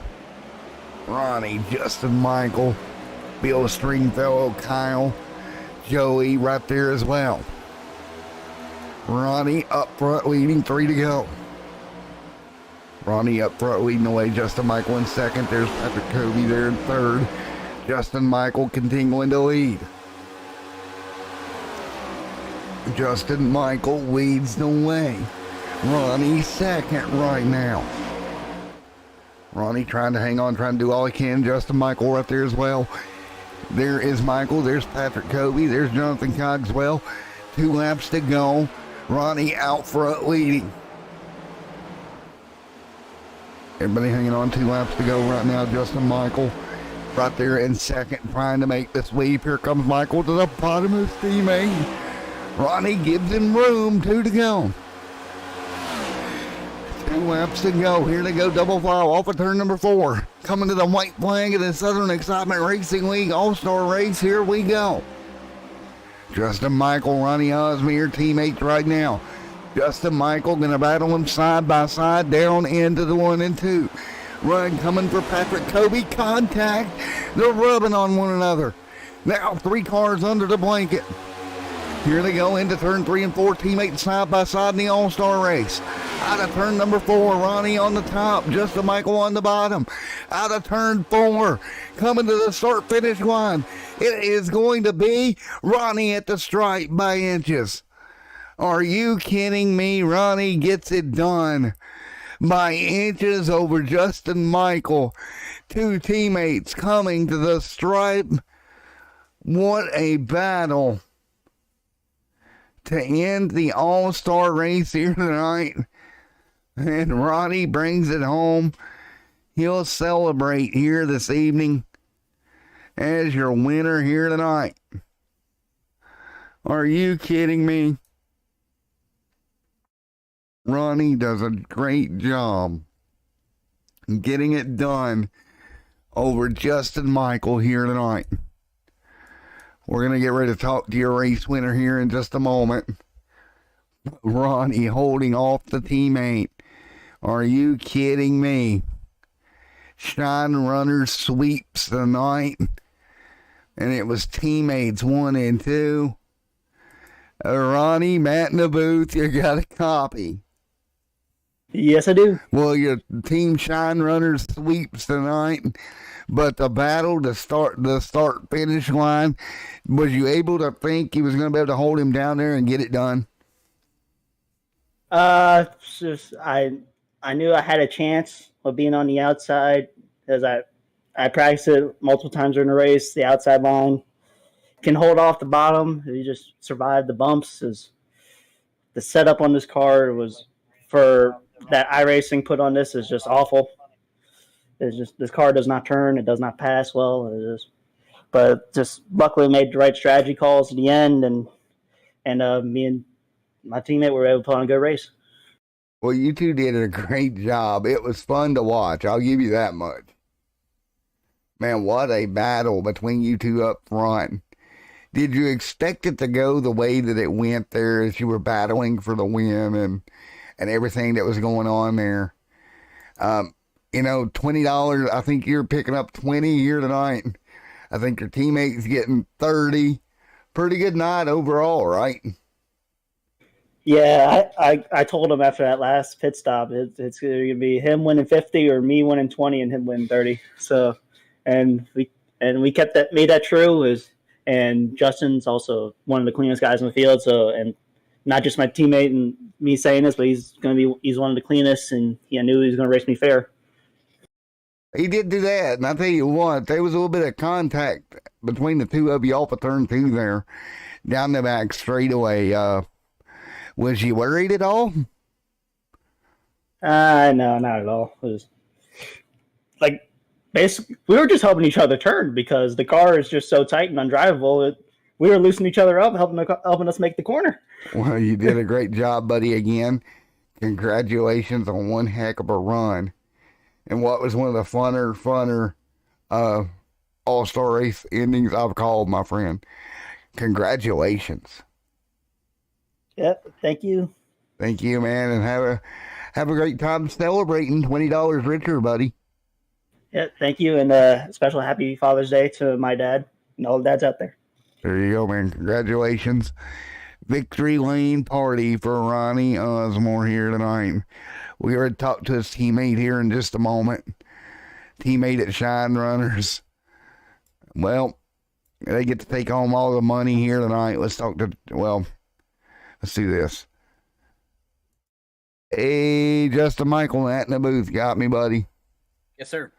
Ronnie, Justin, Michael, Bill Stringfellow, Kyle, Joey right there as well. Ronnie up front leading, 3 to go. Ronnie up front leading the way. Justin Michael in second. There's Patrick Kobe there in third. Justin Michael continuing to lead. Justin Michael leads the way. Ronnie second right now. Ronnie trying to hang on, trying to do all he can. Justin Michael right there as well. There is Michael. There's Patrick Kobe. There's Jonathan Cogswell. 2 laps to go. Ronnie out front leading. Everybody hanging on, 2 laps to go right now. Justin Michael right there in second, trying to make the sweep. Here comes Michael to the bottom of his teammate. Ronnie gives him room, 2 to go. 2 laps to go. Here they go, double file off of turn number 4. Coming to the white flag of the Southern Excitement Racing League All-Star Race. Here we go. Justin Michael, Ronnie Osmier, teammates right now. Justin Michael going to battle him side by side down into the 1 and 2. Run coming for Patrick Kobe. Contact. They're rubbing on one another. Now 3 cars under the blanket. Here they go into turn 3 and 4. Teammates side by side in the All-Star race. Out of turn number 4, Ronnie on the top. Justin Michael on the bottom. Out of turn 4. Coming to the start-finish line. It is going to be Ronnie at the stripe by inches. Are you kidding me? Ronnie gets it done by inches over Justin Michael. 2 teammates coming to the stripe. What a battle to end the All-Star race here tonight. And Ronnie brings it home. He'll celebrate here this evening as your winner here tonight. Are you kidding me? Ronnie does a great job getting it done over Justin Michael here tonight. We're going to get ready to talk to your race winner here in just a moment. Ronnie holding off the teammate. Are you kidding me? Shine Runner sweeps the night. And it was teammates 1 and 2. Ronnie, Matt in the booth, you got a copy. Yes, I do. Well, your team Shine Runners sweeps tonight, but the battle to start the start-finish line, was you able to think he was going to be able to hold him down there and get it done? Just I knew I had a chance of being on the outside as I practiced it multiple times during the race. The outside line can hold off the bottom. You just survived the bumps. As the setup on this car was for that iRacing put on this is just awful. It's just this car does not turn. It does not pass well. But just luckily made the right strategy calls at the end, and me and my teammate were able to put on a good race. Well, you two did a great job. It was fun to watch. I'll give you that much. Man, what a battle between you two up front. Did you expect it to go the way that it went there as you were battling for the win and everything that was going on there? $20, I think you're picking up 20 here tonight. I think your teammate's getting 30. Pretty good night overall, right? Yeah, I told him after that last pit stop, it's going to be him winning 50 or me winning 20 and him winning 30. So, and we made that true. And Justin's also one of the cleanest guys in the field. So, and not just my teammate and me saying this, but he's one of the cleanest, and I knew he was going to race me fair. He did do that, and I tell you what, there was a little bit of contact between the two of you off of turn 2 there, down the back straightaway. Was you worried at all? No, not at all. It was like basically we were just helping each other turn because the car is just so tight and undrivable. We were loosening each other up, helping us make the corner. Well, you did a great job, buddy. Again, congratulations on one heck of a run. and what was one of the funner all-star race endings I've called, my friend. Congratulations. Yep. Thank you. Thank you, man, and have a great time celebrating $20 richer, buddy. Yeah. Thank you, and special happy Father's Day to my dad and all the dads out there. There you go, man. Congratulations. Victory lane party for Ronnie Osmore here tonight. We are to talk to his teammate here in just a moment. Teammate at Shine Runners. Well, they get to take home all the money here tonight. Let's do this. Hey, Justin Michael, Nat in the booth. Got me, buddy. Yes, sir.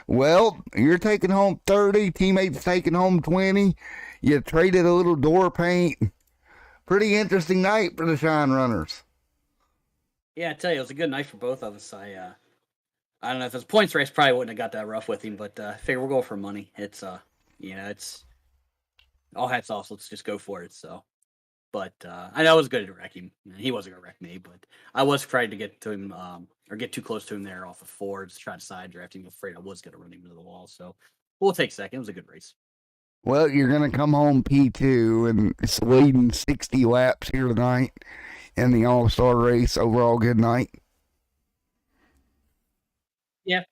Well, you're taking home 30. Teammates taking home 20. You traded a little door paint. Pretty interesting night for the Shine Runners. Yeah, I tell you, it was a good night for both of us. I don't know if it was a points race, probably wouldn't have got that rough with him, but I figure we'll go for money. It's it's all hats off. So let's just go for it. So, but I know I was good to wreck him. He wasn't gonna wreck me, but I was trying to get to him or get too close to him there off of Fords, try to side draft him. Afraid I was gonna run him into the wall. So we'll take second. It was a good race. Well, you're going to come home P2 and it's leading 60 laps here tonight in the All-Star race. Overall, good night. Yeah,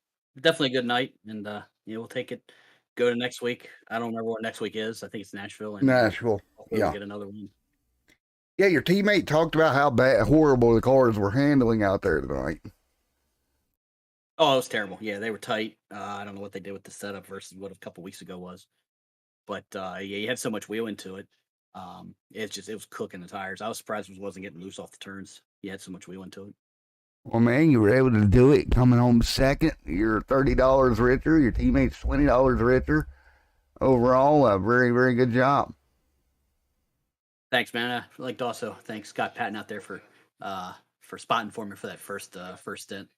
definitely a good night. And, we'll take it, go to next week. I don't remember what next week is. I think it's Nashville. And Nashville, hopefully yeah. we'll get another one. Yeah, your teammate talked about how horrible the cars were handling out there tonight. Oh, it was terrible. Yeah, they were tight. I don't know what they did with the setup versus what a couple weeks ago was. But you had so much wheel into it. It was cooking the tires. I was surprised it wasn't getting loose off the turns. You had so much wheel into it. Well, man, you were able to do it coming home second. You're $30 richer. Your teammates $20 richer. Overall, a very, very good job. Thanks, man. I'd like to also thank Scott Patton out there for spotting for me for that first stint.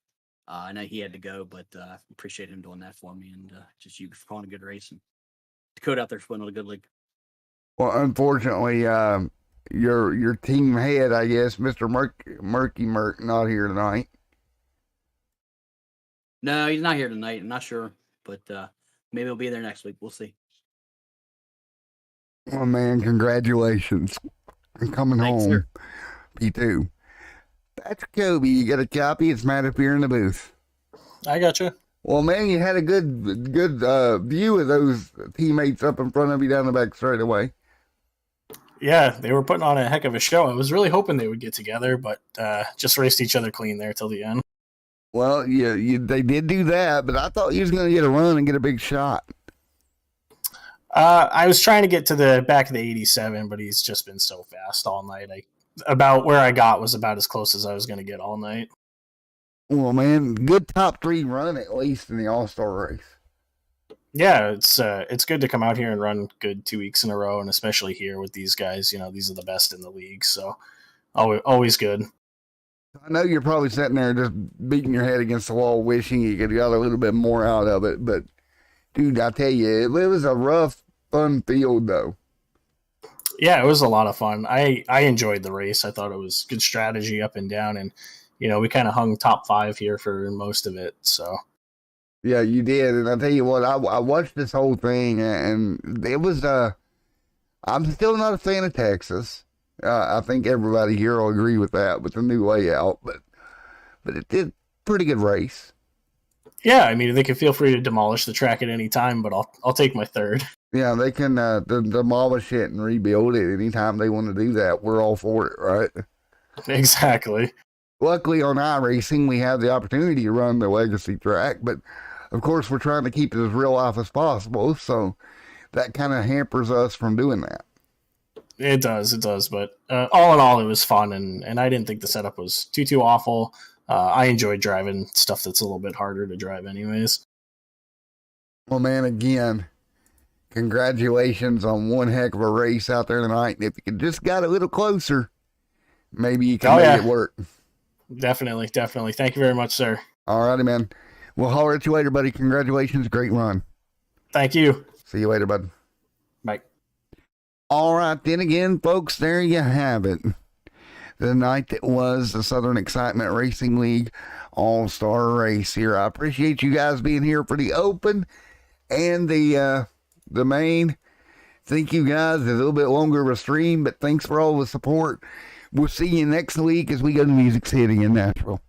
I know he had to go, but appreciate him doing that for me, and just you for calling a good race. And Dakota out there for winning a good league. Well, unfortunately, your team head, I guess, Mr. Murky not here tonight. No, he's not here tonight. I'm not sure, but maybe he'll be there next week. We'll see. Well, man, congratulations on coming Thanks, home. sir. P2. That's Kobe. You got a copy? It's Matt up here in the booth. I got you. Well, man, you had a good view of those teammates up in front of you down the back straight away. Yeah, they were putting on a heck of a show. I was really hoping they would get together, but just raced each other clean there till the end. Well, yeah, they did do that, but I thought he was going to get a run and get a big shot. I was trying to get to the back of the 87, but he's just been so fast all night. About where I got was about as close as I was going to get all night. Well, man, good top 3 run at least in the All-Star race. Yeah, it's good to come out here and run good 2 weeks in a row, and especially here with these guys. These are the best in the league, so always good. I know you're probably sitting there just beating your head against the wall, wishing you could get a little bit more out of it. But, dude, I tell you, it was a rough, fun field, though. Yeah, it was a lot of fun. I enjoyed the race. I thought it was good strategy up and down, and we kind of hung top 5 here for most of it. So, yeah, you did. And I tell you what, I watched this whole thing, and it was. I'm still not a fan of Texas. I think everybody here will agree with that with the new layout, but it did pretty good race. Yeah, I mean, they can feel free to demolish the track at any time, but I'll take my third. Yeah, they can demolish it and rebuild it anytime they want to do that. We're all for it, right? Exactly. Luckily, on iRacing, we have the opportunity to run the legacy track, but of course, we're trying to keep it as real life as possible, so that kind of hampers us from doing that. It does, but all in all, it was fun, and I didn't think the setup was too awful. I enjoyed driving stuff that's a little bit harder to drive anyways. Well, man, again, congratulations on one heck of a race out there tonight. If you could just got a little closer, maybe you can make it work. Definitely. Thank you very much, sir. All righty, man. We'll holler at you later, buddy. Congratulations. Great run. Thank you. See you later, bud. Bye. All right, then again, folks, there you have it. the night that was the Southern Excitement Racing League All-Star Race here. I appreciate you guys being here for the open and the main. Thank you guys. It's a little bit longer of a stream, but thanks for all the support. We'll see you next week as we go to Music City in Nashville.